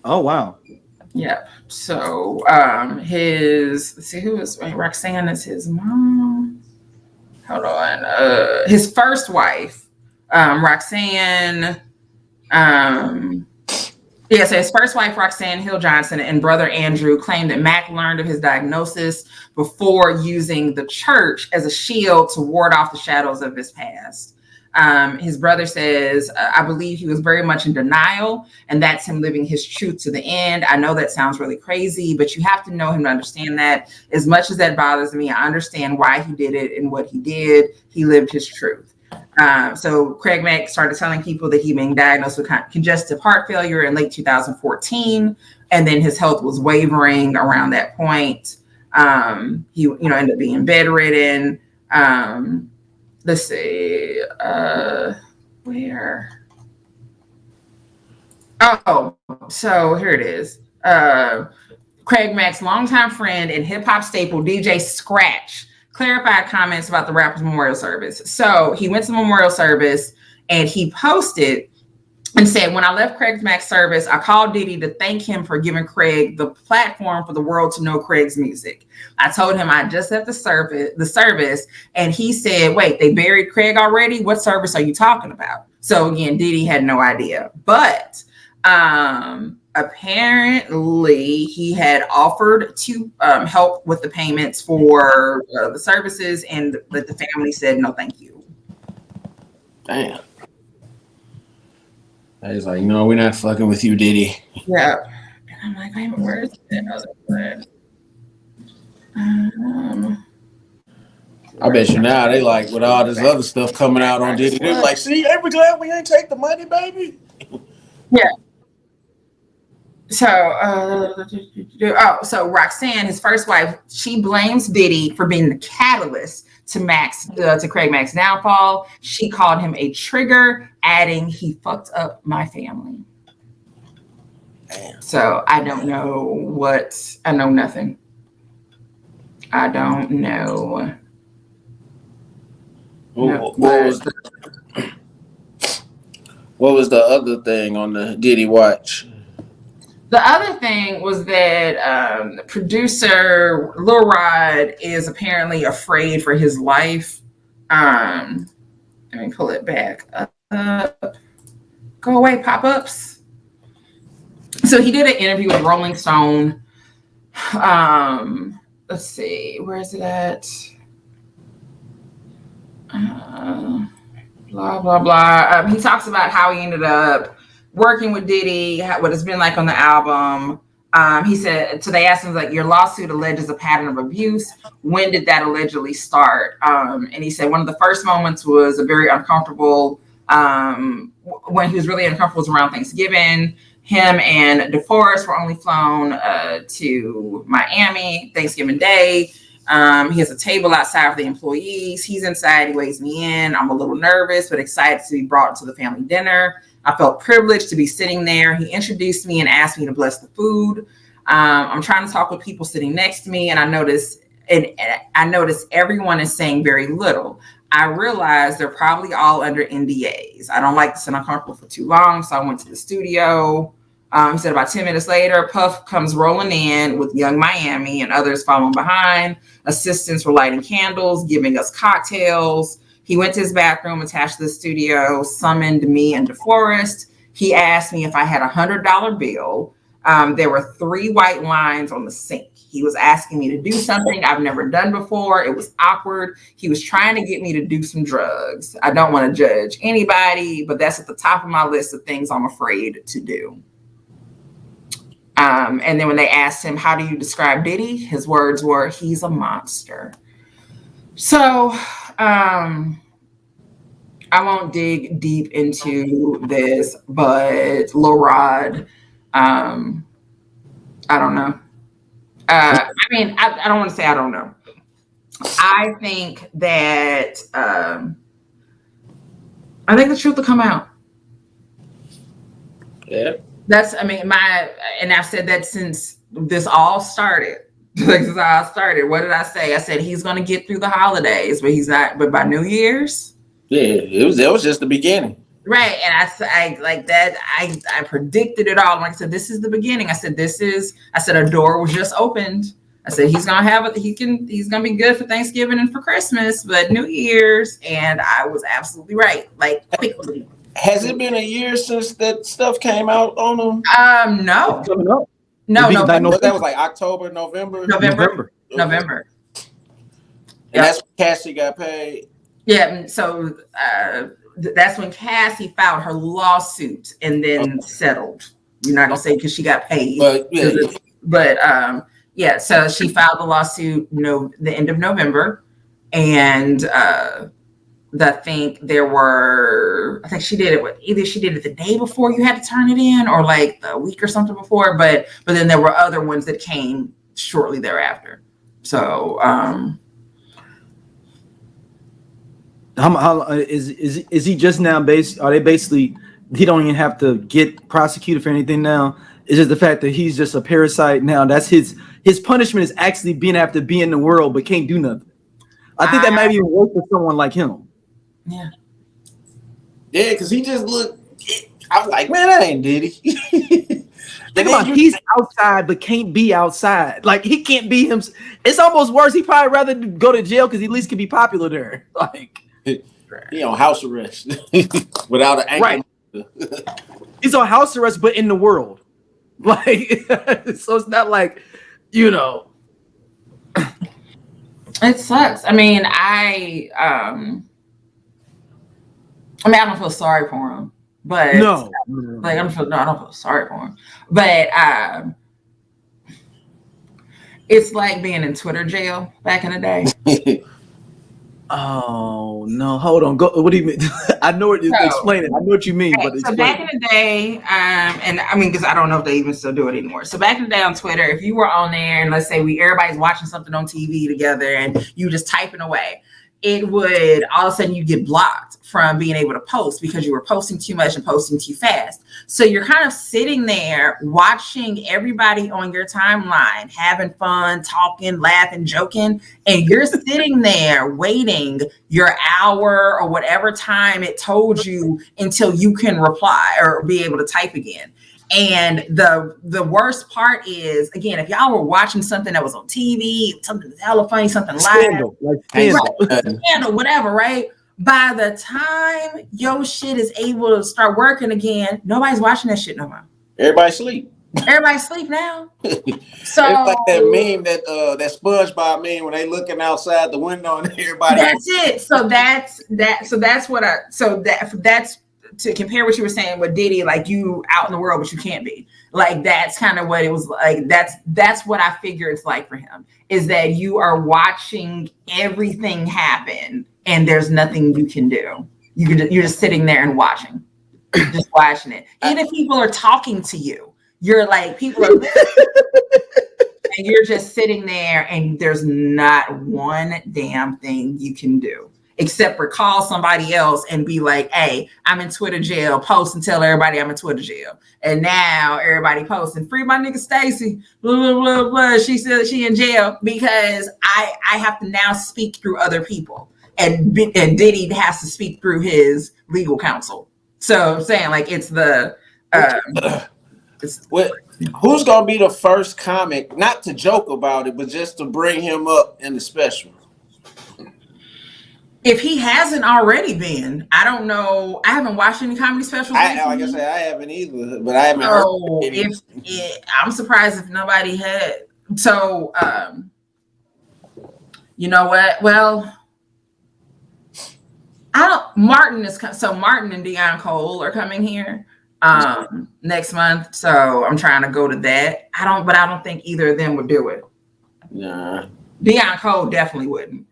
Oh, wow. Yeah. So Roxanne is his mom. Hold on. His first wife, Roxanne, so his first wife, Roxanne Hill Johnson, and brother Andrew claimed that Mack learned of his diagnosis before using the church as a shield to ward off the shadows of his past. His brother says, I believe he was very much in denial, and that's him living his truth to the end. I know that sounds really crazy, but you have to know him to understand that. As much as that bothers me, I understand why he did it and what he did. He lived his truth. So Craig Mack started telling people that he'd been diagnosed with congestive heart failure in late 2014, and then his health was wavering around that point. He, ended up being bedridden. Let's see, where? Oh, so here it is. Craig Mack's longtime friend and hip hop staple DJ Scratch clarified comments about the rapper's memorial service. So he went to the memorial service and he posted and said, when I left Craig Mack's service, I called Diddy to thank him for giving Craig the platform for the world to know Craig's music. I told him I just left the service, and he said, wait, they buried Craig already? What service are you talking about? So again, Diddy had no idea. But apparently he had offered to help with the payments for the services, and the family said, no, thank you. Damn. I was like, no, we're not fucking with you, Diddy. Yeah. And I'm like, where is it? I bet you now they like, with all this other stuff coming out on Diddy, they're like, see, ain't we glad we ain't take the money, baby? Yeah. So Roxanne, his first wife, she blames Diddy for being the catalyst to Craig Mack's downfall. She called him a trigger, adding, he fucked up my family. Damn. So I don't know I know nothing. I don't know. What was the other thing on the Diddy watch? The other thing was that producer Lil Rod is apparently afraid for his life. Let me pull it back up. Go away, pop-ups. So he did an interview with Rolling Stone. Let's see, where is it at? Blah, blah, blah. He talks about how he ended up working with Diddy, what it's been like on the album. He said, so they asked him, like, your lawsuit alleges a pattern of abuse. When did that allegedly start? And he said one of the first moments was a very uncomfortable, when he was really uncomfortable was around Thanksgiving. Him and DeForest were only flown to Miami Thanksgiving Day. He has a table outside for the employees. He's inside. He waves me in. I'm a little nervous, but excited to be brought to the family dinner. I felt privileged to be sitting there. He introduced me and asked me to bless the food. I'm trying to talk with people sitting next to me, and I notice everyone is saying very little. I realized they're probably all under NDAs. I don't like to sit uncomfortable for too long, so I went to the studio. He said about 10 minutes later, Puff comes rolling in with Young Miami and others following behind. Assistants were lighting candles, giving us cocktails. He went to his bathroom attached to the studio, summoned me and DeForest. He asked me if I had a $100 bill. There were 3 white lines on the sink. He was asking me to do something I've never done before. It was awkward. He was trying to get me to do some drugs. I don't want to judge anybody, but that's at the top of my list of things I'm afraid to do. And then when they asked him, how do you describe Diddy? His words were, he's a monster. So I won't dig deep into this, but Lil Rod I don't know. I mean, I don't want to say I don't know. I think that I think the truth will come out. Yeah. And I've said that since this all started. Like, since I started, what did I say? I said he's going to get through the holidays, but he's not. But by New Year's, yeah, it was just the beginning, right? And I like that. I predicted it all. Like I said, this is the beginning. I said a door was just opened. I said he's gonna be good for Thanksgiving and for Christmas, but New Year's, and I was absolutely right. Like, quickly. Has it been a year since that stuff came out on them? No. Coming up. No. That was like October, November. November. And that's when Cassie got paid. Yeah. So that's when Cassie filed her lawsuit and then settled. You're not gonna say because she got paid, yeah. So she filed the lawsuit the end of November, and I think she did it either she did it the day before you had to turn it in or like a week or something before, but then there were other ones that came shortly thereafter. So how is he just now he don't even have to get prosecuted for anything now? It's just the fact that he's just a parasite now. That's his punishment is actually being able to be in the world but can't do nothing. I think that might even work for someone like him. Yeah, because he just looked. I was like, man, that ain't Diddy. Think about he's outside but can't be outside. Like he can't be him. It's almost worse. He probably rather go to jail because he at least can be popular there. Like he on house arrest without an ankle. Right. He's on house arrest, but in the world. Like so, it's not like It sucks. I mean, I don't feel sorry for him, but no. Like I don't feel sorry for him, but it's like being in Twitter jail back in the day. Oh no! Hold on. Go. What do you mean? I know what you're explaining. I know what you mean, but so back in the day, and I mean, because I don't know if they even still do it anymore. So back in the day on Twitter, if you were on there and let's say everybody's watching something on TV together and you just typing away, it would all of a sudden you get blocked from being able to post because you were posting too much and posting too fast. So you're kind of sitting there watching everybody on your timeline, having fun, talking, laughing, joking, and you're sitting there waiting your hour or whatever time it told you until you can reply or be able to type again. And the worst part is, again, if y'all were watching something that was on TV, something hella funny, something live, scandal, whatever, right? By the time your shit is able to start working again, nobody's watching that shit no more. Everybody sleep. Everybody sleep now. So it's like that meme that SpongeBob meme when they looking outside the window and everybody. That's it. So that's to compare what you were saying with Diddy, like you out in the world, but you can't be. Like that's kind of what it was like. That's what I figure it's like for him, is that you are watching everything happen and there's nothing you can do. You're just sitting there and watching, just watching it. Even if people are talking to you, you're like, people are listening, and you're just sitting there and there's not one damn thing you can do. Except for call somebody else and be like, hey, I'm in Twitter jail, post and tell everybody I'm in Twitter jail. And now everybody posting, free my nigga Stacy, blah, blah, blah, blah. She said she in jail because I have to now speak through other people. And Diddy has to speak through his legal counsel. So I'm saying like it's the... who's going to be the first comic, not to joke about it, but just to bring him up in the special? If he hasn't already been, I don't know. I haven't watched any comedy specials. Like I said, I haven't either, but I haven't heard. I'm surprised if nobody had. So, you know what? Well, Martin and Deion Cole are coming here next month. So I'm trying to go to that. I don't think either of them would do it. Nah. Deion Cole definitely wouldn't.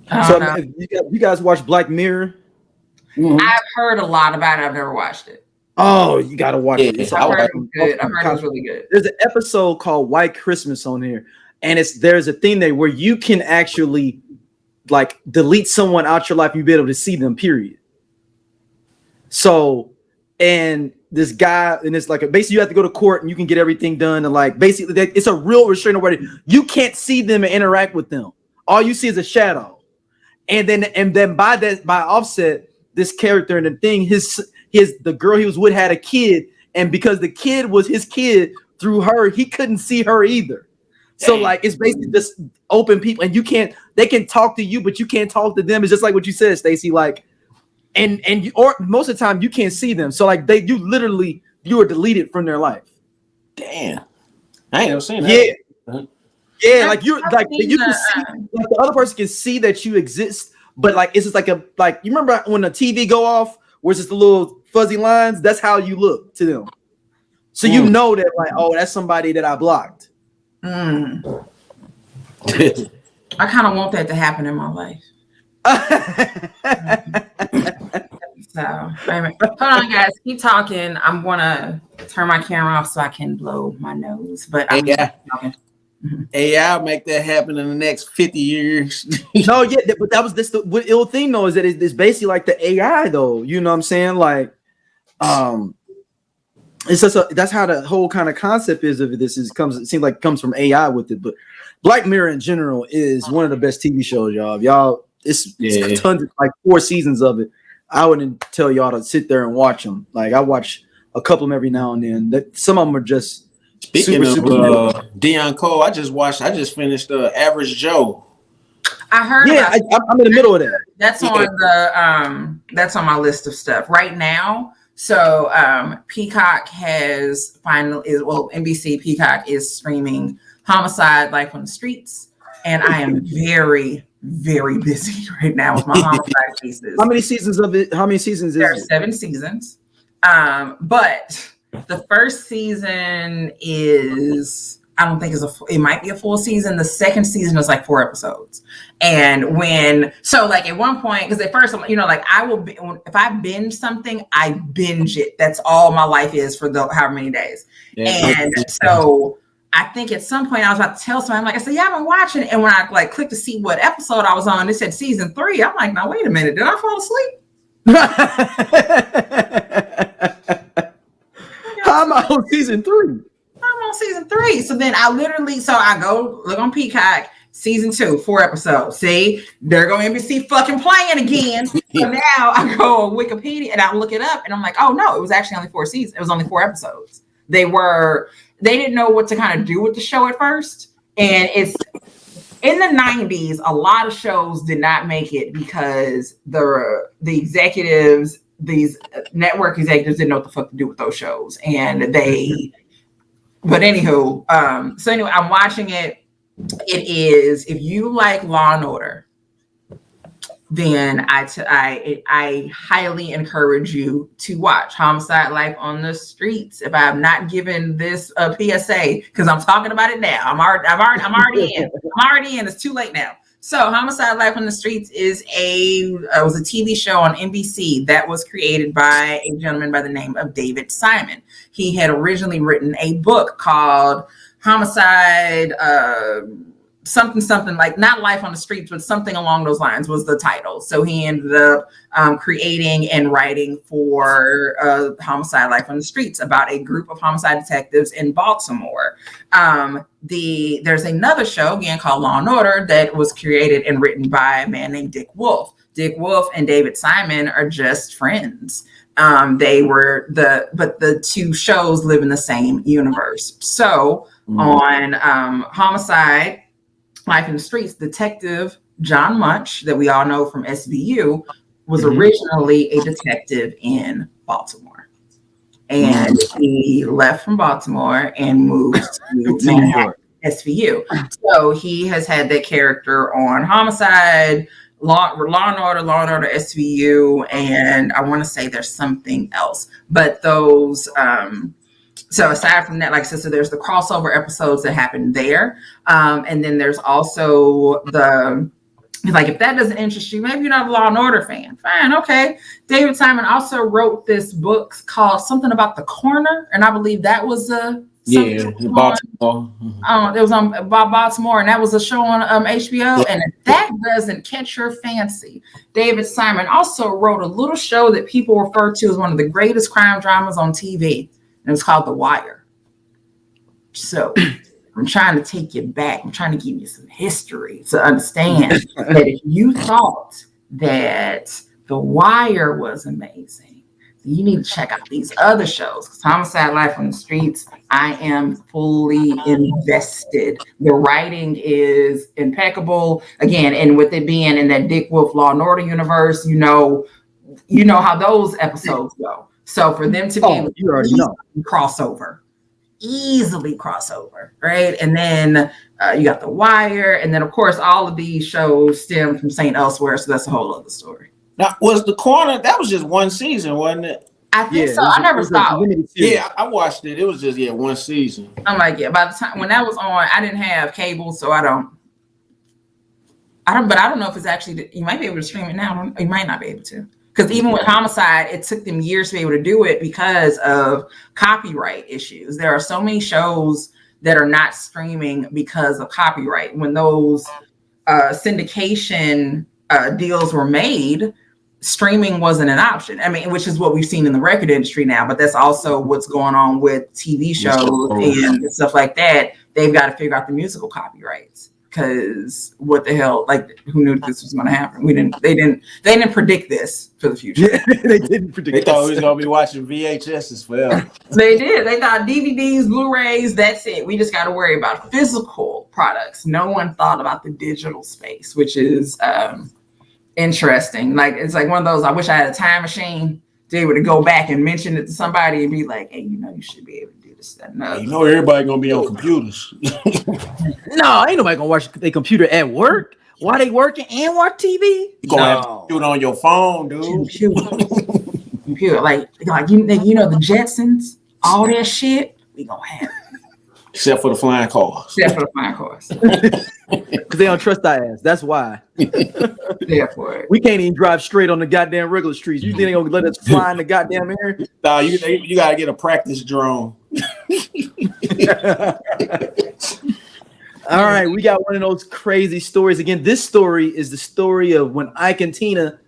You guys watch Black Mirror? Mm-hmm. I've heard a lot about it. I've never watched it. Oh, you gotta watch it. Yeah, I've heard it was good. I've heard it was really good. There's an episode called White Christmas on here, and there's a thing there where you can actually like delete someone out your life, you'll be able to see them, period. So, and this guy, and it's like basically you have to go to court and you can get everything done, and like basically it's a real restraining order. You can't see them and interact with them. All you see is a shadow. And then by offset, this character and the thing, the girl he was with had a kid, and because the kid was his kid through her, he couldn't see her either. So like it's basically just open people, and they can talk to you, but you can't talk to them. It's just like what you said, Stacey. Like, or most of the time you can't see them. So like you are deleted from their life. Damn, I ain't never seen that. Yeah. Uh-huh. Yeah, like you can see, like the other person can see that you exist, but like it's just like you remember when the TV go off, where it's just the little fuzzy lines. That's how you look to them, so you know that like, oh, that's somebody that I blocked. I kind of want that to happen in my life. So, hold on, guys, keep talking. I'm gonna turn my camera off so I can blow my nose. But I'm talking. AI make that happen in the next 50 years. No, yeah, but that was the ill thing though, is that it's basically like the AI though. You know what I'm saying? Like, it's just that's how the whole kind of concept is of this. It seems like it comes from AI with it. But Black Mirror in general is one of the best TV shows, y'all. It's tons of, like 4 seasons of it. I wouldn't tell y'all to sit there and watch them. Like I watch a couple of them every now and then. Some of them are just. Speaking of Deion Cole, I just finished Average Joe. I heard. Yeah, I'm in the middle of that. That's on that's on my list of stuff right now. So Peacock has NBC Peacock is streaming Homicide: Life on the Streets, and I am very, very busy right now with my homicide cases. How many seasons of it? How many seasons There is are 7 seasons, but. The first season is, I don't think it might be a full season. The second season is like 4 episodes. And like at one point, because at first, like if I binge something, I binge it. That's all my life is for however many days. Yeah. And so I think at some point I was about to tell somebody, I said, yeah, I've been watching. And when I like clicked to see what episode I was on, it said season 3. I'm like, now wait a minute, did I fall asleep? I'm on season 3. I'm on season 3. So then I go look on Peacock, season 2, 4 episodes. See, there go NBC fucking playing again. So now I go on Wikipedia and I look it up and I'm like, oh no, it was actually only 4 seasons. It was only 4 episodes. They didn't know what to kind of do with the show at first. And it's in the 90s, a lot of shows did not make it because the executives, these network executives didn't know what the fuck to do with those shows. But anywho, so anyway, I'm watching it. It is, if you like Law and Order, then I highly encourage you to watch Homicide: Life on the Streets. If I have not given this a PSA, because I'm talking about it now, I'm already in. I'm already in. It's too late now. So Homicide: Life on the Streets was a TV show on NBC that was created by a gentleman by the name of David Simon. He had originally written a book called Homicide, something like not Life on the Streets, but something along those lines was the title. So he ended up creating and writing for Homicide: Life on the Streets about a group of homicide detectives in Baltimore. There's another show again called Law and Order that was created and written by a man named Dick Wolf. Dick Wolf and David Simon are just friends. But the 2 shows live in the same universe. So on Homicide: Life in the Streets, Detective John Munch, that we all know from SVU, was originally a detective in Baltimore. And he left from Baltimore and moved to Manhattan, SVU. So he has had that character on Homicide, Law and Order, SVU, and I want to say there's something else. But those... So aside from that, like I said, so there's the crossover episodes that happen there. And then there's also He's like, if that doesn't interest you, maybe you're not a Law and Order fan. Fine, okay. David Simon also wrote this book called something about the corner, and I believe that was Baltimore. It was on Bob Baltimore, and that was a show on HBO. And if that doesn't catch your fancy, David Simon also wrote a little show that people refer to as one of the greatest crime dramas on TV, and it was called The Wire. So I'm trying to take you back. I'm trying to give you some history to understand that if you thought that The Wire was amazing, you need to check out these other shows. Because Homicide: Life on the Streets, I am fully invested. The writing is impeccable. Again, and with it being in that Dick Wolf Law and Order universe, you know how those episodes go. So for them to be able to easily crossover, right? And then you got The Wire, and then of course all of these shows stem from St. Elsewhere, so that's a whole other story. Now, was The Corner, that was just one season, wasn't it? I think so. I never saw it. Yeah, I watched it. It was just one season. I'm like, by the time when that was on, I didn't have cable, so I don't, but I don't know if it's actually, you might be able to stream it now. You might not be able to. Because even with Homicide, it took them years to be able to do it because of copyright issues. There are so many shows that are not streaming because of copyright. When those syndication deals were made, streaming wasn't an option. I mean, which is what we've seen in the record industry now, but that's also what's going on with TV shows and stuff like that. They've got to figure out the musical copyrights. Because what the hell? Like, who knew this was going to happen? They didn't predict this for the future. Yeah, they didn't predict. They thought we was going to be watching VHSs forever. They did. They thought DVDs, Blu-rays. That's it. We just got to worry about physical products. No one thought about the digital space, which is interesting. Like, it's like one of those. I wish I had a time machine to be able to go back and mention it to somebody and be like, "Hey, you should be able to." Everybody gonna be on computers. No, ain't nobody gonna watch their computer at work. While they working and watch TV? You gonna have to do it on your phone, dude. Computer. Like the Jetsons, all that shit, we gonna have it. Except for the flying cars. Because they don't trust our ass. That's why. Therefore, we can't even drive straight on the goddamn regular streets. You think they gonna let us fly in the goddamn air? Nah, you gotta get a practice drone. All right, we got one of those crazy stories again. This story is the story of when Ike and Tina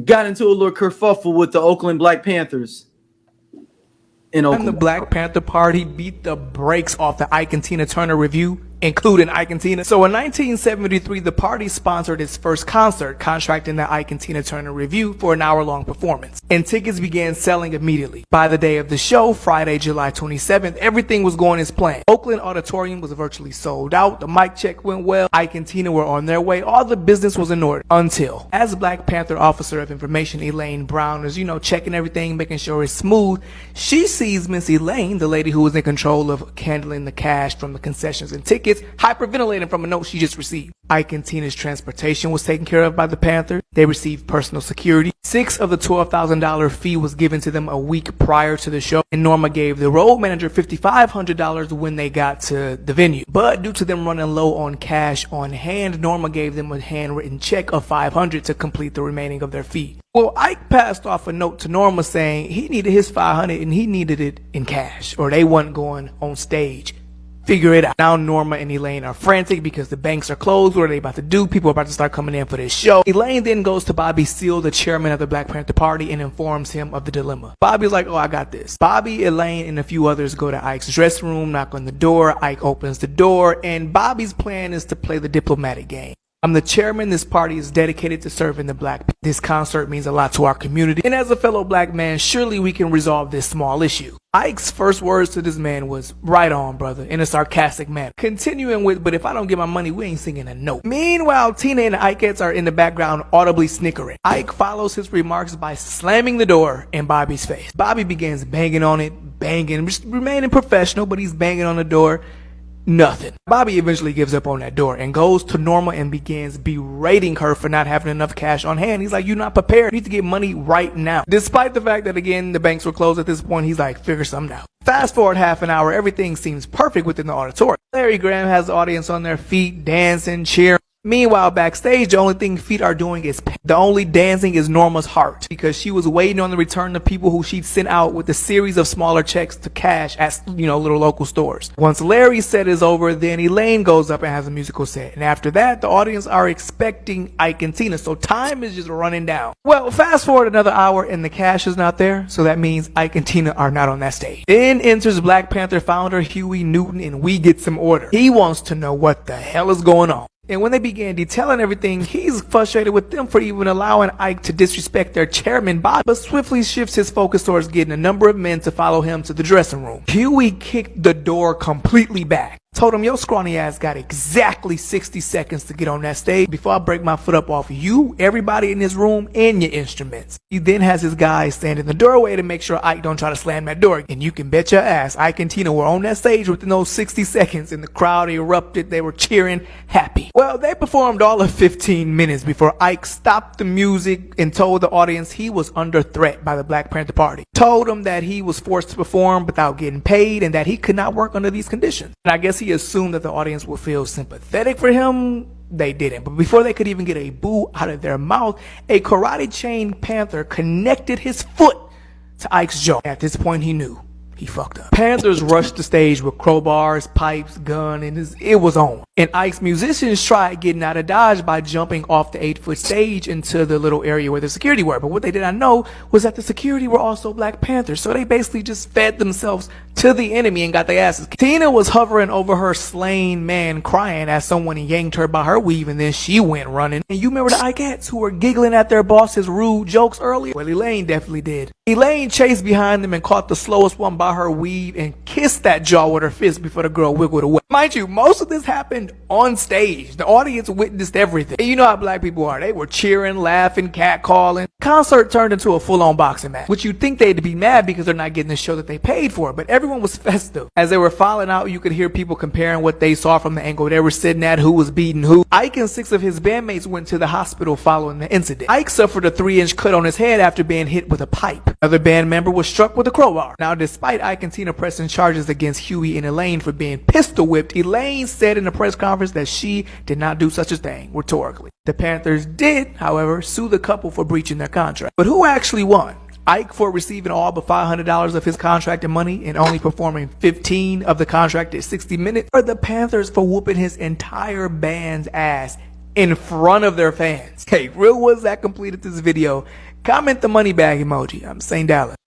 got into a little kerfuffle with the Oakland Black Panthers. In Oakland. And the Black Panther Party beat the brakes off the Ike and Tina Turner Revue, including Ike and Tina. So in 1973, the party sponsored its first concert, contracting the Ike and Tina Turner Revue for an hour-long performance. And tickets began selling immediately. By the day of the show, Friday, July 27th, everything was going as planned. Oakland Auditorium was virtually sold out. The mic check went well. Ike and Tina were on their way. All the business was in order until, as Black Panther Officer of Information Elaine Brown is, checking everything, making sure it's smooth, she sees Miss Elaine, the lady who was in control of handling the cash from the concessions and tickets, hyperventilating from a note she just received. Ike and Tina's transportation was taken care of by the Panthers. They received personal security. 6 of the $12,000 fee was given to them a week prior to the show, and Norma gave the road manager $5,500 when they got to the venue. But due to them running low on cash on hand, Norma gave them a handwritten check of $500 to complete the remaining of their fee. Well, Ike passed off a note to Norma saying he needed his $500 and he needed it in cash, or they wasn't going on stage. Figure it out. Now Norma and Elaine are frantic because the banks are closed. What are they about to do? People are about to start coming in for this show. Elaine then goes to Bobby Seale, the chairman of the Black Panther Party, and informs him of the dilemma. Bobby's like, I got this. Bobby, Elaine, and a few others go to Ike's dressing room, knock on the door. Ike opens the door, and Bobby's plan is to play the diplomatic game. I'm the chairman. This party is dedicated to serving the Black people. This concert means a lot to our community. And as a fellow Black man, surely we can resolve this small issue. Ike's first words to this man was, right on, brother, in a sarcastic manner. Continuing with, but if I don't get my money, we ain't singing a note. Meanwhile, Tina and the Ikeettes are in the background audibly snickering. Ike follows his remarks by slamming the door in Bobby's face. Bobby begins banging on it, just remaining professional, but he's banging on the door. Nothing. Bobby eventually gives up on that door and goes to Norma and begins berating her for not having enough cash on hand. He's like, you're not prepared. You need to get money right now. Despite the fact that, again, the banks were closed at this point, he's like, figure something out. Fast forward half an hour, everything seems perfect within the auditorium. Larry Graham has the audience on their feet, dancing, cheering. Meanwhile, backstage, the only thing feet are doing is the only dancing is Norma's heart, because she was waiting on the return of people who she'd sent out with a series of smaller checks to cash at, little local stores. Once Larry's set is over, then Elaine goes up and has a musical set. And after that, the audience are expecting Ike and Tina, so time is just running down. Well, fast forward another hour and the cash is not there, so that means Ike and Tina are not on that stage. Then enters Black Panther founder Huey Newton, and we get some order. He wants to know what the hell is going on. And when they began detailing everything, he's frustrated with them for even allowing Ike to disrespect their chairman, Bob, but swiftly shifts his focus towards getting a number of men to follow him to the dressing room. Huey kicked the door completely back. Told him, your scrawny ass got exactly 60 seconds to get on that stage before I break my foot up off you, everybody in this room, and your instruments. He then has his guys stand in the doorway to make sure Ike don't try to slam that door. And you can bet your ass Ike and Tina were on that stage within those 60 seconds, and the crowd erupted. They were cheering, happy. Well, they performed all of 15 minutes before Ike stopped the music and told the audience he was under threat by the Black Panther Party. Told them that he was forced to perform without getting paid and that he could not work under these conditions. And I guess he assumed that the audience would feel sympathetic for him. They didn't. But before they could even get a boo out of their mouth, a karate chained panther connected his foot to Ike's jaw. At this point, he knew he fucked up. Panthers rushed the stage with crowbars, pipes, gun, and it was on. And Ike's musicians tried getting out of Dodge by jumping off the 8-foot stage into the little area where the security were. But what they did not know was that the security were also Black Panthers. So they basically just fed themselves to the enemy and got their asses kicked. Tina was hovering over her slain man, crying as someone yanked her by her weave, and then she went running. And you remember the Ikeettes who were giggling at their boss's rude jokes earlier? Well, Elaine definitely did. Elaine chased behind them and caught the slowest one by her weave and kissed that jaw with her fist before the girl wiggled away. Mind you, most of this happened on stage. The audience witnessed everything. And you know how Black people are. They were cheering, laughing, catcalling. Concert turned into a full-on boxing match, which you'd think they'd be mad because they're not getting the show that they paid for. But everyone was festive. As they were filing out, you could hear people comparing what they saw from the angle they were sitting at, who was beating who. Ike and 6 of his bandmates went to the hospital following the incident. Ike suffered a 3-inch cut on his head after being hit with a pipe. Another band member was struck with a crowbar. Now, despite Ike and Tina pressing charges against Huey and Elaine for being pistol whipped, Elaine said in a press conference that she did not do such a thing, rhetorically. The Panthers did, however, sue the couple for breaching their contract. But who actually won? Ike for receiving all but $500 of his contracted money and only performing 15 of the contracted 60 minutes? Or the Panthers for whooping his entire band's ass in front of their fans? Hey, real ones that completed this video, comment the money bag emoji. I'm St. Dallas.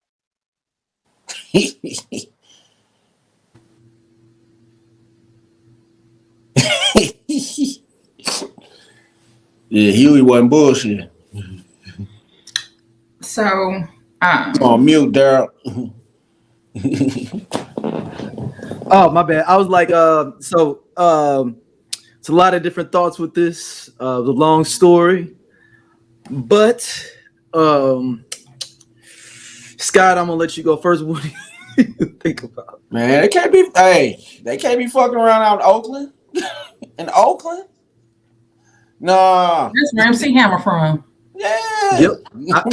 Yeah, Huey wasn't bullshit. So, on mute, Daryl. Oh, my bad. I was like, it's a lot of different thoughts with this. The long story, but Scott, I'm gonna let you go first. What do you think about it? Man, they can't be fucking around out in Oakland. In Oakland? Nah. That's where MC Hammer from. Yeah. Yep.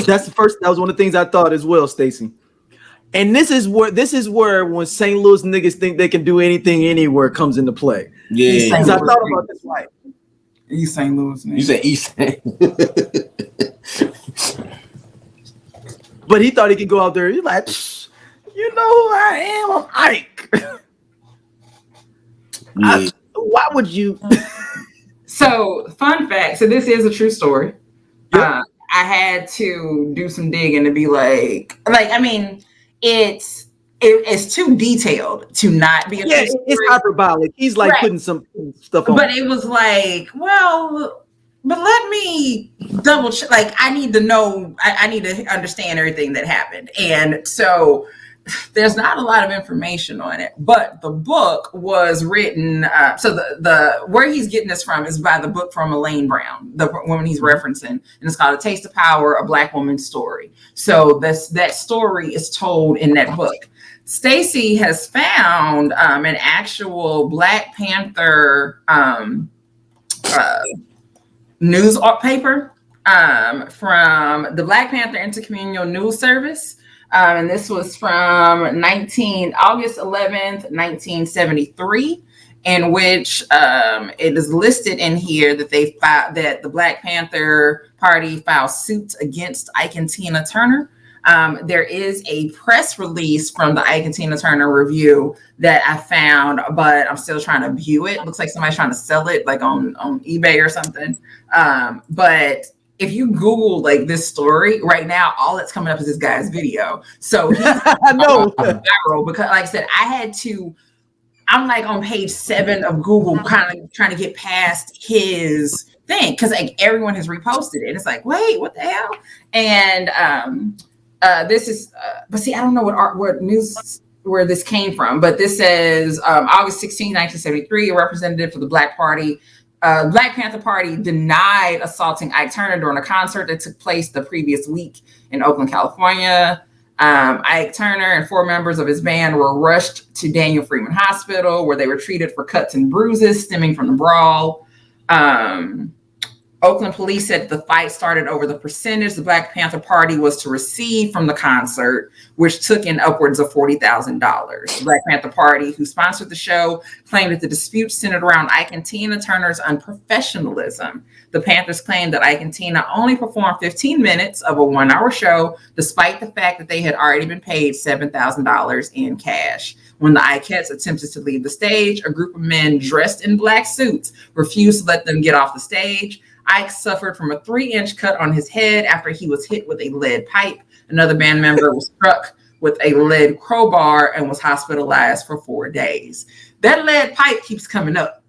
That was one of the things I thought as well, Stacy. And this is where when St. Louis niggas think they can do anything anywhere comes into play. Yeah. Because I thought about this like East St. Louis, man. You said East. But he thought he could go out there. He's like, you know who I am? I'm Ike. Yeah. Why would you? So, fun fact. So, this is a true story. Yep. I had to do some digging to be like, I mean, it's too detailed to not be a true story. It's hyperbolic. He's like putting some stuff on. But it was like, well, but let me double check. Like, I need to know. I need to understand everything that happened. And so there's not a lot of information on it, but the book was written. So the where he's getting this from is by the book from Elaine Brown, the woman he's referencing, and it's called "A Taste of Power: A Black Woman's Story." So that story is told in that book. Stacy has found an actual Black Panther news paper from the Black Panther Intercommunal News Service. And this was from August 11th, 1973. in which it is listed in here that that the Black Panther Party filed suits against Ike and Tina Turner. There is a press release from the Ike and Tina Turner review that I found, but I'm still trying to view it. Looks like somebody's trying to sell it, like on eBay or something. But if you Google like this story right now, all that's coming up is this guy's video. So he's viral because, like I said, I'm like on page 7 of Google, kind of trying to get past his thing because like everyone has reposted it. It's like, wait, what the hell? And this is, but see, I don't know what news where this came from, but this says August 16, 1973, a representative for the Black Panther Party denied assaulting Ike Turner during a concert that took place the previous week in Oakland, California. Ike Turner and 4 members of his band were rushed to Daniel Freeman Hospital, where they were treated for cuts and bruises stemming from the brawl. Oakland police said the fight started over the percentage the Black Panther Party was to receive from the concert, which took in upwards of $40,000. The Black Panther Party, who sponsored the show, claimed that the dispute centered around Ike and Tina Turner's unprofessionalism. The Panthers claimed that Ike and Tina only performed 15 minutes of a 1-hour show, despite the fact that they had already been paid $7,000 in cash. When the Ikettes attempted to leave the stage, a group of men dressed in black suits refused to let them get off the stage. Ike suffered from a 3-inch cut on his head after he was hit with a lead pipe. Another band member was struck with a lead crowbar and was hospitalized for 4 days. That lead pipe keeps coming up.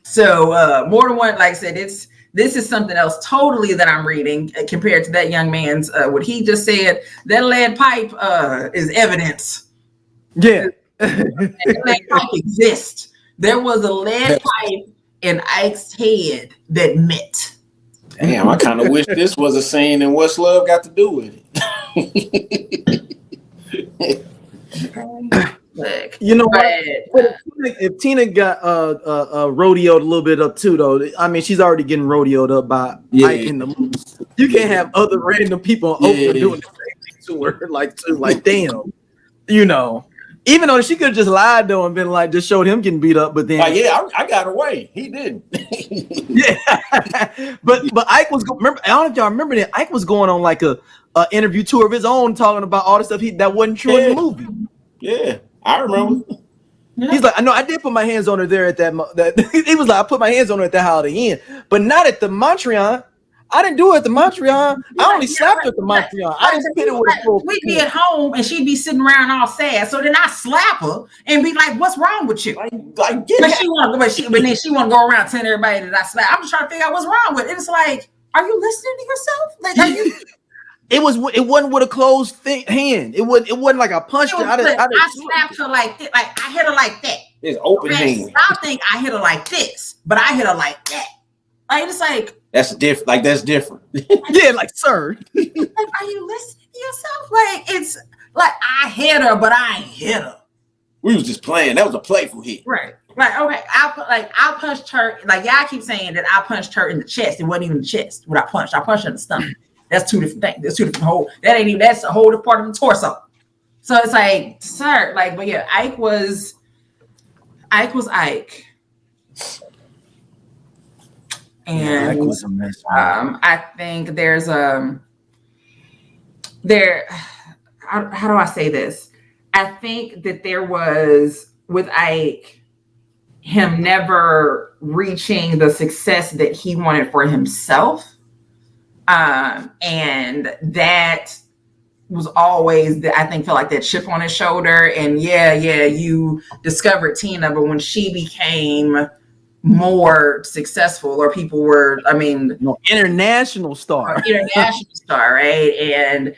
So more than one, like I said, this is something else totally that I'm reading compared to that young man's, what he just said. That lead pipe is evidence. Yeah. That lead pipe exists. There was a lead pipe in Ike's head that met. Damn, I kind of wish this was a scene and What's Love Got to Do with it. You know what? If Tina got rodeoed a little bit up too, though, I mean, she's already getting rodeoed up by Ike in the movie. You can't have other random people in Oakland doing the same thing to her, like damn, you know. Even though she could have just lied though and been like, just showed him getting beat up, but then I got away. He didn't. Yeah, but Ike was. Remember, I don't know if y'all remember that Ike was going on like a interview tour of his own, talking about all the stuff that wasn't true in the movie. Yeah, I remember. He's like, I know I did put my hands on her there at that. He was like, I put my hands on her at the Holiday Inn, but not at the Montreal. I didn't do it at the Montreal. I only slapped her at the Montreal. I didn't hit her with a full. We'd be at home and she'd be sitting around all sad. So then I slap her and be like, "What's wrong with you?" But then she want to go around telling everybody that I slap. I'm just trying to figure out what's wrong with it. It's like, are you listening to yourself? Like, are you? It wasn't with a closed hand. It wasn't like a punch. I slapped her like this. Like I hit her like that. It's open hand. I think I hit her like this, but I hit her like that. Like it's like. That's different. Like that's different. Yeah, like sir. Like, are you listening to yourself? Like it's like I hit her, but I ain't hit her. We was just playing. That was a playful hit. Right. Like okay, I punched her. Like y'all keep saying that I punched her in the chest. It wasn't even the chest. What I punched her in the stomach. That's 2 different things. There's 2 different whole. That's a whole different part of the torso. So it's like, sir, like, but yeah, Ike was Ike. And was a mess, I think there's how do I say this? I think that there was with Ike him never reaching the success that he wanted for himself, and that was always I think felt like that chip on his shoulder. And you discovered Tina, but when she became more successful or people were international star, right? And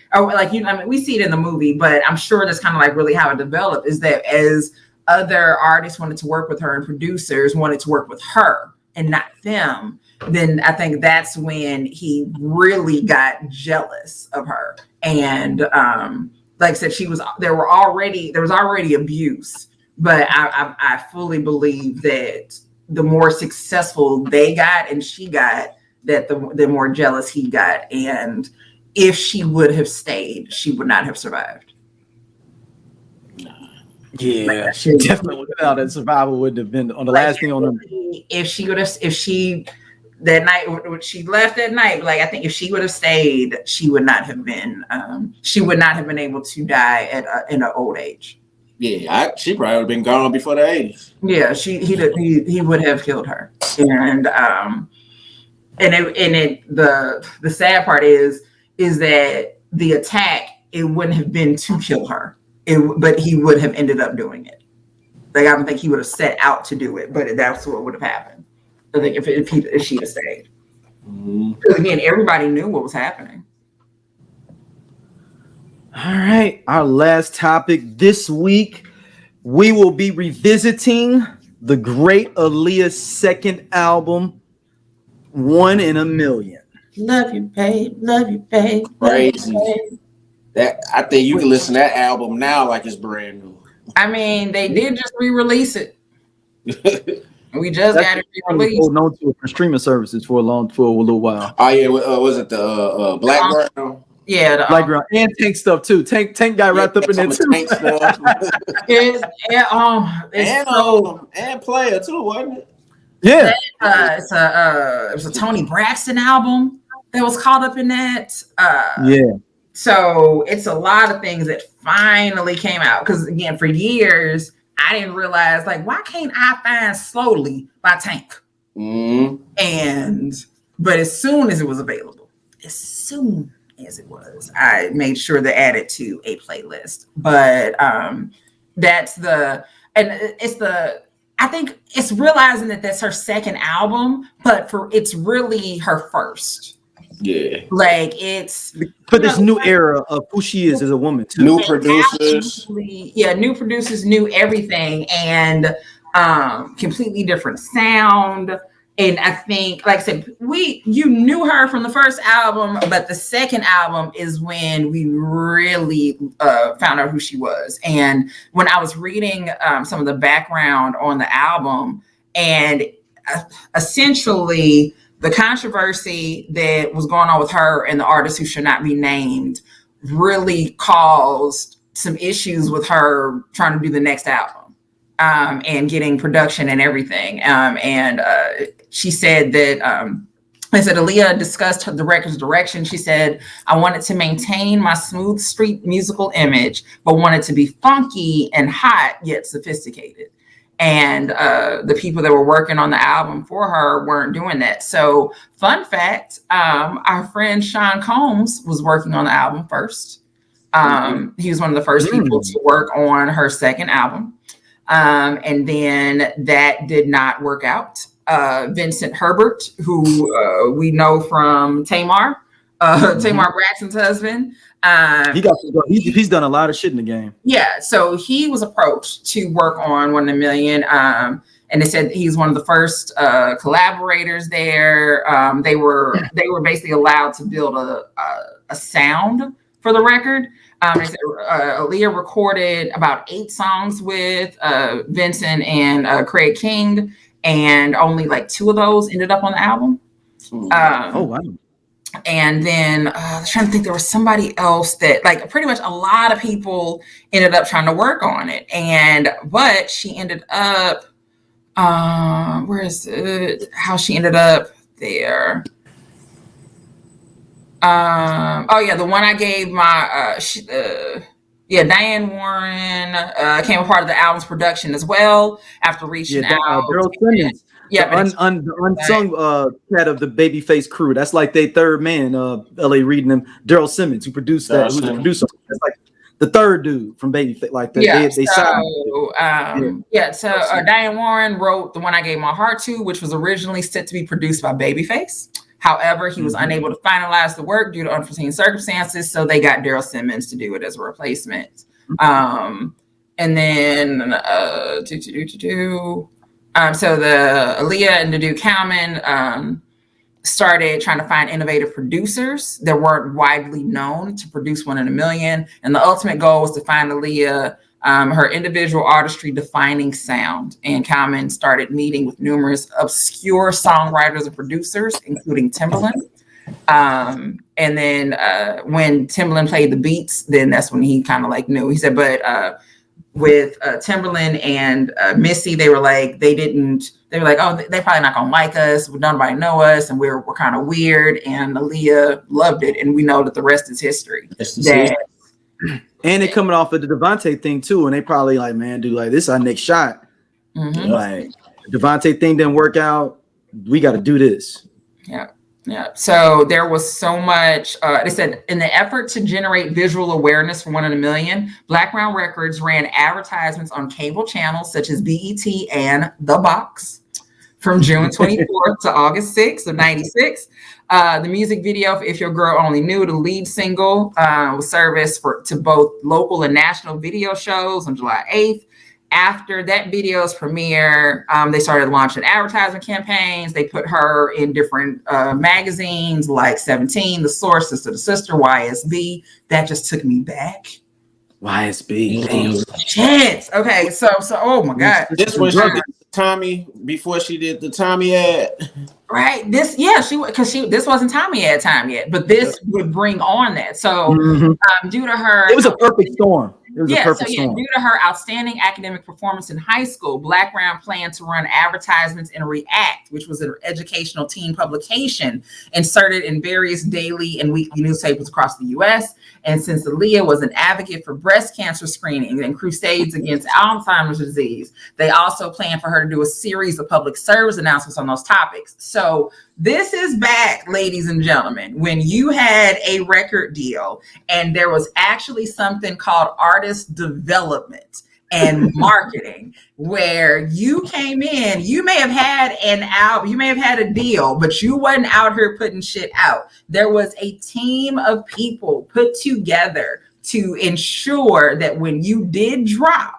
we see it in the movie, but I'm sure that's kind of like really how it developed is that as other artists wanted to work with her and producers wanted to work with her and not them, then I think that's when he really got jealous of her. And like I said, there was already abuse, but I fully believe that the more successful they got and she got, that the more jealous he got. And if she would have stayed, she would not have survived. Yeah, she definitely without that survival would have been on the last thing on them. If she that night when she left that night, like I think if she would have stayed, she would not have been able to die at in an old age. Yeah, she probably would have been gone before the 80s. Yeah, he would have killed her. And the sad part is that the attack, it wouldn't have been to kill her, but he would have ended up doing it. Like I don't think he would have set out to do it, but that's what would have happened. I think if she had stayed. Because again, everybody knew what was happening. All right, our last topic this week, we will be revisiting the great Aaliyah's second album, 1 in a Million. Love you, babe. Love you, babe. Crazy. That I think you can listen to that album now like it's brand new. I mean, they did just re-release it. We just got it re-released. Holding on to it for streaming services for a little while. Oh yeah, was it the Black Girl? Yeah, the Black Girl and Tank stuff too. Tank got wrapped up in that too. Tank stuff. And Player too, wasn't it? Yeah. It was a Tony Braxton album that was caught up in that. Yeah. So it's a lot of things that finally came out. Because again, for years, I didn't realize, like, why can't I find Slowly by Tank? But as soon as it was available, I made sure to add it to a playlist. But I think it's realizing that that's her second album, but it's really her first. Yeah. Like it's but this new era of who she is as a woman too. New producers. New producers, new everything, and completely different sound. And I think, like I said, you knew her from the first album, but the second album is when we really found out who she was. And when I was reading some of the background on the album, and essentially the controversy that was going on with her and the artist who should not be named really caused some issues with her trying to do the next album and getting production and everything. She said that, Aaliyah discussed the record's direction. She said, I wanted to maintain my smooth street musical image, but wanted to be funky and hot, yet sophisticated. And the people that were working on the album for her weren't doing that. So fun fact, our friend Sean Combs was working on the album first. He was one of the first people to work on her second album. And then that did not work out. Vincent Herbert, who we know from Tamar, Tamar Braxton's husband. He's done a lot of shit in the game. Yeah, so he was approached to work on 1 in a Million, and they said he's one of the first collaborators there. They were basically allowed to build a sound for the record. They said Aaliyah recorded about 8 songs with Vincent and Craig King, and only like 2 of those ended up on the album. Oh wow. And then I was trying to think, there was somebody else that, like, pretty much a lot of people ended up trying to work on it. But she ended up, where is it? How she ended up there. The one I gave my, Diane Warren came a part of the album's production as well after reaching out. Daryl Simmons. The unsung cat of the Babyface crew. That's like their third man. L.A. Reading them. Daryl Simmons, who produced that. Who's the producer? That's like the third dude from Babyface. Like Diane Warren wrote The One I Gave My Heart To, which was originally set to be produced by Babyface. However, he was unable to finalize the work due to unforeseen circumstances, so they got Daryl Simmons to do it as a replacement. And then so the Aaliyah and Dudu Kalman started trying to find innovative producers that weren't widely known to produce 1 in a Million. And the ultimate goal was to find Aaliyah her individual artistry defining sound. And Kalman started meeting with numerous obscure songwriters and producers, including Timbaland. And then when Timbaland played the beats, then that's when he kind of like knew. He said, but with Timberland and Missy. They were like, oh, they probably not gonna like us. Nobody know us, and we're kind of weird. And Aaliyah loved it, and we know that the rest is history. And it coming off of the Devontae thing too, and they probably like, man, dude, like this is our next shot. Mm-hmm. Like Devontae thing didn't work out. We got to do this. Yeah. So there was so much. They said in the effort to generate visual awareness for 1 in a Million, Black Ground Records ran advertisements on cable channels such as BET and The Box from June 24th to August 6th of 96. The music video for If Your Girl Only Knew, the lead single, was serviced to both local and national video shows on July 8th. After that video's premiere, they started launching advertisement campaigns. They put her in different magazines like 17, The Source, Sister to Sister, YSB. That just took me back. YSB. Shit. Okay, so oh my God. This was Tommy before she did the Tommy ad. Right. This wasn't Tommy ad time yet, but this would bring on that. So due to her, it was a perfect storm. Due to her outstanding academic performance in high school, Black Ground planned to run advertisements in React, which was an educational teen publication inserted in various daily and weekly newspapers across the U.S. And since Aaliyah was an advocate for breast cancer screening and crusades against Alzheimer's disease, they also planned for her to do a series of public service announcements on those topics. So this is back, ladies and gentlemen, when you had a record deal and there was actually something called artist development and marketing, where you came in, you may have had an album, you may have had a deal, but you wasn't out here putting shit out. There was a team of people put together to ensure that when you did drop,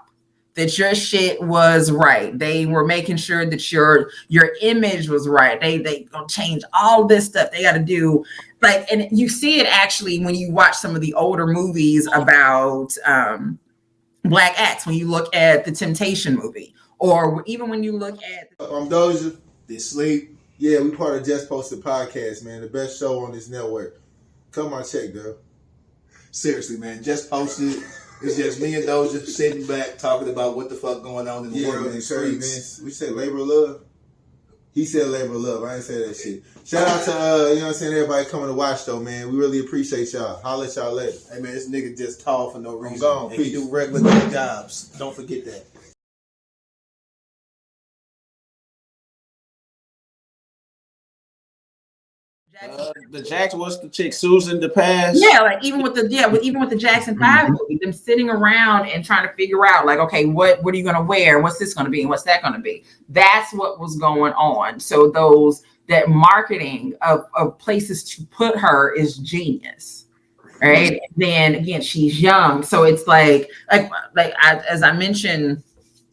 that your shit was right. They were making sure that your image was right. They gonna change all this stuff. They got to do and you see it actually when you watch some of the older movies about Black acts. When you look at the Temptation movie, or even when you look at Doja, They Sleep. Yeah, we part of Just Posted Podcast, man. The best show on this network. Come on, check, girl. Seriously, man. Just Posted. It's just me and Doja sitting back talking about what the fuck going on in the world and streets. Man. We said labor of love. He said labor of love. I ain't say that shit. Shout out to you know what I'm saying, everybody coming to watch though, man. We really appreciate y'all. Holla at y'all later. Hey man, this nigga just tall for no reason. I'm gone. And he do regular jobs. Don't forget that. The Jackson, what's the chick, Susan DePass? Yeah, like even with the Jackson 5 movie, them sitting around and trying to figure out, like, okay, what are you gonna wear? What's this gonna be? And what's that gonna be? That's what was going on. So that marketing of places to put her is genius. Right. And then again, she's young. So it's as I mentioned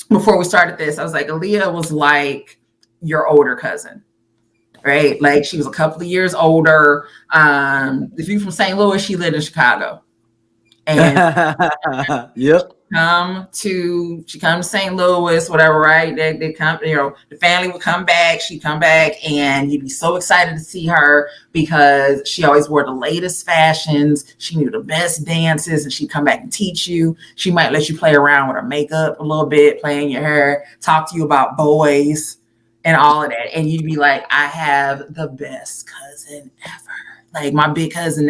before we started this, I was like, Aaliyah was like your older cousin. Right, like she was a couple of years older. If you're from St. Louis, she lived in Chicago, and yep. She come to St. Louis, whatever. Right, they come. The family would come back. She'd come back, and you'd be so excited to see her because she always wore the latest fashions. She knew the best dances, and she'd come back and teach you. She might let you play around with her makeup a little bit, playing your hair, talk to you about boys and all of that. And you'd be like, I have the best cousin ever. Like my big cousin,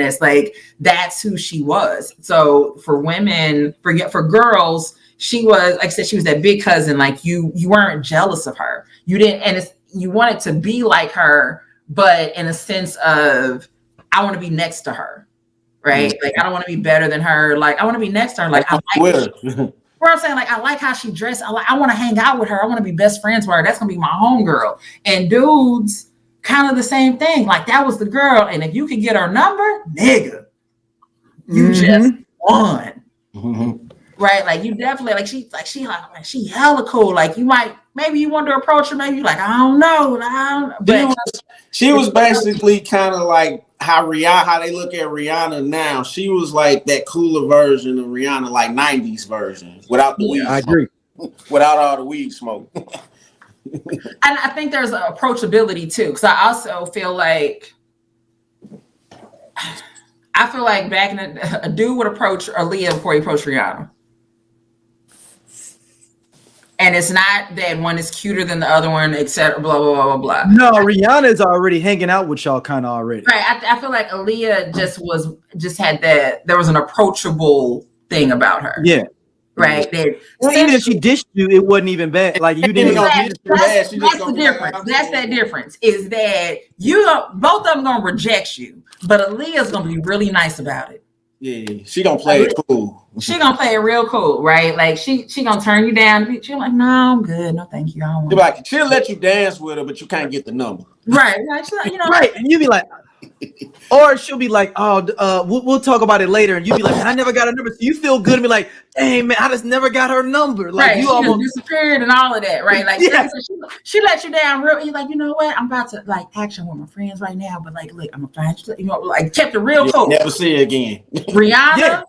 that's who she was. So for women, for girls, she was, like I said, she was that big cousin. Like you weren't jealous of her. You didn't, and you wanted to be like her, but in a sense of, I want to be next to her. Right. Mm-hmm. Like, I don't want to be better than her. Like, I want to be next to her. Like, I like where I'm saying, like, I like how she dressed. I want to hang out with her. I want to be best friends with her. That's going to be my homegirl. And dudes, kind of the same thing. Like, that was the girl. And if you could get her number, nigga, you just won. Mm-hmm. Right? Like, you definitely, she hella cool. Like, maybe you want to approach her. Maybe you're like, I don't know. But she was basically kind of like how they look at Rihanna now. She was like that cooler version of Rihanna, like 90s version, without the weed smoke. I agree. Without all the weed smoke. And I think there's an approachability too, because I also feel like back in a dude would approach Aaliyah before he approached Rihanna. And it's not that one is cuter than the other one, etc. Blah blah blah blah blah. No, Rihanna's already hanging out with y'all kind of already. Right. I feel like Aaliyah just had that. There was an approachable thing about her. Yeah. Right. Well, even if she dished you, it wasn't even bad. Like you didn't. That's the difference. That's that difference. Is that both of them gonna reject you, but Aaliyah's gonna be really nice about it. Yeah, she gonna play it cool. She gonna play it real cool, right? Like she gonna turn you down. She's like, no, I'm good. No, thank you. I don't want she'll let you dance with her, but you can't get the number. Right. Like, right. And you be like, or she'll be like, oh, we'll talk about it later. And you be like, I never got her number. So you feel good and be like, dang man, I just never got her number. Like right. you She almost disappeared and all of that, right? Like yeah. she let you down real. You're like, you know what? I'm about to like action with my friends right now, but like, look, I'm gonna find you. You know, like kept it real cool. Never see her again. Rihanna. Yeah.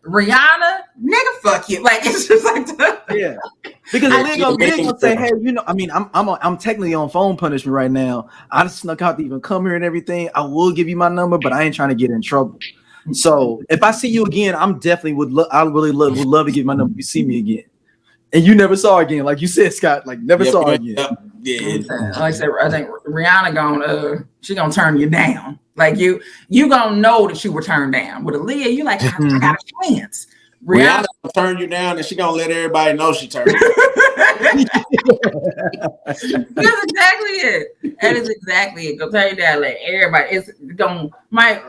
Rihanna, nigga, fuck you. Like it's just like yeah, because Aaliyah gonna say, hey, you know, I mean, I'm technically on phone punishment right now. I just snuck out to even come here and everything. I will give you my number, but I ain't trying to get in trouble. So if I see you again, I'm definitely would love to give my number. If you see me again, and you never saw her again, like you said, Scott, like never saw her again. Yeah, like I said, I think Rihanna she gonna turn you down. Like you gonna know that you were turned down. With Aaliyah, you like, I got a chance. Rihanna gonna turn you down, and she gonna let everybody know she turned. That's exactly it. That is exactly it. Go turn you down, let everybody. It's gonna might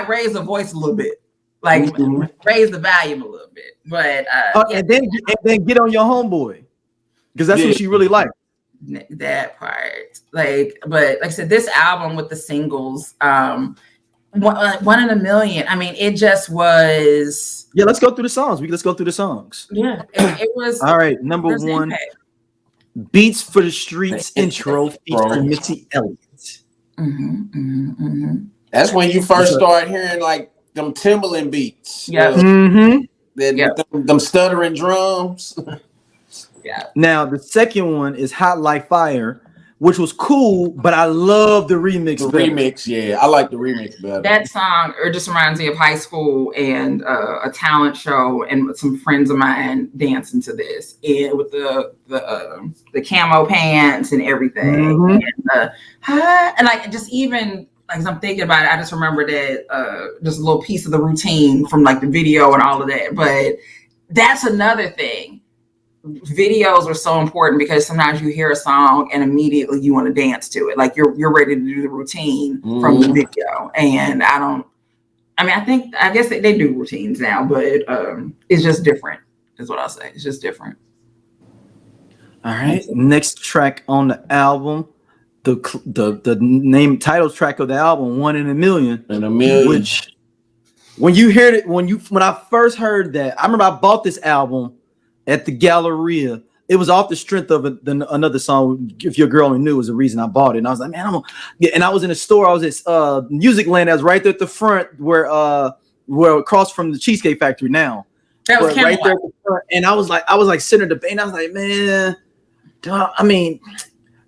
raise the voice a little bit, like raise the volume a little bit. But and then get on your homeboy, because that's what she really likes. That part, but like I said, this album with the singles, one in a million. I mean, it just was. Yeah, let's go through the songs. Let's go through the songs. Yeah, it was. All right, number one, impact. Beats for the Streets intro featuring Missy Elliott. That's when you first start hearing like them Timbaland beats. Yeah. Them stuttering drums. Yeah. Now the second one is Hot Like Fire, which was cool, but I love the remix. Remix, yeah, I like the remix better. That song just reminds me of high school and a talent show, and some friends of mine dancing to this, and with the camo pants and everything, and like just even like as I'm thinking about it, I just remember that just a little piece of the routine from like the video and all of that. But that's another thing. Videos are so important because sometimes you hear a song and immediately you want to dance to it. Like you're ready to do the routine from the video. And I guess they do routines now, but it's just different is what I'll say. It's just different. All right. Next track on the album, the name title track of the album, One in a Million. Which when you heard it, when I first heard that, I remember I bought this album at the Galleria. It was off the strength of another song, If Your Girl Only Knew, was the reason I bought it. And I was like, man, and I was in a store. I was at Music Land. I was right there at the front where across from the Cheesecake Factory now. That was right there at the front. And I was like sitting at the bank. I was like, man, I mean,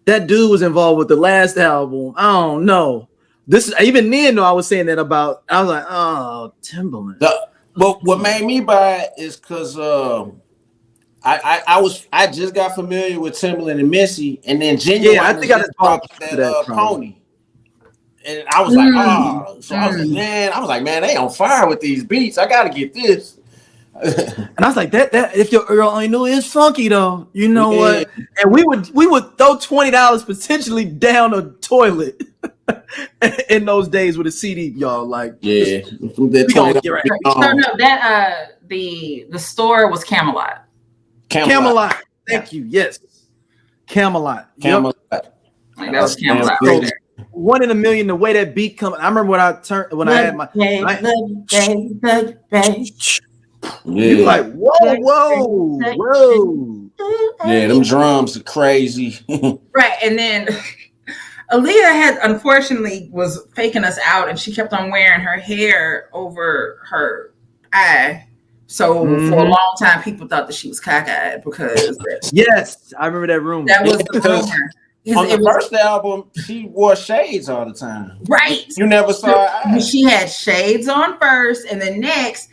that dude was involved with the last album. I don't know. This is even then though I was saying that about. I was like, oh, Timbaland. But what made me buy it is because I just got familiar with Timbaland and Missy, and then Genuine. I think I just talked that Pony, and I was like, oh, so I was like, man, they on fire with these beats. I gotta get this. And I was like, that If Your Girl Only Knew is funky though. You know what? And we would throw $20 potentially down a toilet in those days with a CD, y'all. Like, yeah, the store was Camelot. Camelot. Thank you. Yes. Camelot. Camelot. Like that was Camelot. So, One in a Million, the way that beat come. I remember when I had my you're like, whoa. Yeah, them drums are crazy. Right. And then Aaliyah unfortunately was faking us out, and she kept on wearing her hair over her eye. So for a long time, people thought that she was cockeyed because yes, I remember that rumor. That was the rumor. On the first album, she wore shades all the time. Right. You never saw her eye. She had shades on first, and then next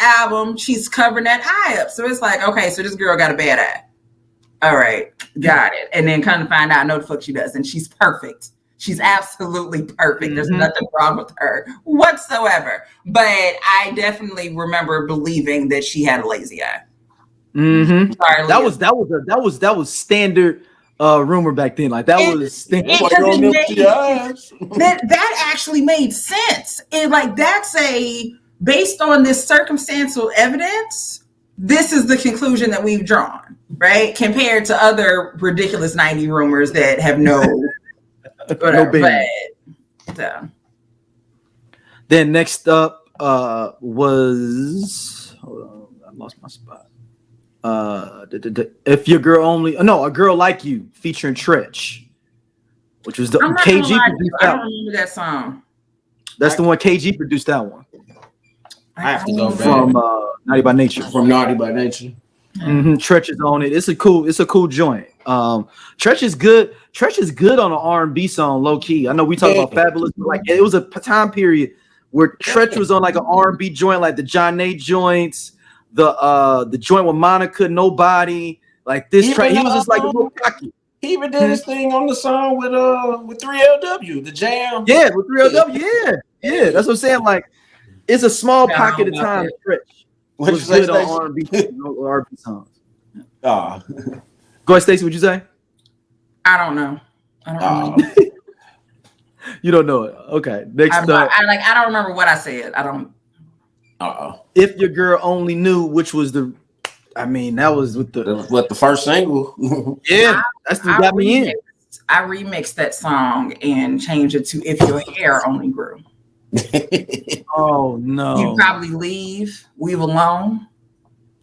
album, she's covering that eye up. So it's like, okay, so this girl got a bad eye. All right, got it. And then kind of find out, no, the fuck she does, and she's perfect. She's absolutely perfect. There's nothing wrong with her whatsoever. But I definitely remember believing that she had a lazy eye. Mm-hmm. Sorry, that was standard rumor back then. Like that was standard. That actually made sense. And like that's based on this circumstantial evidence, this is the conclusion that we've drawn, right? Compared to other ridiculous 90 rumors that have no whatever. So. Then next up was hold on, I lost my spot. If your girl only a girl like you featuring Tretch, which was the KG produced I don't remember that song. That's the one KG produced that one. I have to go from Naughty by Nature. From Naughty by Nature. Mm-hmm. Tretch is on it. It's a cool joint. Tretch is good. Tretch is good on an R&B song, low key. I know we talk about Fabulous, but like it was a time period where Tretch was on like an R&B joint, like the John A joints, the joint with Monica, Nobody, like this track. He was just like a little cocky. He even did his thing on the song with 3LW, the jam. Yeah, with 3LW. Yeah. That's what I'm saying. Like it's a small pocket of time. Tretch was good on R&B songs. Go ahead, Stacey. What'd you say? I don't know. You don't know it. Okay. Next up. I don't remember what I said. I don't. If Your Girl Only Knew, which was that was with the first single. Yeah, that's what got me in. I remixed that song and changed it to If Your Hair Only Grew. Oh no. You probably leave alone.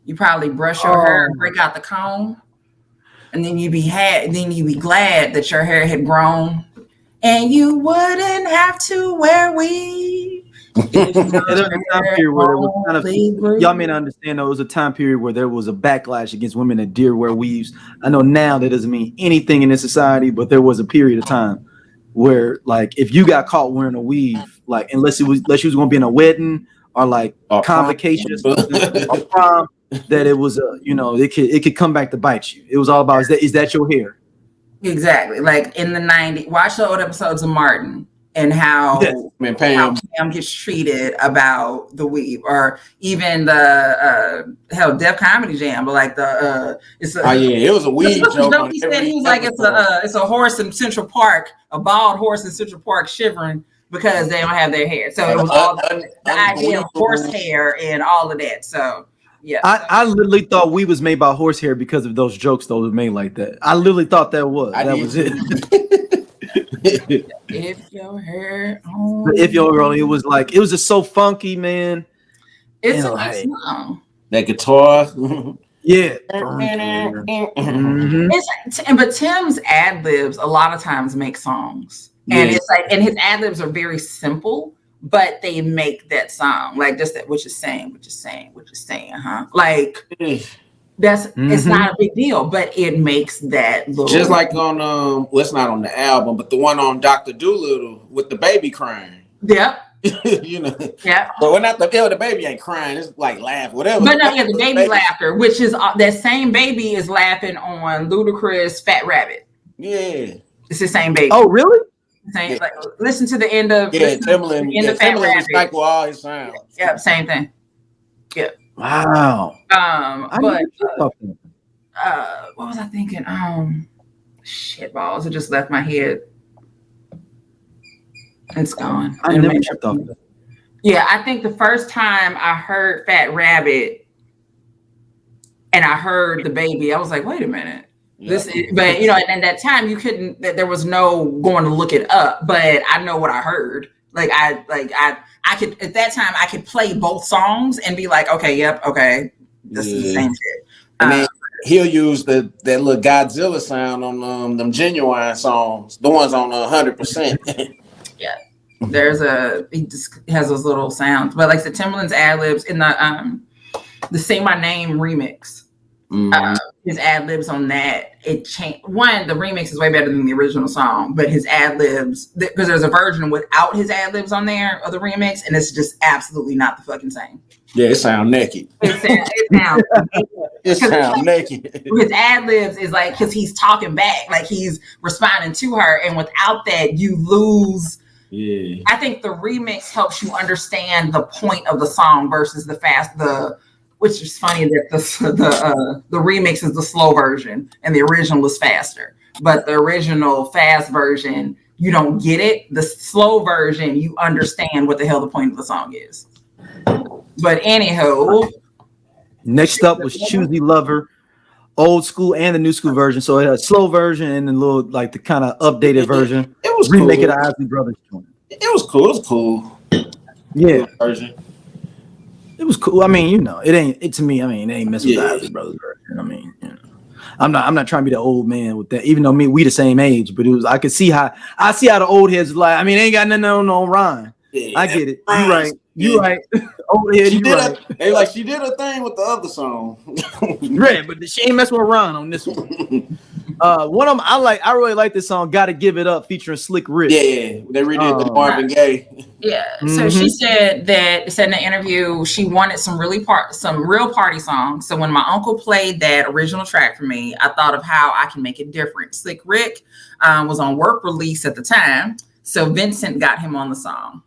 You probably brush your hair, break out the comb, and then you'd be glad that your hair had grown, and you wouldn't have to wear weave. Y'all may not understand though, it was a time period where there was a backlash against women that did wear weaves. I know now that doesn't mean anything in this society, but there was a period of time where like if you got caught wearing a weave, like unless you was going to be in a wedding or like convocations or prom, that it was it could come back to bite you. It was all about is that your hair? Exactly. Like in the 90s, watch the old episodes of Martin and how Pam gets treated about the weave, or even the Def Comedy Jam, but like it was a weave joke. He said he was like it's a horse in Central Park, a bald horse in Central Park shivering because they don't have their hair. So it was all the idea of horse hair and all of that. So yeah, I literally thought we was made by horsehair because of those jokes that was made like that. I literally thought that was it. If your hair only, it was just so funky, man. It's a nice song. That guitar. Yeah. But Tim's ad libs a lot of times make songs. And it's like, and his ad libs are very simple, but they make that song. Like just that what you're saying, huh? Like that's it's not a big deal, but it makes that little just like on it's not on the album, but the one on Dr. Dolittle with the baby crying. Yep. Yeah. But when the baby ain't crying, it's like laugh, whatever. But no, the baby laughter, which is that same baby is laughing on Ludacris' Fat Rabbit. Yeah. It's the same baby. Oh, really? Same, like, listen to the end of Timbaland. Timbaland recycle all his sounds. Yep, same thing. Yep. Wow. But what was I thinking? Shit balls. It just left my head. It's gone. I never tripped off that. Yeah, I think the first time I heard Fat Rabbit and I heard the baby, I was like, wait a minute. But and that time you couldn't. There was no going to look it up. But I know what I heard. I could at that time I could play both songs and be like, okay, this is the same shit. And then he'll use that little Godzilla sound on them Genuine songs, the ones on 100%. Yeah, he just has those little sounds. But like the Timbaland's ad libs in the Say My Name remix His ad libs on that, it changed. One, the remix is way better than the original song, but his ad libs, because there's a version without his ad libs on there of the remix, and it's just absolutely not the fucking same. Yeah, it sounds naked. It sounds naked. His ad libs is like, because he's talking back, like he's responding to her, and without that, you lose. Yeah, I think the remix helps you understand the point of the song versus which is funny that the remix is the slow version and the original is faster. But the original fast version, you don't get it. The slow version, you understand what the hell the point of the song is. But anyhow, next up was Choosy Lover, old school and the new school version. So it had a slow version and a little like the kind of updated version. It was remake cool. It Isley Brothers joint. It was cool. It was cool. Yeah. Version. It was cool. I mean, it ain't to me. I mean, it ain't messing with the Isley Brothers version. I mean, I'm not trying to be the old man with that. Even though we the same age, but I could see how the old heads like. I mean, they ain't got nothing on Ryan. Yeah, I get it. You right. You right. Old head. You right. She did a thing with the other song. Right, but she ain't messing with Ryan on this one. One of them I really like this song. Gotta Give It Up featuring Slick Rick. Yeah, they redid the Marvin Gaye. Yeah. So she said in the interview she wanted some real party songs. So when my uncle played that original track for me, I thought of how I can make it different. Slick Rick was on work release at the time, so Vincent got him on the song.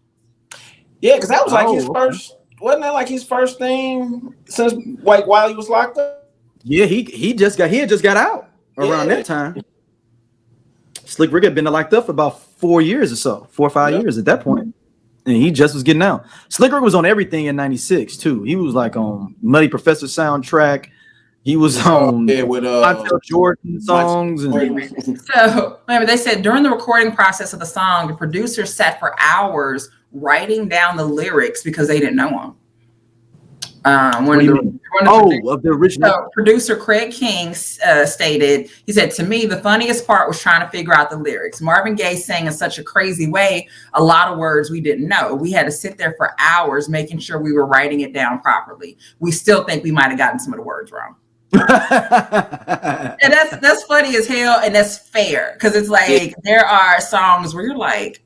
Yeah, because that was like his first. Wasn't that like his first thing since like while he was locked up? Yeah, he had just got out around that time. Slick Rick had been locked up for about 4 years or so, 4 or 5 years at that point. And he just was getting out. Slick Rick was on everything in '96 too. He was like on Muddy Professor soundtrack. He was on with Untitled Jordan songs. So remember, they said during the recording process of the song, the producer sat for hours writing down the lyrics because they didn't know them. Of the original. So producer Craig King stated, he said, to me, the funniest part was trying to figure out the lyrics. Marvin Gaye sang in such a crazy way, a lot of words we didn't know. We had to sit there for hours making sure we were writing it down properly. We still think we might have gotten some of the words wrong. And that's funny as hell, and that's fair, because it's like there are songs where you're like,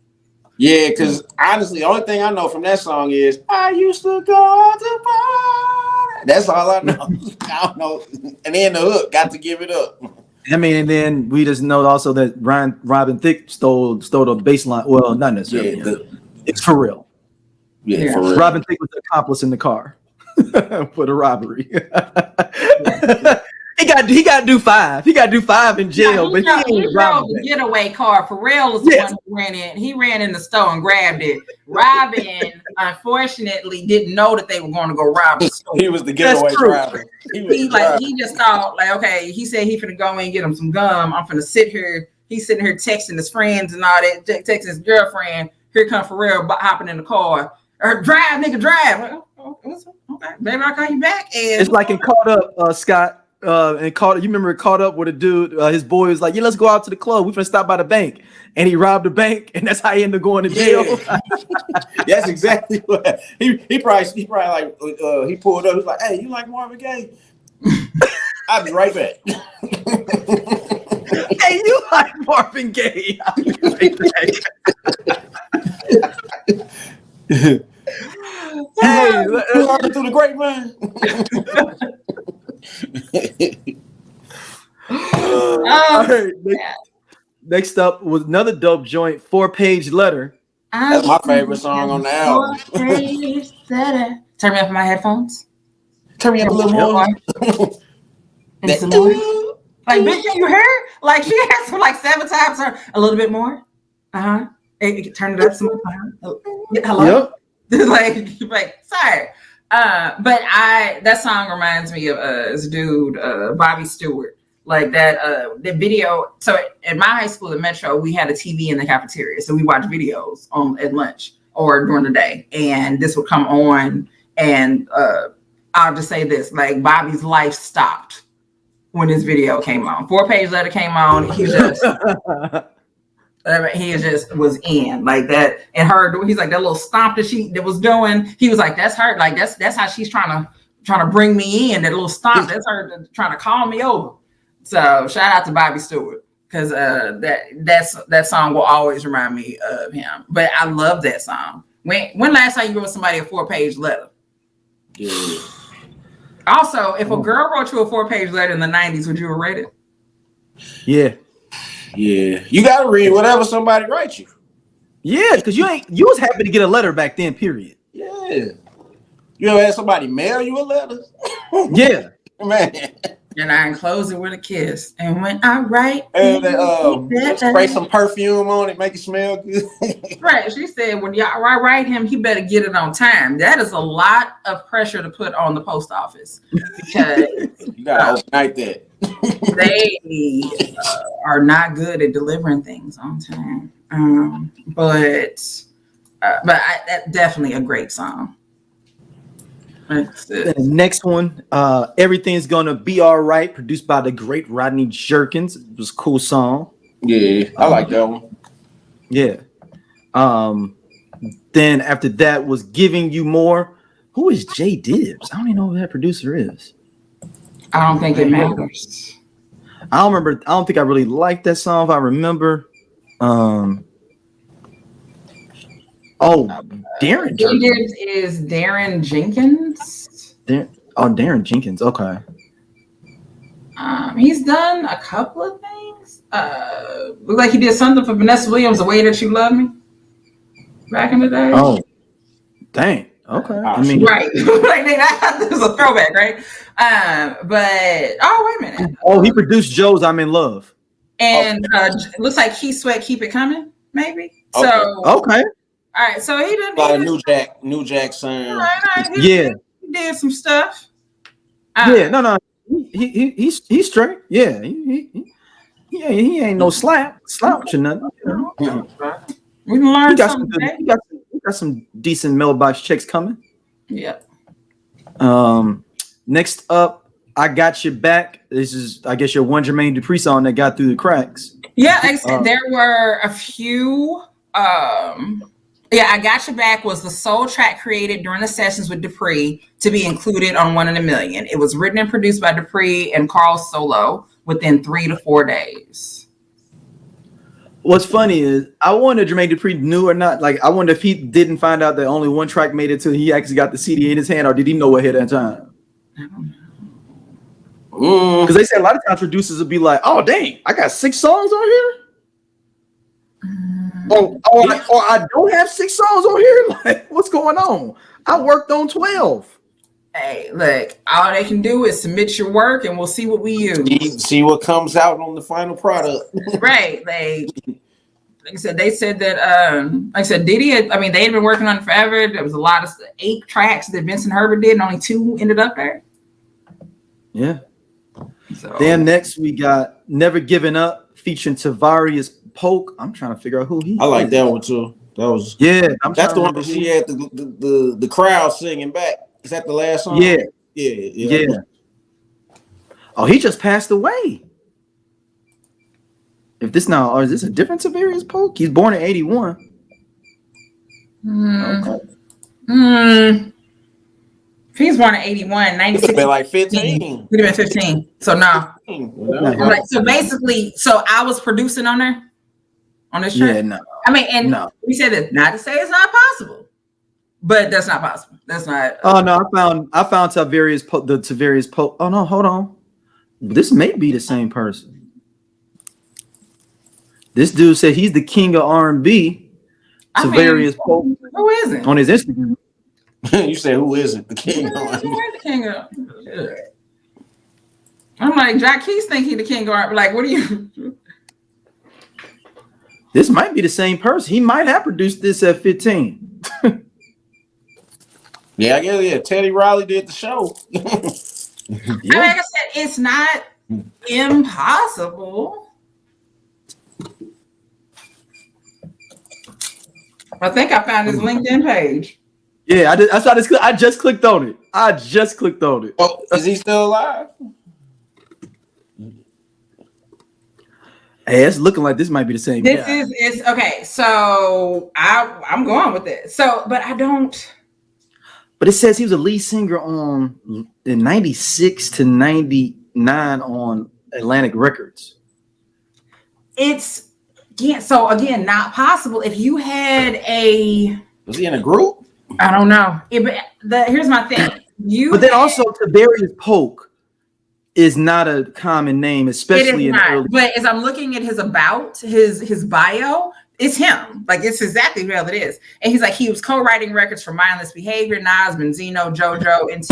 yeah, because honestly, the only thing I know from that song is I used to go to party. That's all I know. I don't know. And then the hook, Got to Give It Up. I mean, and then we just know also that Robin Thicke stole the bass line. Well, not necessarily. It's for real. Yeah, for real. Robin Thicke was the accomplice in the car for the robbery. He got to do 5. He got to do 5 in jail. But he drove the getaway car. Pharrell was the one who ran in. He ran in the store and grabbed it. Robin, unfortunately, didn't know that they were going to go rob the store. He was the getaway driver. He just thought, like, okay, he said he finna go in and get him some gum. I'm finna sit here. He's sitting here texting his friends and all that, texting his girlfriend. Here come Pharrell hopping in the car. Or drive, nigga, drive. Okay, baby, I'll call you back. And it's like in Caught Up, Scott. And you remember Caught Up with a dude, his boy was like, yeah, let's go out to the club. We're finna stop by the bank. And he robbed the bank, and that's how he ended up going to jail. Yeah. That's exactly what he probably like he pulled up, he was like, hey, you like Marvin Gaye? I'll be right back. Hey, you like Marvin Gaye? I'll be right back. Hey, through the grapevine. Next up was another dope joint, 4-Page Letter. That's my favorite song on the album. Turn me up my headphones. Turn me up a little more. Like, bitch, can you hear? Like, she has to like 7 times or a little bit more. Hey, turn it up some more. Hello. Yep. like, sorry. But that song reminds me of this dude, Bobby Stewart. Like that the video. So at my high school at Metro, we had a TV in the cafeteria. So we watched videos at lunch or during the day. And this would come on. And I'll just say this, like Bobby's life stopped when this video came on. 4-Page Letter came on. He just was in like that. And he's like that little stomp that was doing. He was like, that's her. Like that's how she's trying to trying to bring me in. That little stomp, that's her trying to call me over. So shout out to Bobby Stewart, because that song will always remind me of him. But I love that song. When last time you wrote somebody a 4-page letter? Yeah. Also, if a girl wrote you a 4-page letter in the 90s, would you have read it? Yeah. Yeah. You gotta read whatever somebody writes you. Yeah, because you was happy to get a letter back then, period. Yeah. You ever had somebody mail you a letter? Yeah. Man. And I enclose it with a kiss. And when I write, spray some perfume on it, make it smell good. Right. She said, when y'all write him, he better get it on time. That is a lot of pressure to put on the post office, because you gotta overnight that. They are not good at delivering things on time. But that's definitely a great song. The next one, Everything's Gonna Be All Right, produced by the great Rodney Jerkins. It was a cool song. Yeah, I like that one. Yeah. Then after that was Giving You More. Who is Jay Dibbs? I don't even know who that producer is. I don't think it matters. I don't think I really liked that song, if I remember. Darren Jenkins is Darren Jenkins. Darren Jenkins. Okay. He's done a couple of things. Looked like he did something for Vanessa Williams, The Way That You Love Me, back in the day. Oh, dang. Okay. I mean, right. Like that was a throwback, right? But wait a minute. Oh, he produced Joe's "I'm in Love," and looks like Key Sweat, Keep It Coming, maybe. Okay. So okay. All right, so he did a lot of New Jack sound. Right, he did some stuff. No, he's straight. Yeah, he ain't no slouch or nothing. You know? We can learn something. He got some decent mailbox checks coming. Yeah. Next up, I Got Your Back. This is, I guess, your one Jermaine Dupri song that got through the cracks. Yeah, like I said, there were a few. I Got Your Back was the sole track created during the sessions with Dupree to be included on One in a Million. It was written and produced by Dupree and Carl Solo within 3 to 4 days. What's funny is I wonder if Jermaine Dupri knew or not. Like, I wonder if he didn't find out that only one track made it till he actually got the CD in his hand, or did he know ahead of time? I don't know. Because they say a lot of times producers will be like, "Oh, dang, I got 6 songs on here." Or I don't have 6 songs on here. Like, what's going on? I worked on 12. Hey, look, all they can do is submit your work and we'll see what we use. See what comes out on the final product. Right. Like I said, they said that, like I said, Diddy, they had been working on it forever. There was a lot of 8 tracks that Vincent Herbert did and only 2 ended up there. Yeah. So. Then next we got Never Giving Up featuring Tavarius Polk. I'm trying to figure out who he is. I like that one too. That was that's the one that she had the crowd singing back. Is that the last song? Yeah. Oh, he just passed away. Is this a different Tavarius Polk? He's born in 81. Okay. If he's born in 81, 96. It'd been like 15. He'd have been 15. So no. So basically, I was producing on there. On this track? Yeah, no. We said that not to say it's not possible, but that's not possible. That's not. Oh no, I found Tavarius Polk. Oh no, hold on. This may be the same person. This dude said he's the king of R&B. Tavarius Polk. Who is it? On his Instagram. You said who is it? The king of R&B. Who is the king of? I'm like, Jack Keys think he the king of R&B. Like, what are you? This might be the same person. He might have produced this at 15. Yeah, I guess. Teddy Riley did the show. Like I said, it's not impossible. I think I found his LinkedIn page. Yeah, I just clicked on it. Oh, is he still alive? Hey, it's looking like this might be the same guy. This is okay. So I'm going with it. So, but I don't. But it says he was a lead singer on in 96 to 99 on Atlantic Records. It's so again not possible. If you had was he in a group? I don't know. Here's my thing. But then also Tavarius Polk is not a common name, especially in the early. But as I'm looking at his bio, it's him. Like it's exactly who it is. And he's like he was co-writing records for Mindless Behavior, Nas, Benzino, JoJo, and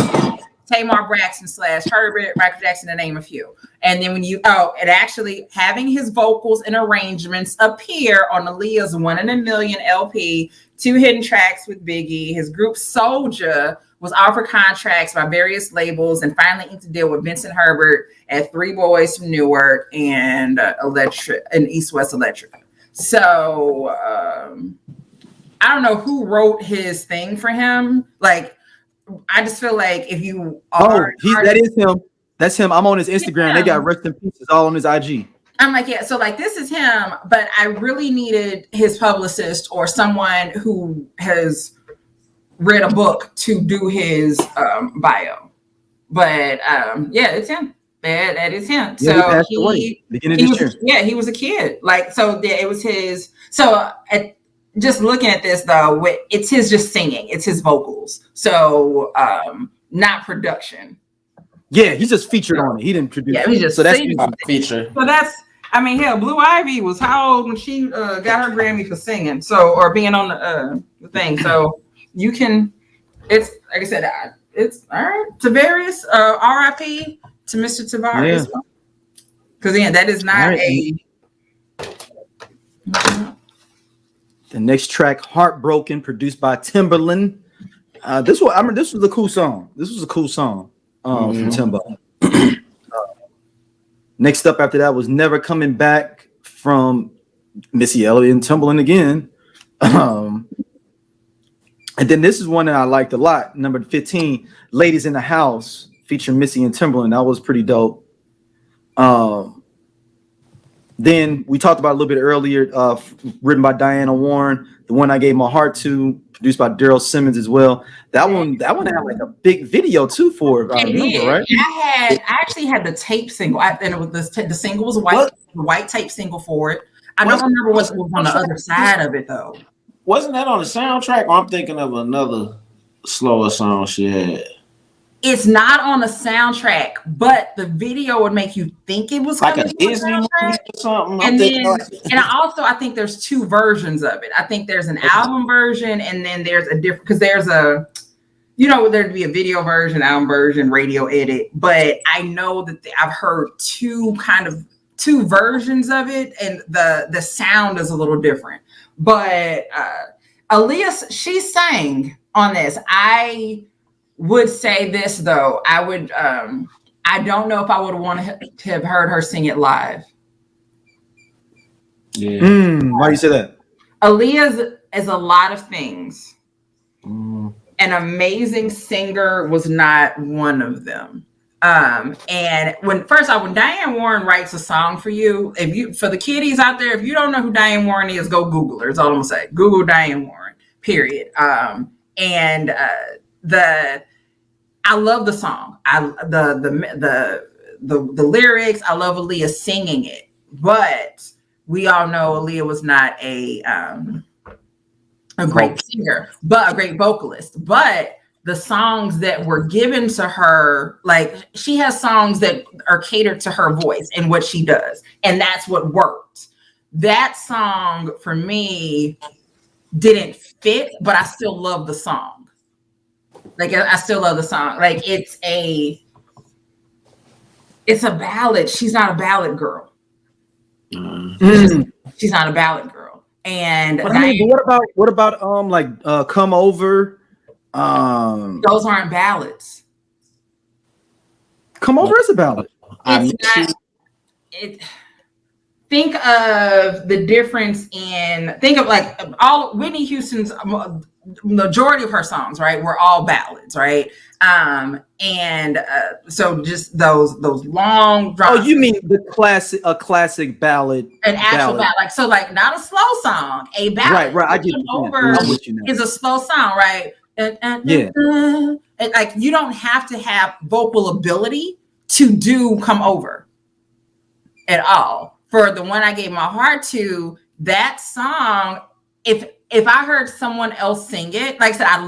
Tamar Braxton / Herbert, Michael Jackson, to name a few. And then when it actually having his vocals and arrangements appear on Aaliyah's 1 in a Million LP, 2 hidden tracks with Biggie. His group Soulja was offered contracts by various labels and finally inked a deal with Vincent Herbert at 3 Boys from Newark and Electric and East West Electric. So I don't know who wrote his thing for him. Like, I just feel like if you are that is him. That's him. I'm on his Instagram. They got rest in pieces all on his IG. I'm like, yeah, so like this is him, but I really needed his publicist or someone who has read a book to do his bio. But yeah, it's him. That is him. Yeah, so he passed away beginning of this year. Yeah, he was a kid. Like, so it was his. So just looking at this though, it's his just singing. It's his vocals. So not production. Yeah, he's just featured on it. He didn't produce. Yeah, he just so that's feature. So that's. I mean, hell, Blue Ivy was how old when she got her Grammy for singing? So or being on the thing. So you can. It's like I said. It's all right. Tavarius, R.I.P. to Mr. Tavares. Because again, that is not The next track, "Heartbroken," produced by Timbaland. This was a cool song. This was a cool song from Timbo. Next up after that was "Never Coming Back" from Missy Elliott and Timbaland again. And then this is one that I liked a lot. Number 15, "Ladies in the House," featuring Missy and Timbaland. That was pretty dope. Then we talked about a little bit earlier, written by Diana Warren, "The One I Gave My Heart To," produced by Daryl Simmons as well. That one had like a big video too for it. I remember, right? I actually had the tape single, and it was the single was white, the white tape single for it. I don't remember what was on the other side of it though. Wasn't that on the soundtrack? Or I'm thinking of another slower song she had. It's not on the soundtrack, but the video would make you think it was like a Disney movie or something. I think there's 2 versions of it. I think there's an album version, and then there's a different because there's a, there'd be a video version, album version, radio edit. But I know that I've heard 2 versions of it, and the sound is a little different. But Aaliyah, she sang on this. I would say this though. I would. I don't know if I would want to have heard her sing it live. Yeah. Why do you say that? Aaliyah is a lot of things. An amazing singer was not one of them. And when Diane Warren writes a song for you, for the kiddies out there, if you don't know who Diane Warren is, go Google her. That's all I'm gonna say. Google Diane Warren, period. I love the song. The lyrics. I love Aaliyah singing it, but we all know Aaliyah was not a great singer, but a great vocalist. But the songs that were given to her, like she has songs that are catered to her voice and what she does. And that's what worked. That song for me didn't fit, but I still love the song. Like I still love the song. Like it's a ballad. She's not a ballad girl. She's not a ballad girl. And what about "Come Over"? Those aren't ballads. "Come Over" is a ballad. Think of the difference think of like all Whitney Houston's majority of her songs, right, were all ballads, right? So just those long dramas. Oh, you mean a classic ballad? An actual ballad. Like so, like not a slow song, a ballad. Right. I get Over is a slow song, right? Like you don't have to have vocal ability to do Come Over at all. For the one I gave my heart to, that song, if I heard someone else sing it, like I said, I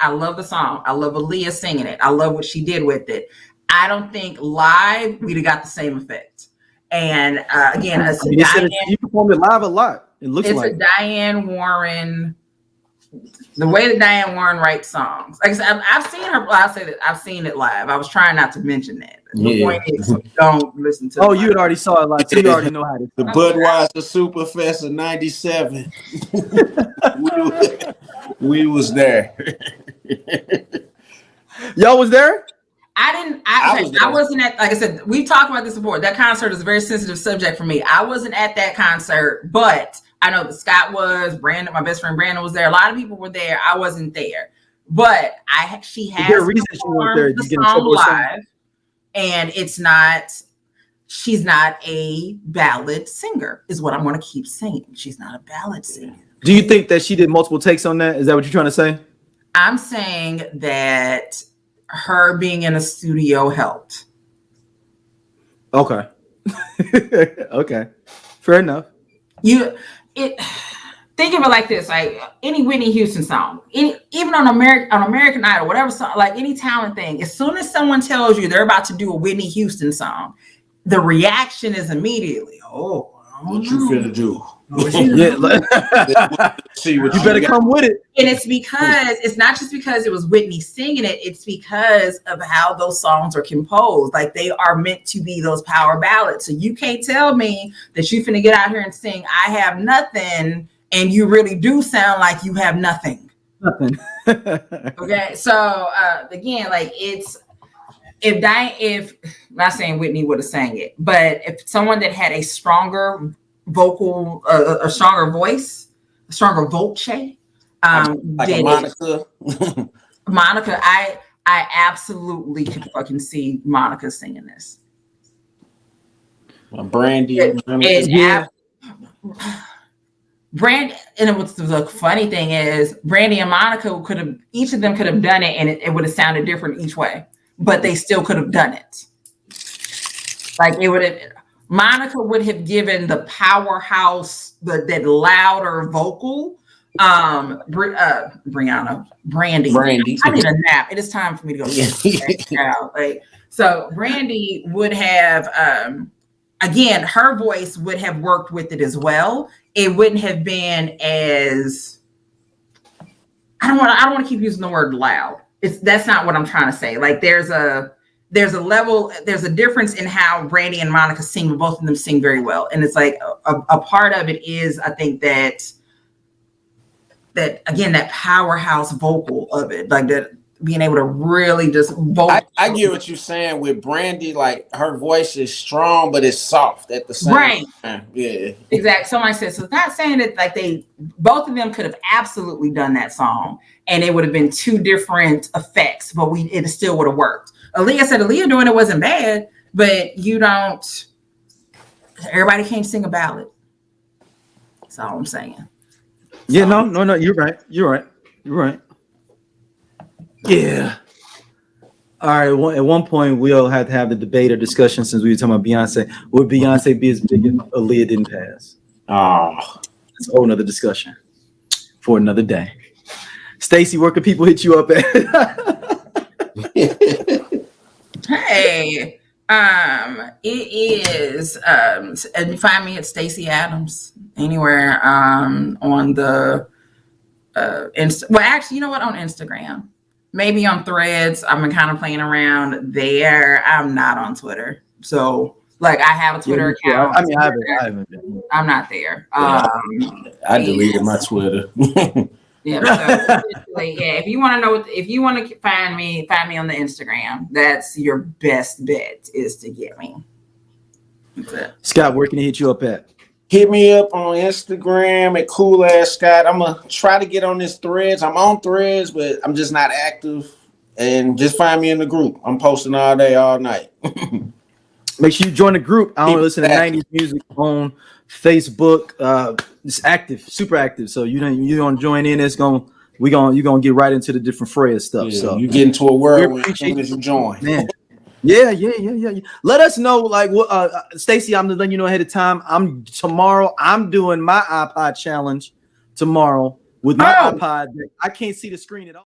love the song. I love Aaliyah singing it. I love what she did with it. I don't think live we'd have got the same effect. And again, you performed it live a lot. It looks like a Diane Warren. The way that Diane Warren writes songs, like I said, I've seen her. I'll say that I've seen it live. I was trying not to mention that. The point is, don't listen to. Oh, you had already saw it live, so you already know how to. The Budweiser Superfest of '97. we was there. Y'all was there? I wasn't at. Like I said, we talked about this before. That concert is a very sensitive subject for me. I wasn't at that concert, but I know that Scott was. Brandon, my best friend Brandon, was there. A lot of people were there. I wasn't there, but she has performed the song live, and it's not. She's not a ballad singer, is what I'm going to keep saying. She's not a ballad singer. Do you think that she did multiple takes on that? Is that what you're trying to say? I'm saying that her being in a studio helped. Okay. Okay. Fair enough. Think of it like this: like any Whitney Houston song, even on American Idol, whatever song, like any talent thing. As soon as someone tells you they're about to do a Whitney Houston song, the reaction is immediately, "Oh, what you finna do?" See what you better come with it. And it's not just because it was Whitney singing it, it's because of how those songs are composed. Like they are meant to be those power ballads. So you can't tell me that you finna get out here and sing I Have Nothing and you really do sound like you have nothing. Okay. So again, like if not saying Whitney would have sang it, but if someone that had a stronger vocal, a stronger voice, a stronger voce, like Monica. Monica, I absolutely could fucking see Monica singing this. Brandy, Brandy, and what's the funny thing is, Brandy and Monica each of them could have done it, and it would have sounded different each way, but they still could have done it. Like it would have. Monica would have given the powerhouse, that louder vocal. Brandy. I need a nap. It is time for me to go now. Like, so Brandy would have, again, her voice would have worked with it as well. It wouldn't have been as. I don't want to keep using the word loud. That's not what I'm trying to say. Like there's a difference in how Brandy and Monica sing, but both of them sing very well. And it's like a part of it is, I think that again, that powerhouse vocal of it, like that being able to really just vote. I get what you're saying with Brandy, like her voice is strong, but it's soft at the same time. Yeah. Exactly. Somebody said, so it's not saying that like both of them could have absolutely done that song and it would have been two different effects, but it still would have worked. Aaliyah said Aaliyah doing it wasn't bad, but everybody can't sing a ballad. That's all I'm saying. Yeah, no, you're right. Yeah. All right. At one point, we'll have to have the debate or discussion, since we were talking about Beyonce. Would Beyonce be as big if Aaliyah didn't pass? That's a whole nother discussion for another day. Stacey, where can people hit you up at? Hey, it is, and you find me at Stacey Adams anywhere on the well, actually, you know what, on Instagram, maybe on Threads. I've been kind of playing around there. I'm not on Twitter, so like I have a Twitter account. I mean, I haven't. I'm not there. I deleted my Twitter. Yeah, so if you want to know, if you want to find me on the Instagram. That's your best bet, is to get me. Scott, where can he hit you up at? Hit me up on Instagram at Cool Ass Scott. I'm gonna try to get on this Threads. I'm on Threads, but I'm just not active. And just find me in the group. I'm posting all day, all night. Make sure you join the group. I only listen to 90s music on Facebook. It's active, super active. So you don't join in, it's gonna you're gonna get right into the different Freya stuff. So you get into a world when you join. Man. Yeah. Let us know, like, what Stacey, I'm letting you know ahead of time. I'm doing my iPod challenge tomorrow with my iPod. I can't see the screen at all.